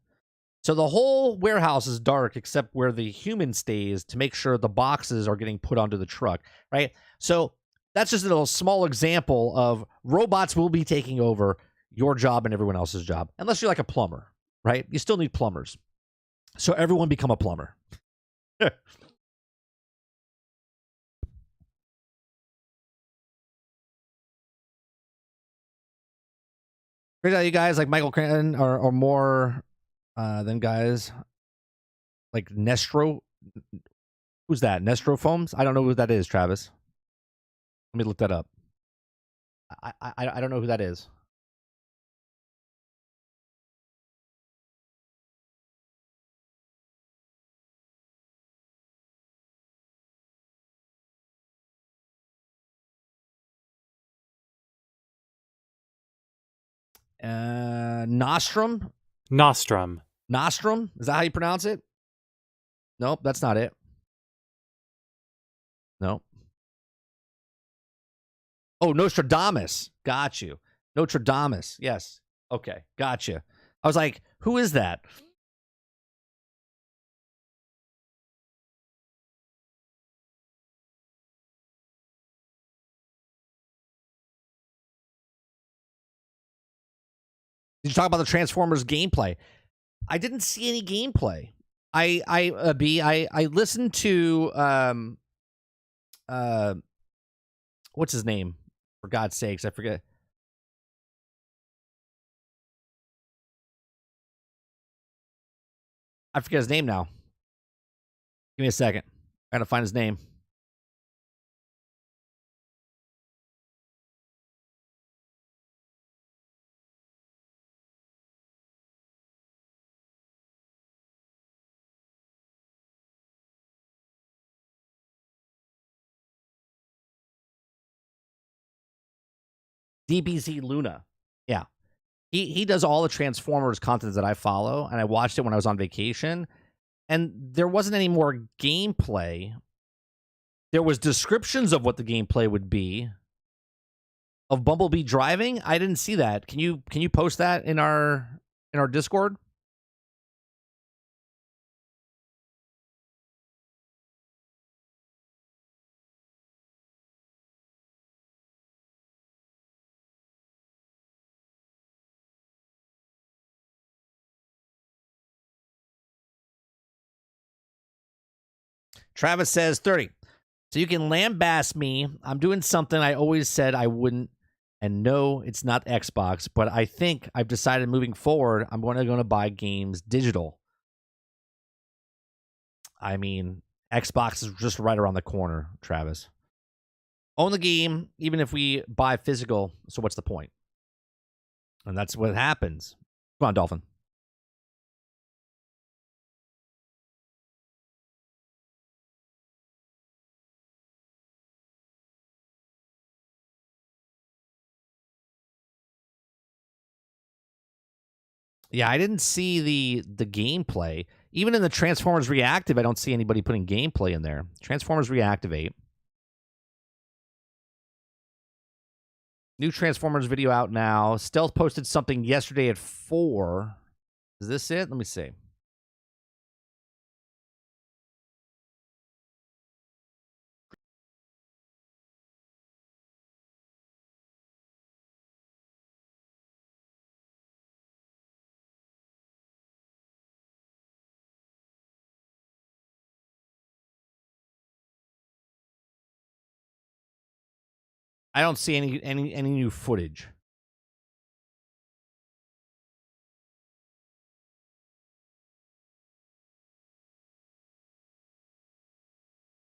So the whole warehouse is dark except where the human stays to make sure the boxes are getting put onto the truck, right? So that's just a little small example of robots will be taking over your job and everyone else's job, unless you're like a plumber, right? You still need plumbers. So everyone become a plumber. Crazy how you guys like Michael Cranton or more than guys like Nestro. Who's that? Nestrofoams? I don't know who that is, Travis. Let me look that up. I don't know who that is. Nostrum? Nostrum. Nostrum? Is that how you pronounce it? Nope, that's not it. Nope. Oh, Nostradamus. Got you. Nostradamus. Yes. Okay. Got you. I was like, who is that? Did you talk about the Transformers gameplay? I didn't see any gameplay. I listened to what's his name? For God's sakes, I forget. I forget his name now. Give me a second. I gotta find his name. DBZ Luna. Yeah. He does all the Transformers content that I follow, and I watched it when I was on vacation, and there wasn't any more gameplay. There was descriptions of what the gameplay would be of Bumblebee driving. I didn't see that. Can you post that in our Discord? Travis says 30. So you can lambaste me. I'm doing something I always said I wouldn't. And no, it's not Xbox, but I think I've decided moving forward, I'm going to buy games digital. I mean, Xbox is just right around the corner, Travis. Own the game, even if we buy physical. So what's the point? And that's what happens. Come on, Dolphin. Yeah, I didn't see the gameplay. Even in the Transformers Reactive, I don't see anybody putting gameplay in there. Transformers Reactivate. New Transformers video out now. Stealth posted something yesterday at 4. Is this it? Let me see. I don't see any new footage.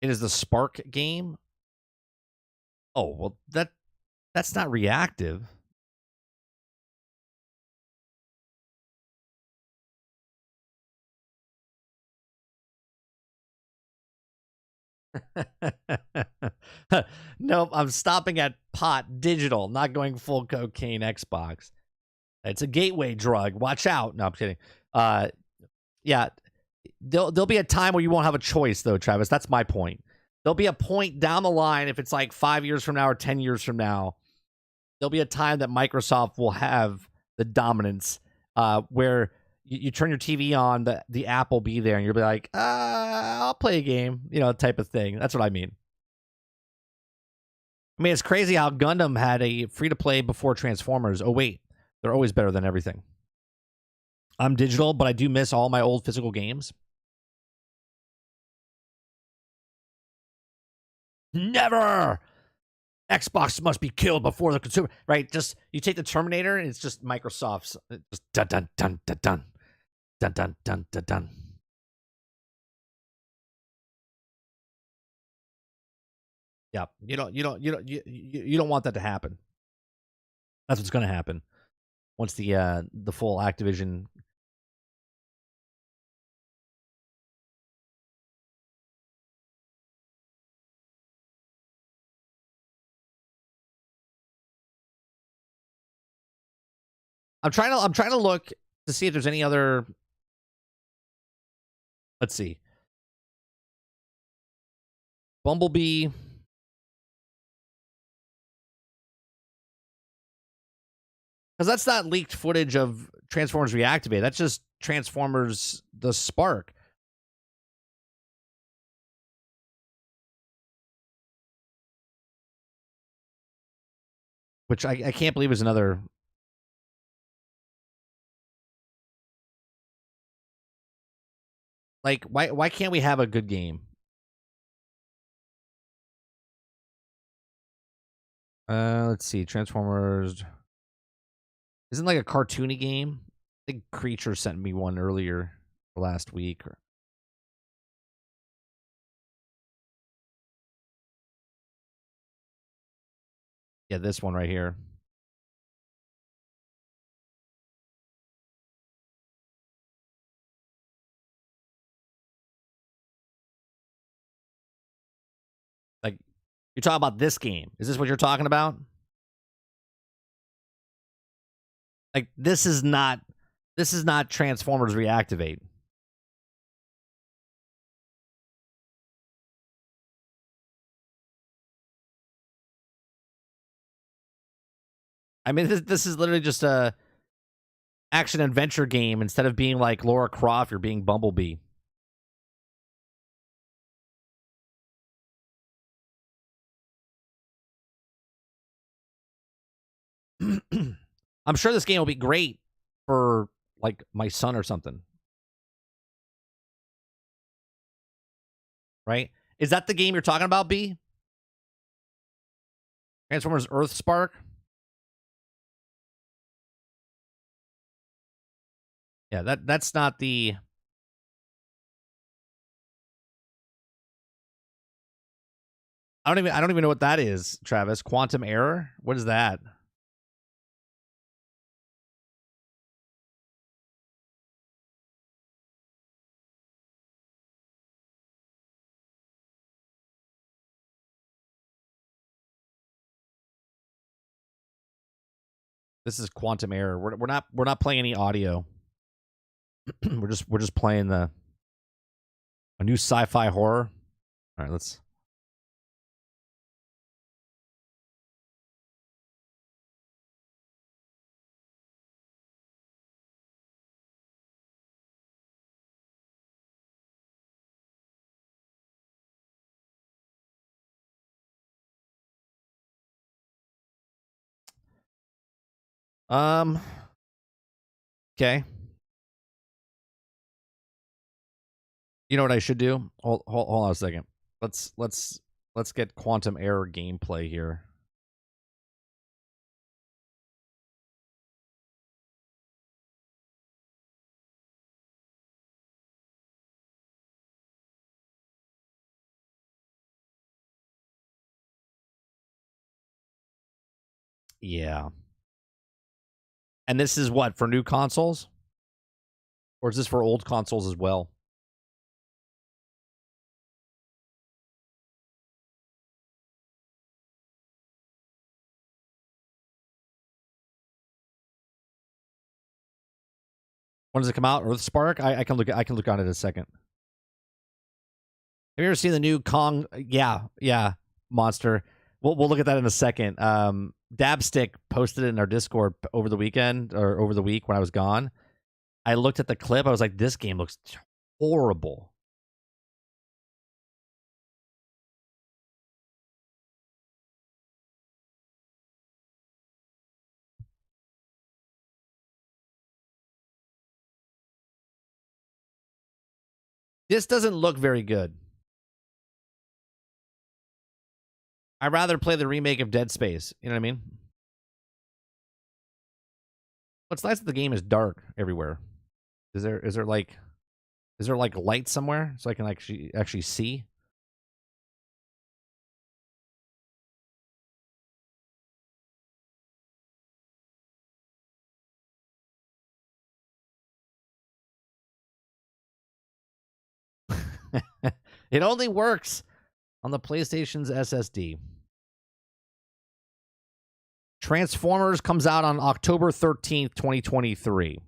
It is the Spark game. Oh, well that's not reactive. Nope, I'm stopping at pot digital, not going full cocaine Xbox. It's a gateway drug. Watch out. No, I'm kidding. Yeah, there'll be a time where you won't have a choice, though, Travis. That's my point. There'll be a point down the line, if it's like 5 years from now or 10 years from now, there'll be a time that Microsoft will have the dominance where you turn your TV on, the app will be there, and you'll be like, I'll play a game, type of thing. That's what I mean. I mean, it's crazy how Gundam had a free-to-play before Transformers. Oh, wait. They're always better than everything. I'm digital, but I do miss all my old physical games. Never! Xbox must be killed before the consumer. Right? Just you take the Terminator, and it's just Microsoft's just dun dun dun dun dun dun dun dun dun dun. Yeah, you don't want that to happen. That's what's going to happen once the full Activision. I'm trying to look to see if there's any other. Let's see. Bumblebee. Because that's not leaked footage of Transformers Reactivate. That's just Transformers the Spark. Which I can't believe is another. Like, why can't we have a good game? Let's see. Transformers. Isn't like a cartoony game? I think Creature sent me one earlier last week. Yeah, this one right here. Like, you're talking about this game. Is this what you're talking about? Like, this is not Transformers Reactivate. I mean, this is literally just a action adventure game. Instead of being like Laura Croft, you're being Bumblebee. I'm sure this game will be great for like my son or something. Right? Is that the game you're talking about, B? Transformers Earth Spark? Yeah, that's not the. I don't even know what that is, Travis. Quantum Error? What is that? This is Quantum Error. We're not playing any audio. we're just playing a new sci-fi horror. All right, let's. Um. Okay. You know what I should do? Hold on a second. Let's get Quantum Error gameplay here. Yeah. And this is what, for new consoles? Or is this for old consoles as well? When does it come out? Earthspark? I can look on it in a second. Have you ever seen the new Kong? Yeah, Monster. We'll look at that in a second. Dabstick posted it in our Discord over the weekend or over the week when I was gone. I looked at the clip. I was like, this game looks horrible. This doesn't look very good. I'd rather play the remake of Dead Space. You know what I mean? What's nice that the game is dark everywhere. Is there like light somewhere so I can actually see? It only works on the PlayStation's SSD. Transformers comes out on October 13th, 2023.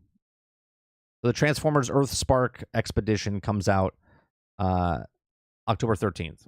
So the Transformers Earthspark Expedition comes out October 13th.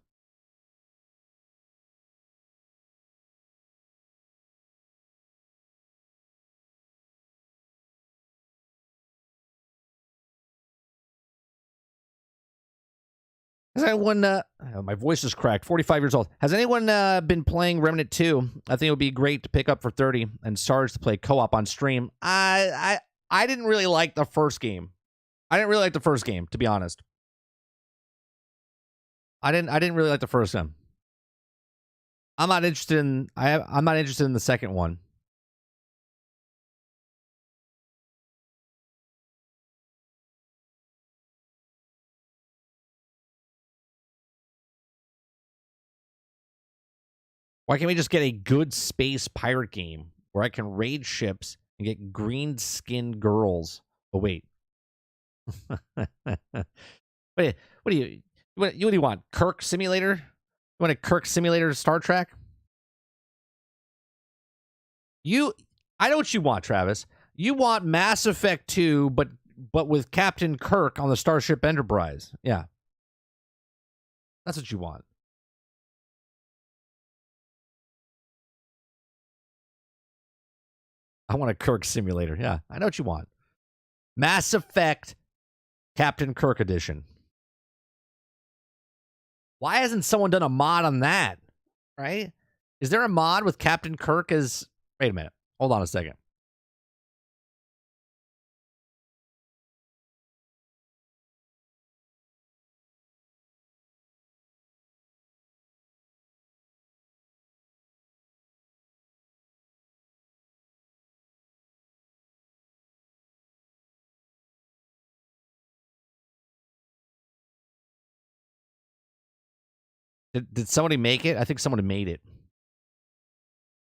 Has anyone, my voice is cracked, 45 years old. Has anyone been playing Remnant 2? I think it would be great to pick up for 30 and Sarge to play co-op on stream. I didn't really like the first game. To be honest. I didn't really like the first one. I'm not interested in the second one. Why can't we just get a good space pirate game where I can raid ships and get green skinned girls? Oh wait. Wait, what do you want? Kirk Simulator? You want a Kirk Simulator Star Trek? I know what you want, Travis. You want Mass Effect 2, but with Captain Kirk on the Starship Enterprise. Yeah. That's what you want. I want a Kirk Simulator. Yeah, I know what you want. Mass Effect Captain Kirk edition. Why hasn't someone done a mod on that? Right? Is there a mod with Captain Kirk as... Wait a minute. Hold on a second. Did somebody make it? I think someone made it.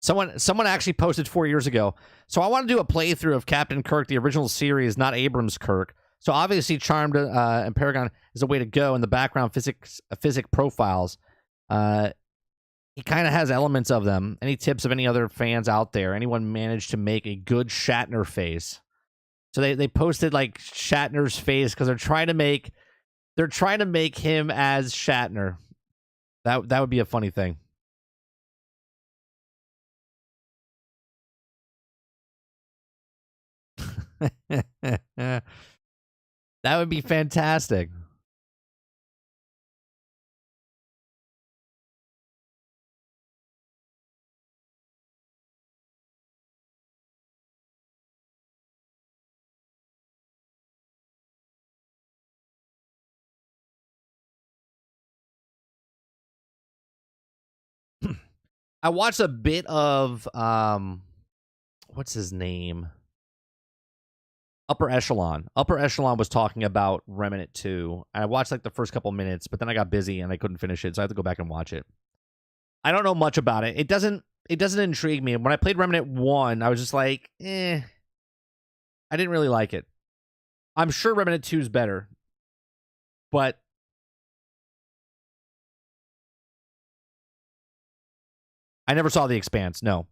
Someone actually posted 4 years ago. So I want to do a playthrough of Captain Kirk, the original series, not Abrams Kirk. So obviously Charmed and Paragon is a way to go. In the background physic profiles, he kind of has elements of them. Any tips of any other fans out there? Anyone managed to make a good Shatner face? So they posted like Shatner's face because they're trying to make him as Shatner. That would be a funny thing. That would be fantastic. I watched a bit of what's his name? Upper Echelon. Upper Echelon was talking about Remnant 2. I watched like the first couple minutes, but then I got busy and I couldn't finish it, so I have to go back and watch it. I don't know much about it. It doesn't intrigue me. When I played Remnant 1, I was just like, I didn't really like it. I'm sure Remnant 2 is better, but I never saw The Expanse. No.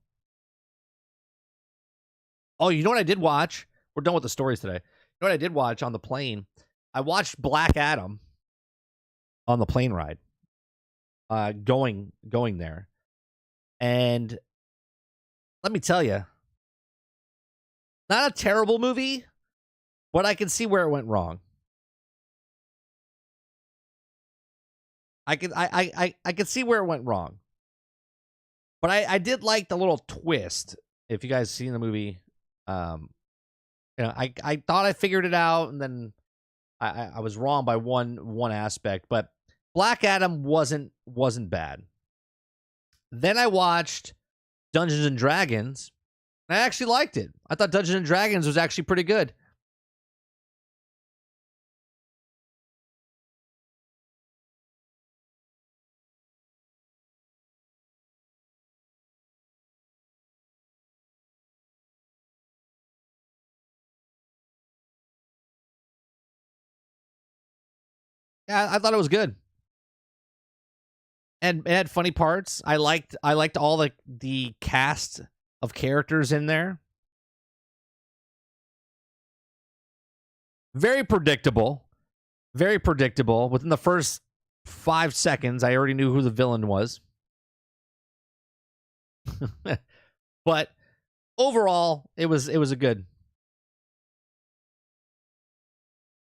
Oh, you know what I did watch? We're done with the stories today. You know what I did watch on the plane? I watched Black Adam on the plane ride. Going there. And let me tell you, not a terrible movie, but I can see where it went wrong. I can see where it went wrong. But I did like the little twist. If you guys seen the movie, I thought I figured it out, and then I was wrong by one aspect. But Black Adam wasn't bad. Then I watched Dungeons and Dragons. And I actually liked it. I thought Dungeons and Dragons was actually pretty good. Yeah, I thought it was good. And it had funny parts. I liked all the cast of characters in there. Very predictable. Very predictable. Within the first 5 seconds, I already knew who the villain was. But overall, it was a good.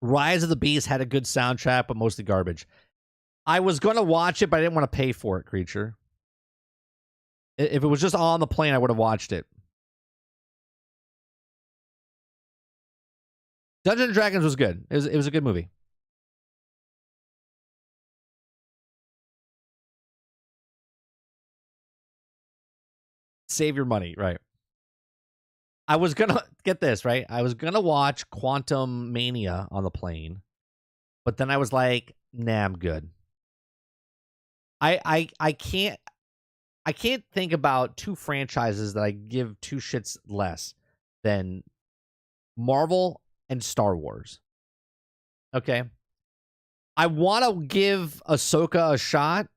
Rise of the Beast had a good soundtrack, but mostly garbage. I was going to watch it, but I didn't want to pay for it, Creature. If it was just on the plane, I would have watched it. Dungeons and Dragons was good. It was a good movie. Save your money, right? I was gonna get this right. I was gonna watch Quantum Mania on the plane, but then I was like, "Nah, I'm good." I can't think about two franchises that I give two shits less than Marvel and Star Wars. Okay, I want to give Ahsoka a shot,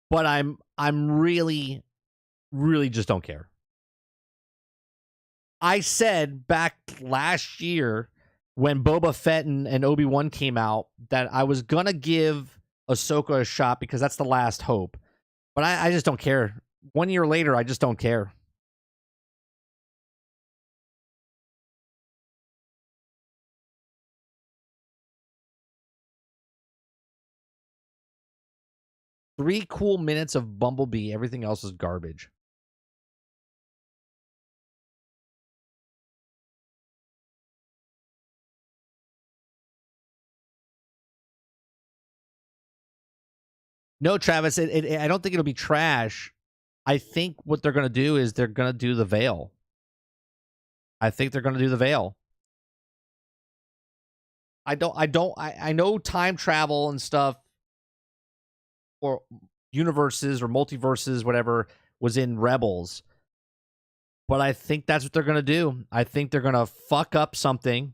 but I'm really just don't care. I said back last year when Boba Fett and Obi-Wan came out that I was going to give Ahsoka a shot because that's the last hope. But I just don't care. 1 year later, I just don't care. Three cool minutes of Bumblebee. Everything else is garbage. No, Travis, I don't think it'll be trash. I think what they're going to do is they're going to do the Veil. I think they're going to do the Veil. I know time travel and stuff or universes or multiverses, whatever, was in Rebels. But I think that's what they're going to do. I think they're going to fuck up something,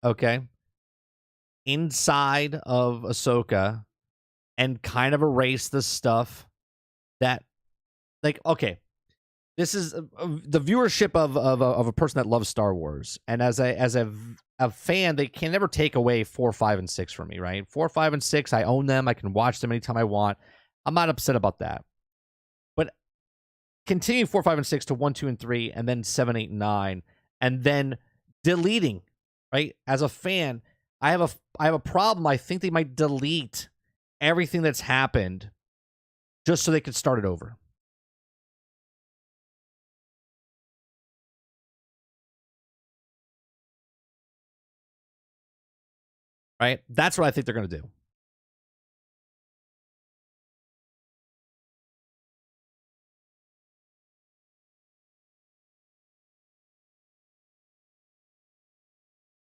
okay, inside of Ahsoka and kind of erase the stuff that, like, okay, this is the viewership of a person that loves Star Wars. And as a fan, they can never take away 4, 5, and 6 from me, right? 4, 5, and 6, I own them. I can watch them anytime I want. I'm not upset about that. But continue 4, 5, and 6 to 1, 2, and 3, and then 7, 8, and 9, and then deleting, right? As a fan, I have a problem. I think they might delete everything that's happened just so they could start it over. Right? That's what I think they're going to do.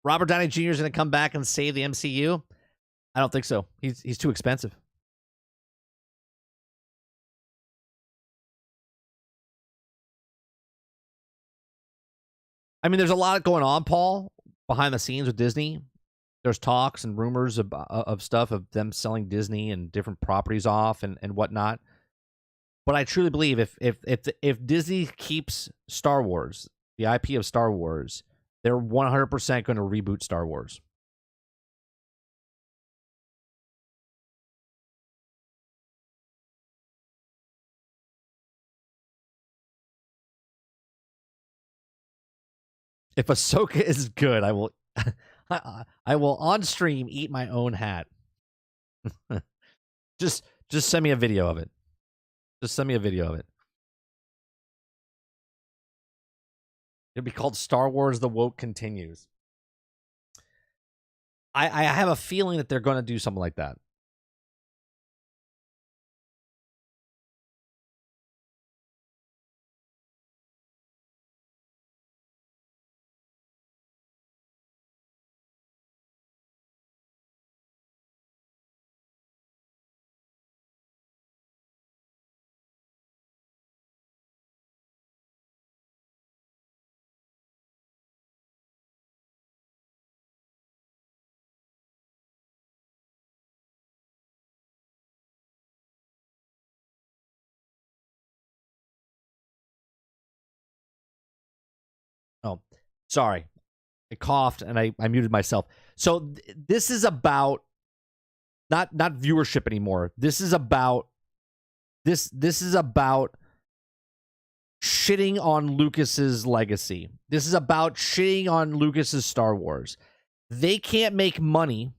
Robert Downey Jr. is going to come back and save the MCU? I don't think so. He's too expensive. I mean, there's a lot going on, Paul, behind the scenes with Disney. There's talks and rumors of stuff of them selling Disney and different properties off and whatnot. But I truly believe if Disney keeps Star Wars, the IP of Star Wars, they're 100% going to reboot Star Wars. If Ahsoka is good, I will I will on stream eat my own hat. just send me a video of it. Just send me a video of it. It'll be called Star Wars: The Woke Continues. I have a feeling that they're going to do something like that. Oh, sorry. I coughed and I muted myself. So this is about not viewership anymore. This is about shitting on Lucas's legacy. This is about shitting on Lucas's Star Wars. They can't make money.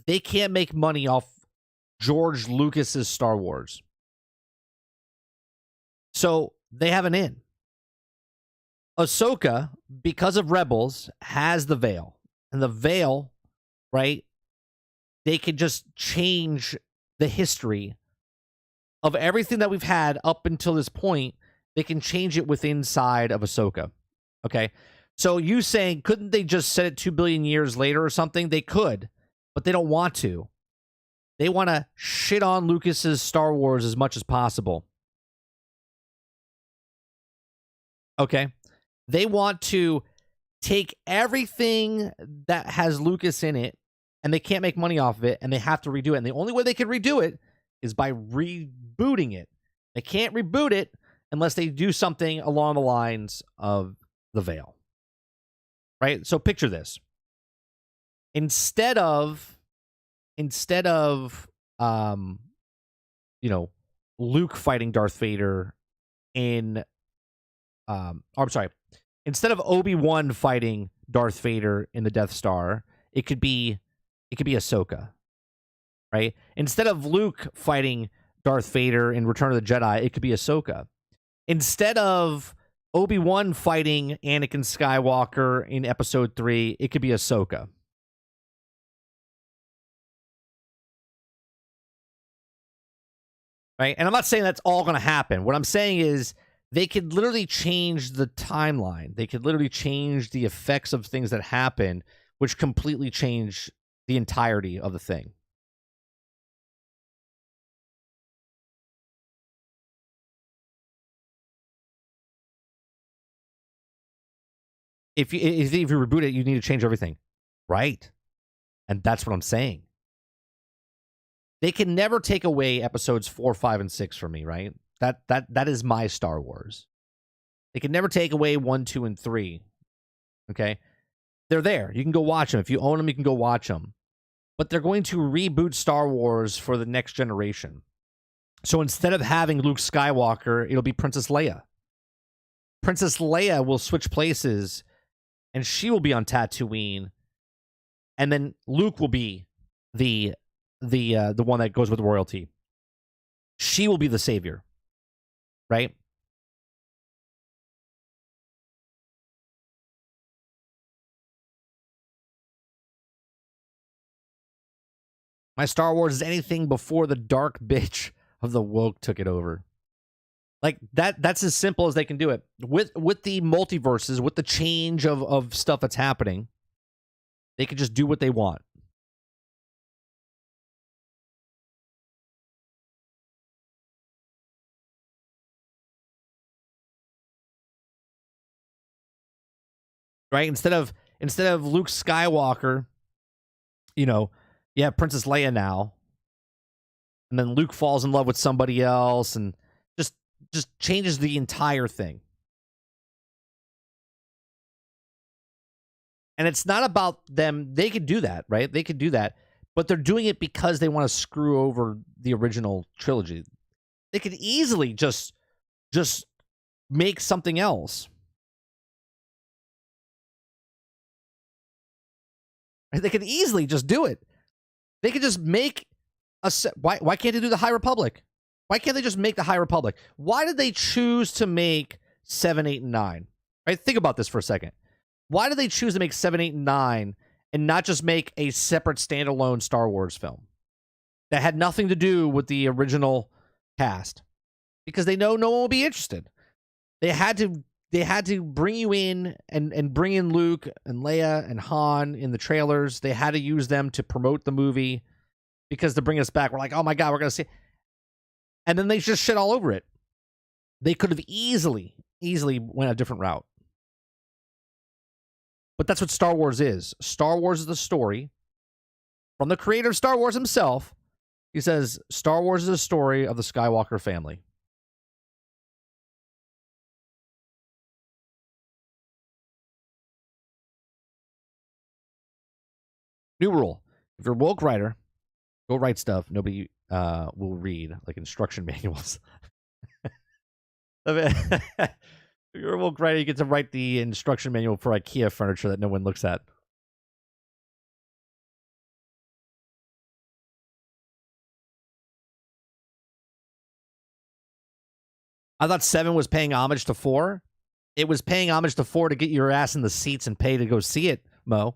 They can't make money off George Lucas's Star Wars. So they have an in. Ahsoka, because of Rebels, has the veil. And the veil, right? They could just change the history of everything that we've had up until this point. They can change it with inside of Ahsoka. Okay? So you saying, couldn't they just set it 2 billion years later or something? They could, but they don't want to. They want to shit on Lucas's Star Wars as much as possible. Okay? They want to take everything that has Lucas in it, and they can't make money off of it, and they have to redo it. And the only way they can redo it is by rebooting it. They can't reboot it unless they do something along the lines of the veil. Right? So picture this. Instead of Luke fighting Darth Vader in instead of Obi-Wan fighting Darth Vader in the Death Star, it could be Ahsoka. Right? Instead of Luke fighting Darth Vader in Return of the Jedi, it could be Ahsoka. Instead of Obi-Wan fighting Anakin Skywalker in Episode 3, it could be Ahsoka. Right? And I'm not saying that's all going to happen. What I'm saying is they could literally change the timeline. They could literally change the effects of things that happen, which completely change the entirety of the thing. If you reboot it, you need to change everything. Right? And that's what I'm saying. They can never take away episodes 4, 5, and 6 from me, right? That is my Star Wars. They can never take away 1, 2, and 3. Okay? They're there. You can go watch them. If you own them, you can go watch them. But they're going to reboot Star Wars for the next generation. So instead of having Luke Skywalker, it'll be Princess Leia. Princess Leia will switch places, and she will be on Tatooine, and then Luke will be the one that goes with royalty. She will be the savior, right? My Star Wars is anything before the dark bitch of the woke took it over. Like that's as simple as they can do it. With the multiverses, with the change of stuff that's happening, they can just do what they want. Right? Instead of Luke Skywalker, you have Princess Leia now. And then Luke falls in love with somebody else and just changes the entire thing. And it's not about them. They could do that, right? They could do that. But they're doing it because they want to screw over the original trilogy. They could easily just make something else. They could easily just do it. They could just make why can't they do the High Republic? Why can't they just make the High Republic? Why did they choose to make 7, 8, and 9? Right? Think about this for a second. Why did they choose to make 7, 8, and 9 and not just make a separate standalone Star Wars film that had nothing to do with the original cast? Because they know no one will be interested. They had to bring you in and bring in Luke and Leia and Han in the trailers. They had to use them to promote the movie because to bring us back, we're like, oh my God, we're going to see. And then they just shit all over it. They could have easily went a different route. But that's what Star Wars is. Star Wars is the story from the creator of Star Wars himself. He says, Star Wars is a story of the Skywalker family. New rule: if you're a woke writer, go write stuff nobody will read, like instruction manuals. I mean, if you're a woke writer, you get to write the instruction manual for IKEA furniture that no one looks at. I thought 7 was paying homage to 4. It was paying homage to 4 to get your ass in the seats and pay to go see it, Mo.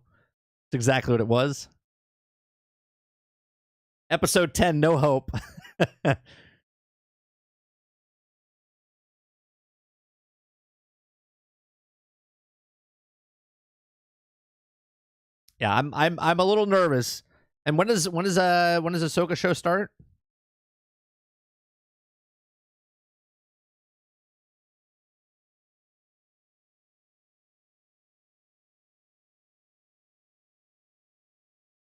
That's exactly what it was. Episode 10, No Hope. Yeah, I'm a little nervous. And when does Ahsoka show start?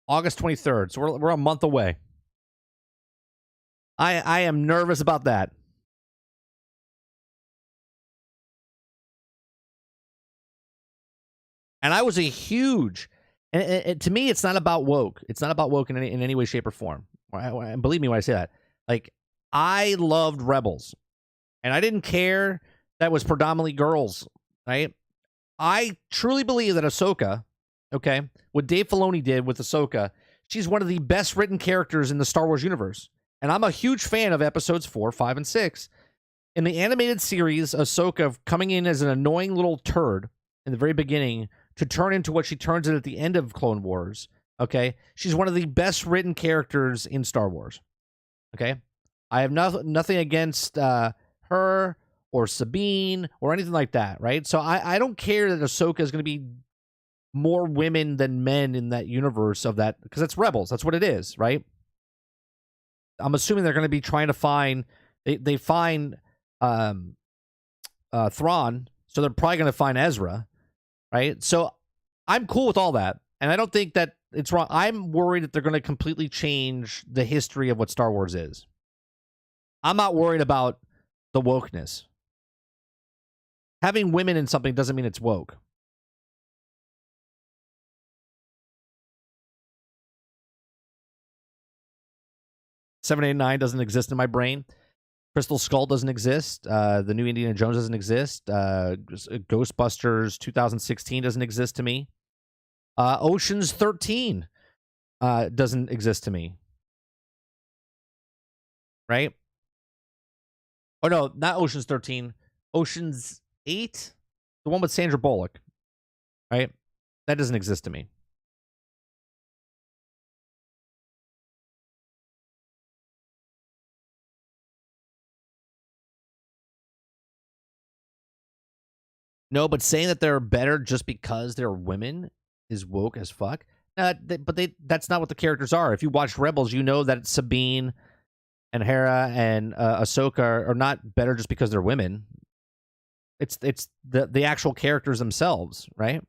August 23rd. So we're a month away. I am nervous about that. And I was a huge, and to me, it's not about woke. It's not about woke in any way, shape, or form. Believe me when I say that. Like, I loved Rebels, and I didn't care that was predominantly girls, right? I truly believe that Ahsoka, okay, what Dave Filoni did with Ahsoka, she's one of the best written characters in the Star Wars universe. And I'm a huge fan of episodes 4, 5, and 6. In the animated series, Ahsoka coming in as an annoying little turd in the very beginning to turn into what she turns in at the end of Clone Wars, okay? She's one of the best written characters in Star Wars, okay? I have nothing against her or Sabine or anything like that, right? So I don't care that Ahsoka is going to be more women than men in that universe of that, because that's Rebels. That's what it is, right? I'm assuming they're going to be trying to find, they find Thrawn, so they're probably going to find Ezra, right? So I'm cool with all that, and I don't think that it's wrong. I'm worried that they're going to completely change the history of what Star Wars is. I'm not worried about the wokeness. Having women in something doesn't mean it's woke. $789 doesn't exist in my brain. Crystal Skull doesn't exist. The new Indiana Jones doesn't exist. Ghostbusters 2016 doesn't exist to me. Ocean's 13 doesn't exist to me. Right? Oh, no, not Ocean's 13. Ocean's 8? The one with Sandra Bullock. Right? That doesn't exist to me. No, but saying that they're better just because they're women is woke as fuck. That's not what the characters are. If you watch Rebels, you know that Sabine and Hera and Ahsoka are not better just because they're women. It's the actual characters themselves, right?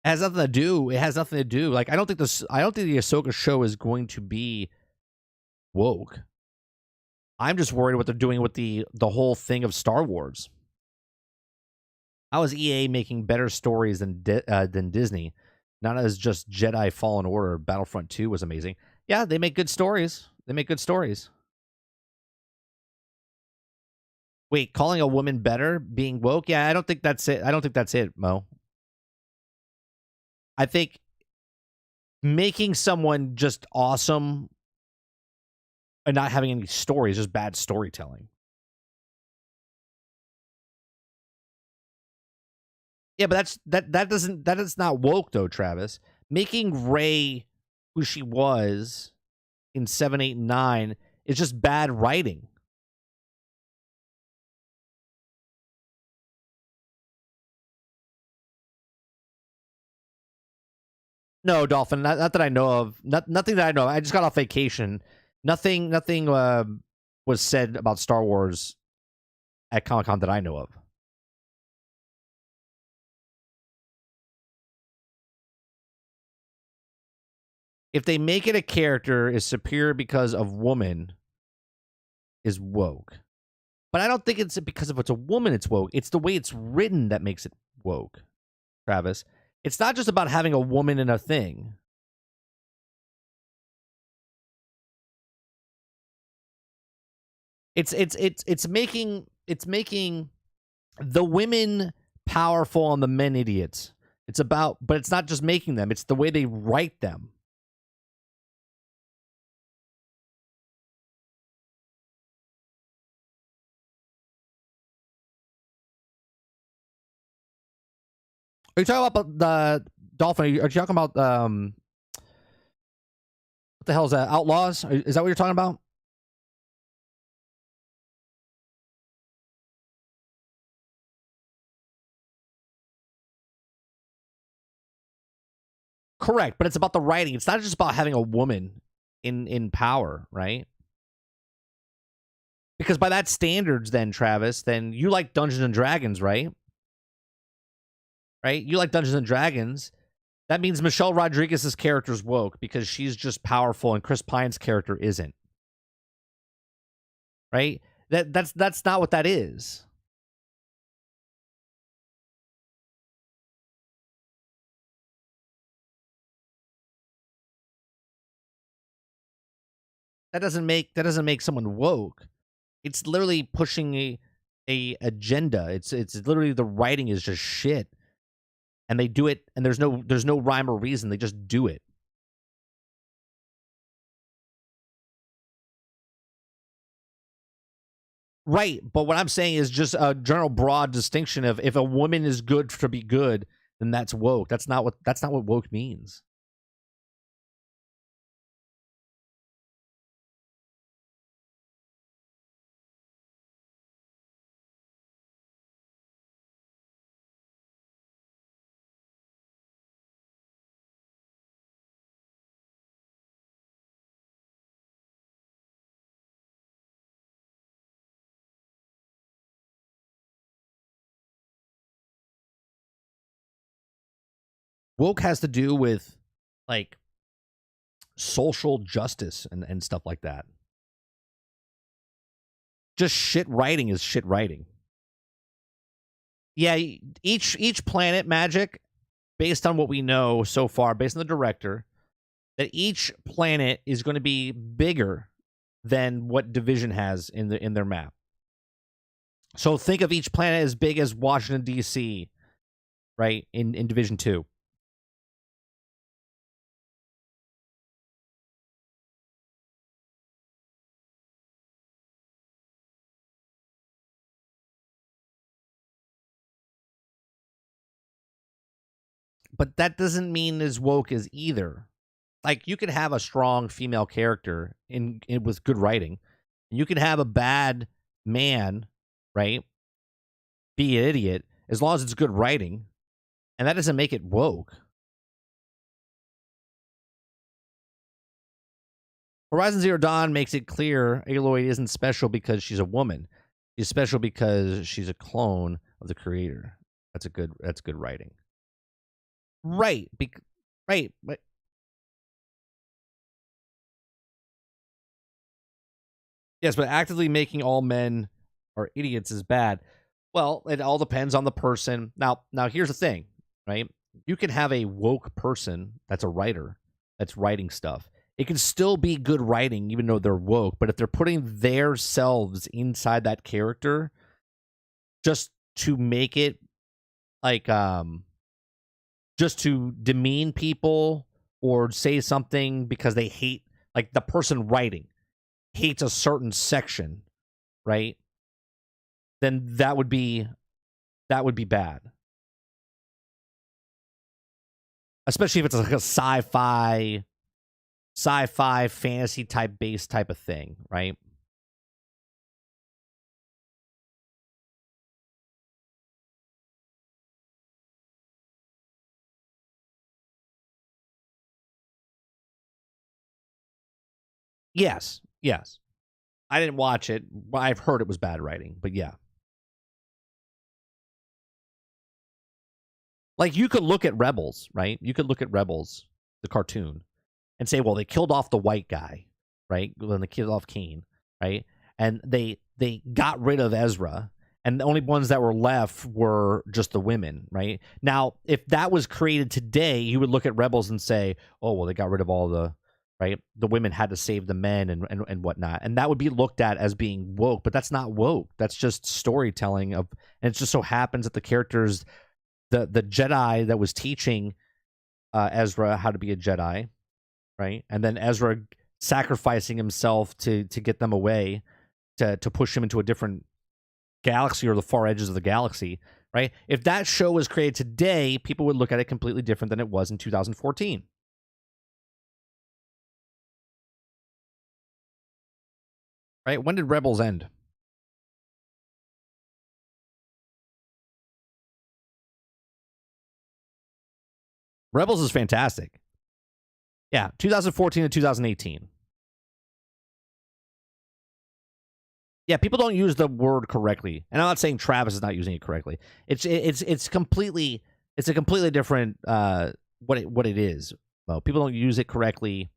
It has nothing to do. It has nothing to do. Like I don't think the Ahsoka show is going to be woke. I'm just worried what they're doing with the whole thing of Star Wars. How is EA making better stories than Disney? Not as just Jedi Fallen Order. Battlefront 2 was amazing. Yeah, they make good stories. They make good stories. Wait, calling a woman better, being woke? Yeah, I don't think that's it. I don't think that's it, Mo. I think making someone just awesome and not having any story is just bad storytelling. Yeah, but that is not woke though, Travis. Making Rey who she was in 7, 8, and 9 is just bad writing. No, Dolphin, not that I know of. Nothing that I know of. I just got off vacation. Nothing was said about Star Wars at Comic-Con that I know of. if they make it a character is superior because of woman is woke. But I don't think it's because if it's a woman it's woke. It's the way it's written that makes it woke, Travis. It's not just about having a woman in a thing. It's making the women powerful and the men idiots. It's about, but it's not just making them. It's the way they write them. Are you talking about the Dolphin? Are you talking about what the hell is that? Outlaws? Is that what you're talking about? Correct, but it's about the writing. It's not just about having a woman in power, right? Because by that standards, then Travis, then you like Dungeons and Dragons, right? Right? You like Dungeons and Dragons. That means Michelle Rodriguez's character is woke because she's just powerful, and Chris Pine's character isn't. Right? That's not what that is. That doesn't make someone woke. It's literally pushing a agenda. It's literally the writing is just shit. And they do it, and there's no rhyme or reason. They just do it. Right, but what I'm saying is just a general broad distinction of if a woman is good to be good, then that's woke. That's not what woke means. Woke has to do with like social justice and stuff like that. Just shit writing is shit writing. Yeah, each planet magic, based on what we know so far, based on the director, that each planet is going to be bigger than what Division has in their map. So think of each planet as big as Washington D.C., right? In Division 2. But that doesn't mean as woke as either. Like you could have a strong female character in with good writing. You can have a bad man, right? Be an idiot as long as it's good writing, and that doesn't make it woke. Horizon Zero Dawn makes it clear Aloy isn't special because she's a woman. She's special because she's a clone of the creator. That's good writing. Right. Right. But yes, but actively making all men are idiots is bad. Well, it all depends on the person. Now here's the thing, right? You can have a woke person that's a writer that's writing stuff. It can still be good writing even though they're woke, but if they're putting their selves inside that character just to make it like just to demean people or say something because they hate, like the person writing hates a certain section, right? Then that would be bad. Especially if it's like a sci-fi fantasy type based type of thing, right? Yes. Yes. I didn't watch it. I've heard it was bad writing, but yeah. Like you could look at Rebels, right? You could look at Rebels, the cartoon, and say, well, they killed off the white guy, right? When they killed off Cain, right? And they got rid of Ezra, and the only ones that were left were just the women, right? Now, if that was created today, you would look at Rebels and say, oh, well, they got rid of all the, right? The women had to save the men and whatnot. And that would be looked at as being woke, but that's not woke. That's just storytelling of, and it just so happens that the characters, the Jedi that was teaching Ezra how to be a Jedi, right? And then Ezra sacrificing himself to get them away, to push him into a different galaxy or the far edges of the galaxy, right? If that show was created today, people would look at it completely different than it was in 2014. Right? When did Rebels end? Rebels is fantastic. Yeah, 2014 to 2018. Yeah, people don't use the word correctly, and I'm not saying Travis is not using it correctly. It's a completely different what it is. Well, people don't use it correctly,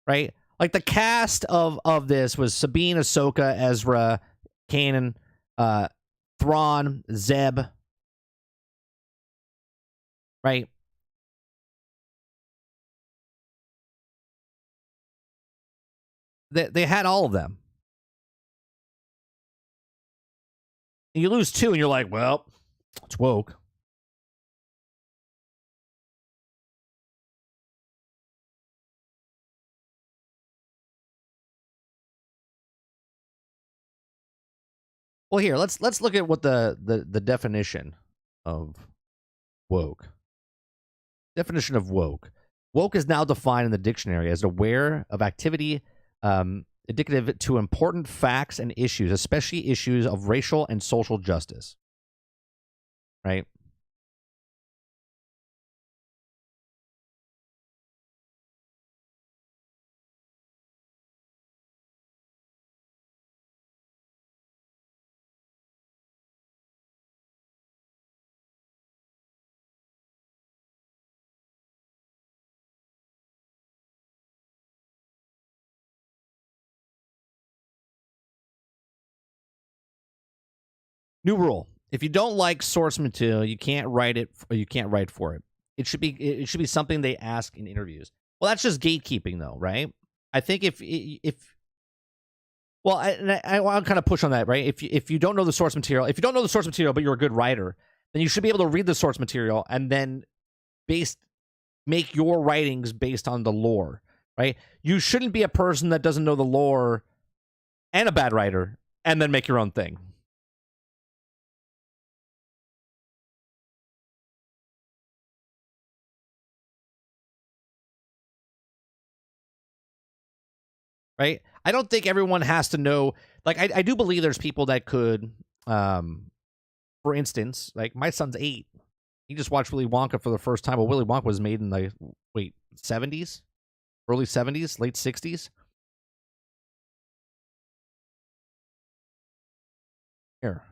right? Like the cast of this was Sabine, Ahsoka, Ezra, Kanan, Thrawn, Zeb, right? They had all of them. And you lose two, and you're like, well, it's woke. Well, here let's look at what the definition of woke. Definition of woke. Woke is now defined in the dictionary as aware of activity indicative to important facts and issues, especially issues of racial and social justice. Right? New rule: if you don't like source material, you can't write it. Or you can't write for it. It should be something they ask in interviews. Well, that's just gatekeeping, though, right? I think if well, I want to kind of push on that, right? If you don't know the source material, but you're a good writer, then you should be able to read the source material and then make your writings based on the lore, right? You shouldn't be a person that doesn't know the lore and a bad writer and then make your own thing. Right? I don't think everyone has to know. Like, I do believe there's people that could, for instance, like my son's 8. He just watched Willy Wonka for the first time. Well, Willy Wonka was made in the 70s, early 70s, late 60s. Here.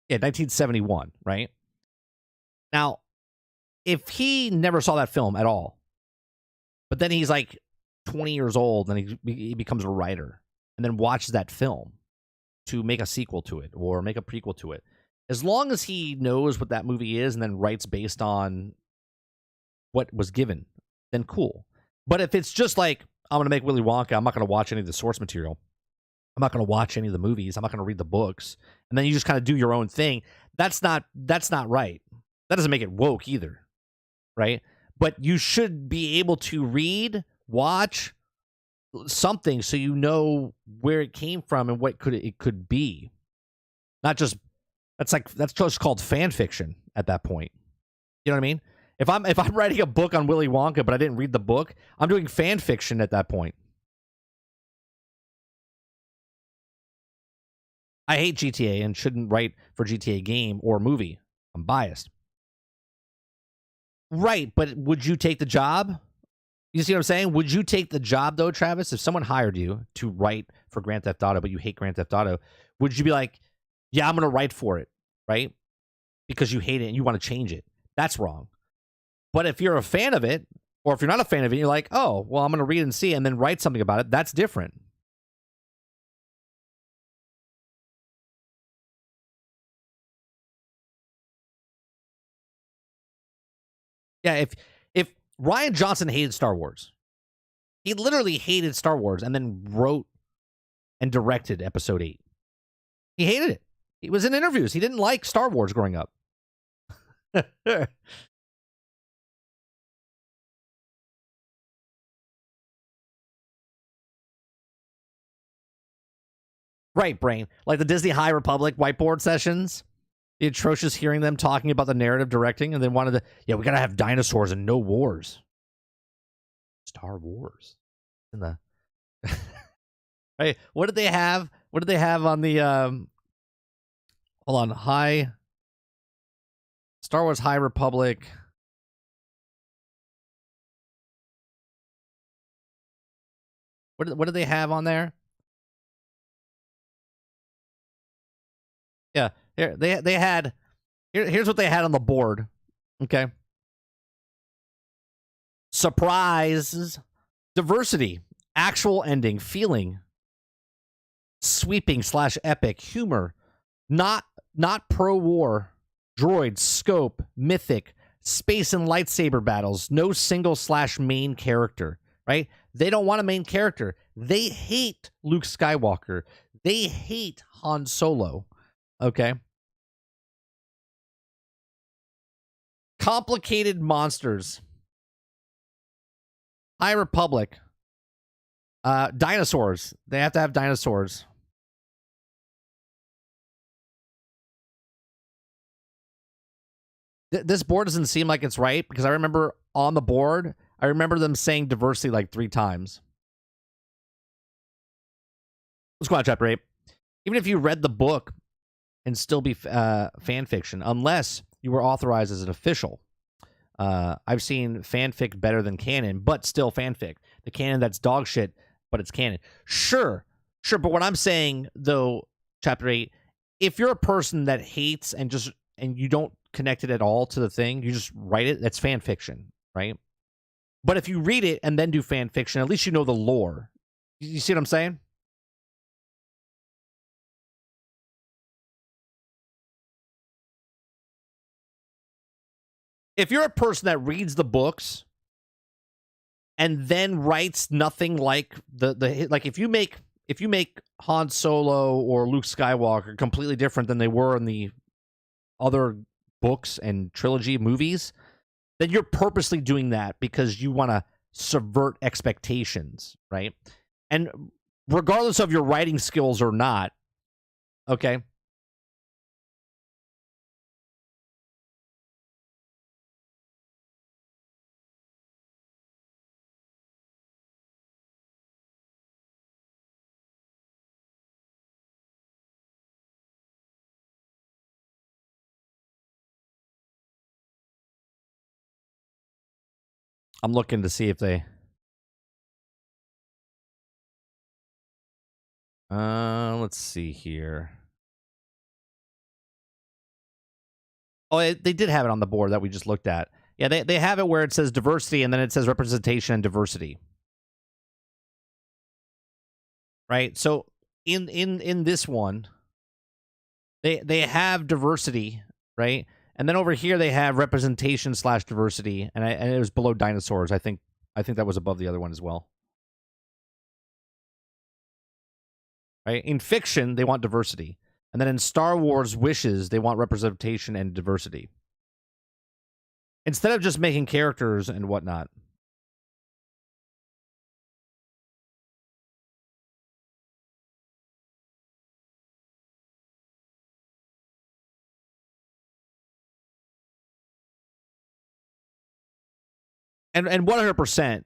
Yeah, 1971, right? Now, if he never saw that film at all, but then he's like 20 years old and he becomes a writer and then watches that film to make a sequel to it or make a prequel to it, as long as he knows what that movie is and then writes based on what was given, then cool. But if it's just like, I'm going to make Willy Wonka, I'm not going to watch any of the source material, I'm not going to watch any of the movies, I'm not going to read the books, and then you just kind of do your own thing, that's not right. That doesn't make it woke either, right? But you should be able to read, watch something so you know where it came from and what it could be. Not just that's just called fan fiction at that point. You know what I mean? If I'm writing a book on Willy Wonka but I didn't read the book, I'm doing fan fiction at that point. I hate GTA and shouldn't write for GTA game or movie. I'm biased. Right, but would you take the job? You see what I'm saying? Would you take the job though, Travis? If someone hired you to write for Grand Theft Auto, but you hate Grand Theft Auto, would you be like, yeah, I'm going to write for it, right? Because you hate it and you want to change it. That's wrong. But if you're a fan of it, or if you're not a fan of it, you're like, oh, well, I'm going to read and see and then write something about it. That's different. Yeah, if Ryan Johnson hated Star Wars, he literally hated Star Wars and then wrote and directed Episode 8. He hated it. He was in interviews. He didn't like Star Wars growing up. Right, Brain. Like the Disney High Republic whiteboard sessions. The atrocious hearing them talking about the narrative directing and then wanted to, yeah, we got to have dinosaurs and no wars. Star Wars. In the Hey, what did they have? What did they have on the hold on, High Star Wars High Republic? What did they have on there? Yeah, here they had. Here's what they had on the board. Okay. Surprise, diversity, actual ending, feeling, sweeping / epic, humor, not pro-war, droid, scope, mythic, space and lightsaber battles, no single / main character, right? They don't want a main character. They hate Luke Skywalker. They hate Han Solo. Okay. Complicated monsters. High Republic. Dinosaurs. They have to have dinosaurs. This board doesn't seem like it's right because I remember on the board, I remember them saying diversity like 3 times. Let's go on, Chapter 8. Even if you read the book and still be fan fiction, unless you were authorized as an official. I've seen fanfic better than canon, but still fanfic. The canon that's dog shit, but it's canon. Sure. But what I'm saying, though, Chapter 8, if you're a person that hates and you don't connect it at all to the thing, you just write it, that's fan fiction, right? But if you read it and then do fan fiction, at least you know the lore. You see what I'm saying? If you're a person that reads the books and then writes nothing like the like if you make Han Solo or Luke Skywalker completely different than they were in the other books and trilogy movies, then you're purposely doing that because you want to subvert expectations, right? And regardless of your writing skills or not, okay? I'm looking to see if they let's see here. Oh, they did have it on the board that we just looked at. Yeah, they have it where it says diversity and then it says representation and diversity. Right? So in this one, they have diversity, right? And then over here they have representation / diversity, and it was below dinosaurs. I think that was above the other one as well. Right? In fiction, they want diversity. And then in Star Wars wishes, they want representation and diversity. Instead of just making characters and whatnot. And 100%,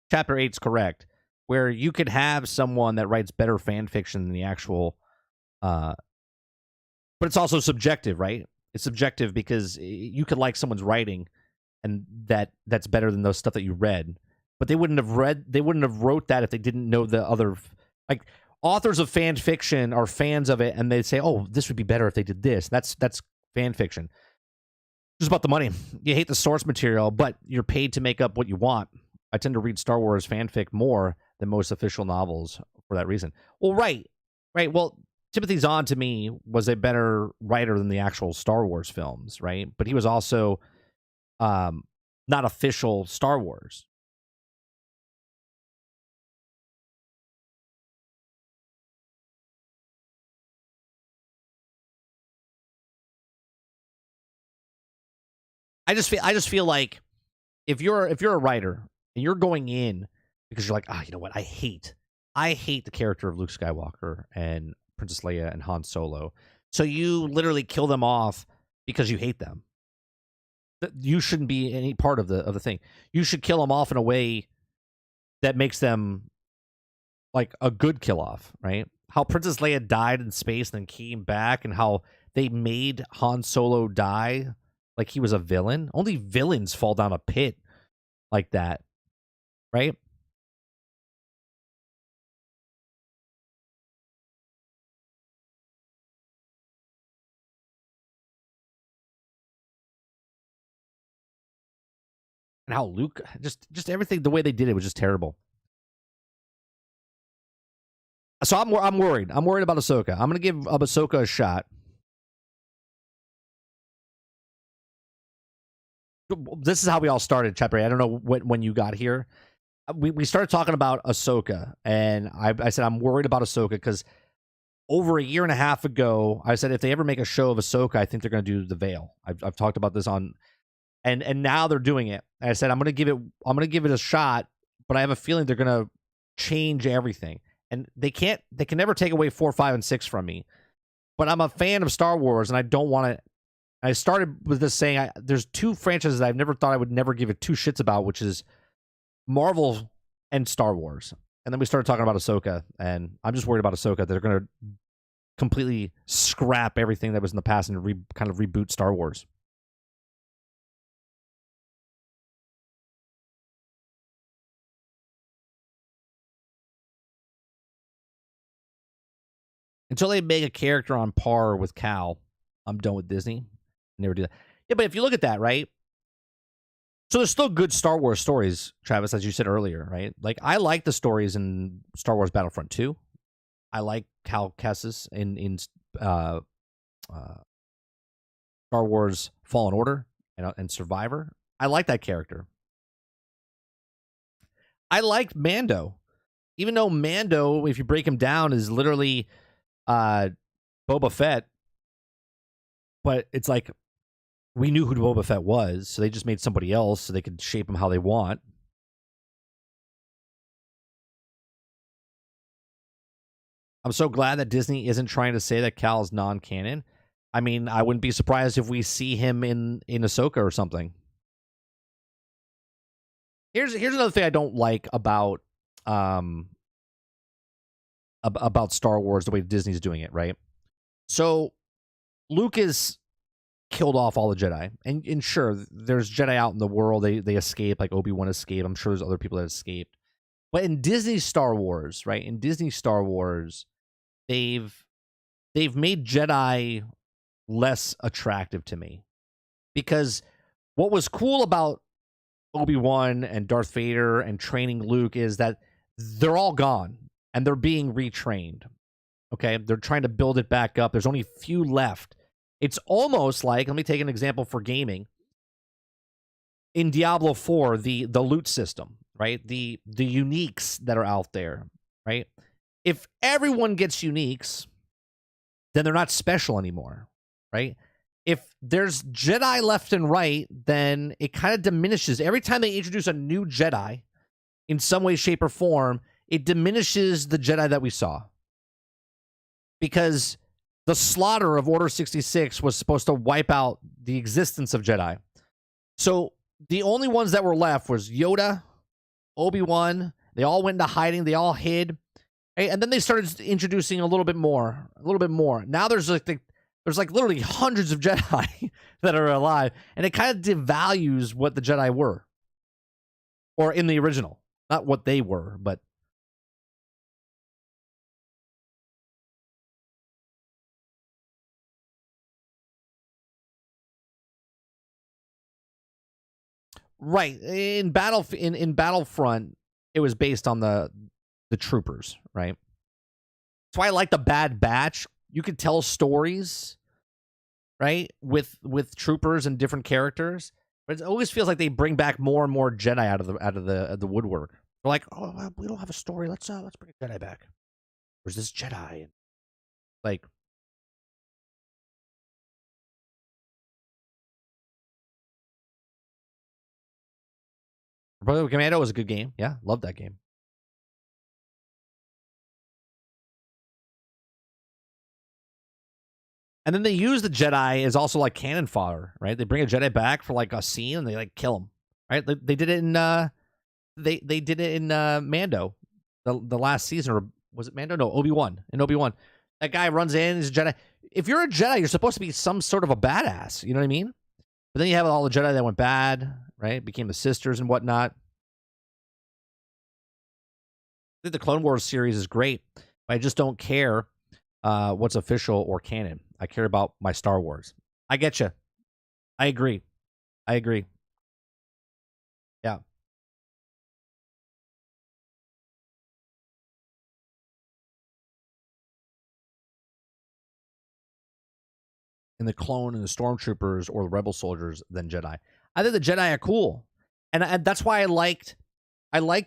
Chapter 8's correct, where you could have someone that writes better fan fiction than the actual but it's also subjective, right? It's subjective because you could like someone's writing and that's better than those stuff that you read. but they wouldn't have wrote that if they didn't know the other. Like, authors of fan fiction are fans of it, and they say, "Oh, this would be better if they did this." That's fan fiction. Just about the money. You hate the source material, but you're paid to make up what you want. I tend to read Star Wars fanfic more than most official novels for that reason. Well, right. Well, Timothy Zahn, to me, was a better writer than the actual Star Wars films, right? But he was also not official Star Wars. I just feel like if you're a writer and you're going in because you're like, you know what, I hate the character of Luke Skywalker and Princess Leia and Han Solo, so you literally kill them off because you hate them. You shouldn't be any part of the thing. You should kill them off in a way that makes them like a good kill off, right? How Princess Leia died in space and then came back, and how they made Han Solo die like he was a villain. Only villains fall down a pit like that, right? And how Luke, just everything, the way they did it was just terrible. So I'm worried. I'm worried about Ahsoka. I'm gonna give Ahsoka a shot. This is how we all started, Chapter 8. I don't know when you got here. We started talking about Ahsoka, and I said I'm worried about Ahsoka because over a year and a half ago, I said if they ever make a show of Ahsoka, I think they're going to do the Veil. I've talked about this on, and now they're doing it. And I said I'm going to give it a shot, but I have a feeling they're going to change everything, and they can never take away 4, 5, and 6 from me. But I'm a fan of Star Wars, and I don't want to. I started with this saying there's 2 franchises I've never thought I would never give it 2 shits about, which is Marvel and Star Wars. And then we started talking about Ahsoka, and I'm just worried about Ahsoka that they're going to completely scrap everything that was in the past and kind of reboot Star Wars. Until they make a character on par with Cal, I'm done with Disney. Never do that. Yeah, but if you look at that, right? So there's still good Star Wars stories, Travis, as you said earlier, right? Like, I like the stories in Star Wars Battlefront 2. I like Cal Kestis in Star Wars Fallen Order and Survivor. I like that character. I liked Mando. Even though Mando, if you break him down, is literally Boba Fett, but it's like we knew who Boba Fett was, so they just made somebody else so they could shape him how they want. I'm so glad that Disney isn't trying to say that Cal is non-canon. I mean, I wouldn't be surprised if we see him in Ahsoka or something. Here's another thing I don't like about Star Wars, the way Disney's doing it, right? So Luke is killed off all the Jedi, and sure, there's Jedi out in the world. They escape, like Obi-Wan escaped. I'm sure there's other people that escaped. But in Disney Star Wars, right? In Disney Star Wars, they've made Jedi less attractive to me, because what was cool about Obi-Wan and Darth Vader and training Luke is that they're all gone and they're being retrained. Okay, they're trying to build it back up. There's only a few left. It's almost like, let me take an example for gaming. In Diablo 4, the loot system, right? The uniques that are out there, right? If everyone gets uniques, then they're not special anymore, right? If there's Jedi left and right, then it kind of diminishes. Every time they introduce a new Jedi in some way, shape, or form, it diminishes the Jedi that we saw. Because the slaughter of Order 66 was supposed to wipe out the existence of Jedi. So the only ones that were left was Yoda, Obi-Wan. They all went into hiding. They all hid. And then they started introducing a little bit more. Now there's like literally hundreds of Jedi that are alive. And it kind of devalues what the Jedi were. Or in the original. Not what they were, but right in Battlefront, it was based on the troopers, right? That's why I like the Bad Batch. You could tell stories, right, with troopers and different characters, but it always feels like they bring back more and more Jedi out of the woodwork. They're like, oh, well, we don't have a story. Let's bring a Jedi back. There's this Jedi, like, Republic Commando was a good game. Yeah, loved that game. And then they use the Jedi as also like cannon fodder, right? They bring a Jedi back for like a scene and they like kill him, right? They did it in they did it in Mando, the last season, or was it Mando? No, Obi-Wan. In Obi-Wan, that guy runs in, he's a Jedi. If you're a Jedi, you're supposed to be some sort of a badass. You know what I mean? But then you have all the Jedi that went bad, right? Became the sisters and whatnot. I think the Clone Wars series is great, but I just don't care what's official or canon. I care about my Star Wars. I get you. I agree. I agree. Yeah. In the clone and the stormtroopers or the rebel soldiers than Jedi. I think the Jedi are cool, and that's why I liked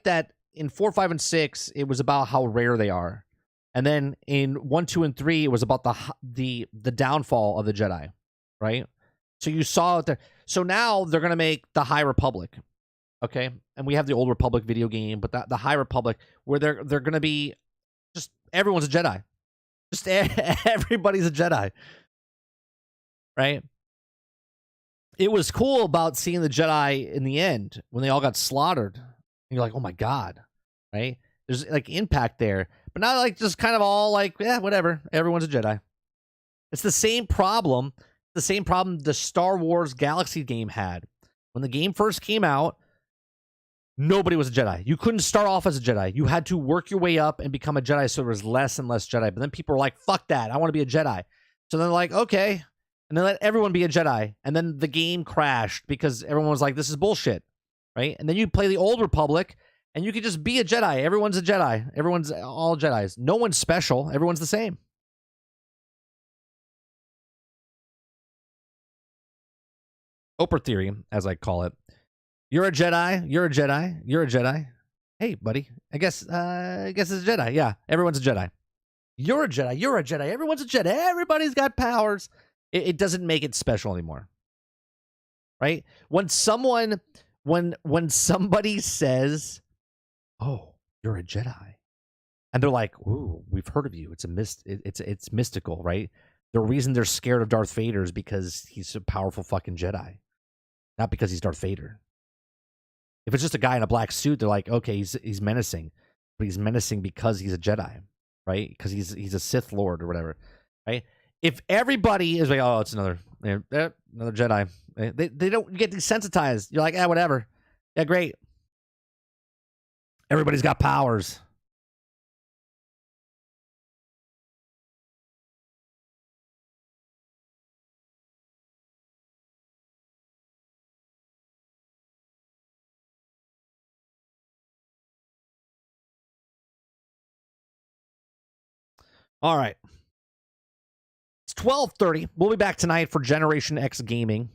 that in 4, 5, and 6. It was about how rare they are, and then in 1, 2, and 3, it was about the downfall of the Jedi, right? So you saw it there. So now they're gonna make the High Republic, okay? And we have the Old Republic video game, but the High Republic, where they're gonna be just everyone's a Jedi, just everybody's a Jedi, right? It was cool about seeing the Jedi in the end when they all got slaughtered. And you're like, oh my God, right? There's like impact there. But not like just kind of all like, yeah, whatever. Everyone's a Jedi. It's the same problem. The same problem the Star Wars Galaxy game had. When the game first came out, nobody was a Jedi. You couldn't start off as a Jedi. You had to work your way up and become a Jedi, so there was less and less Jedi. But then people were like, fuck that. I want to be a Jedi. So they're like, okay. And then let everyone be a Jedi. And then the game crashed because everyone was like, this is bullshit, right? And then you play the Old Republic, and you could just be a Jedi. Everyone's a Jedi. Everyone's all Jedis. No one's special. Everyone's the same. Oprah theory, as I call it. You're a Jedi. You're a Jedi. You're a Jedi. Hey, buddy. I guess it's a Jedi. Yeah, everyone's a Jedi. You're a Jedi. You're a Jedi. Everyone's a Jedi. Everybody's got powers. It doesn't make it special anymore, right? When somebody says, "Oh, you're a Jedi," and they're like, "Ooh, we've heard of you. It's mystical, right?" The reason they're scared of Darth Vader is because he's a powerful fucking Jedi, not because he's Darth Vader. If it's just a guy in a black suit, they're like, "Okay, he's menacing," but he's menacing because he's a Jedi, right? Because he's a Sith Lord or whatever, right? If everybody is like, oh, it's another Jedi, they don't get desensitized. You're like, whatever. Yeah, great. Everybody's got powers. All right. It's 12:30. We'll be back tonight for Generation X Gaming,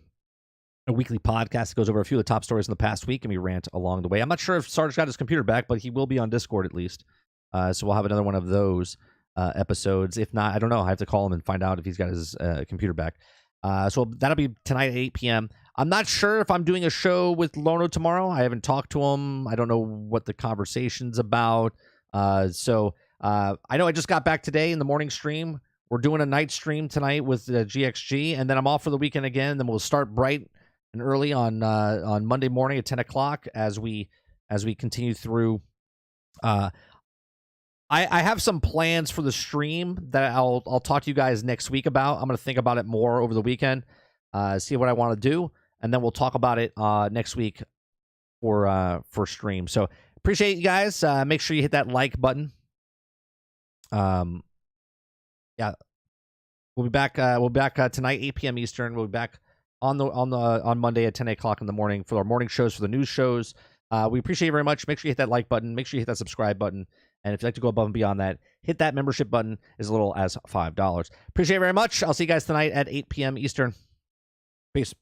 a weekly podcast that goes over a few of the top stories in the past week, and we rant along the way. I'm not sure if Sarge got his computer back, but he will be on Discord at least. So we'll have another one of those episodes. If not, I don't know. I have to call him and find out if he's got his computer back. So that'll be tonight at 8 p.m. I'm not sure if I'm doing a show with Lono tomorrow. I haven't talked to him. I don't know what the conversation's about. So I know I just got back today in the morning stream. We're doing a night stream tonight with GXG, and then I'm off for the weekend again. And then we'll start bright and early on Monday morning at 10 o'clock as we continue through. I have some plans for the stream that I'll talk to you guys next week about. I'm going to think about it more over the weekend, see what I want to do, and then we'll talk about it next week for stream. So appreciate you guys. Make sure you hit that like button. Yeah, we'll be back. We'll be back tonight, 8 p.m. Eastern. We'll be back on Monday at 10 o'clock in the morning for our morning shows, for the news shows. We appreciate you very much. Make sure you hit that like button. Make sure you hit that subscribe button. And if you'd like to go above and beyond that, hit that membership button as little as $5. Appreciate it very much. I'll see you guys tonight at 8 p.m. Eastern. Peace.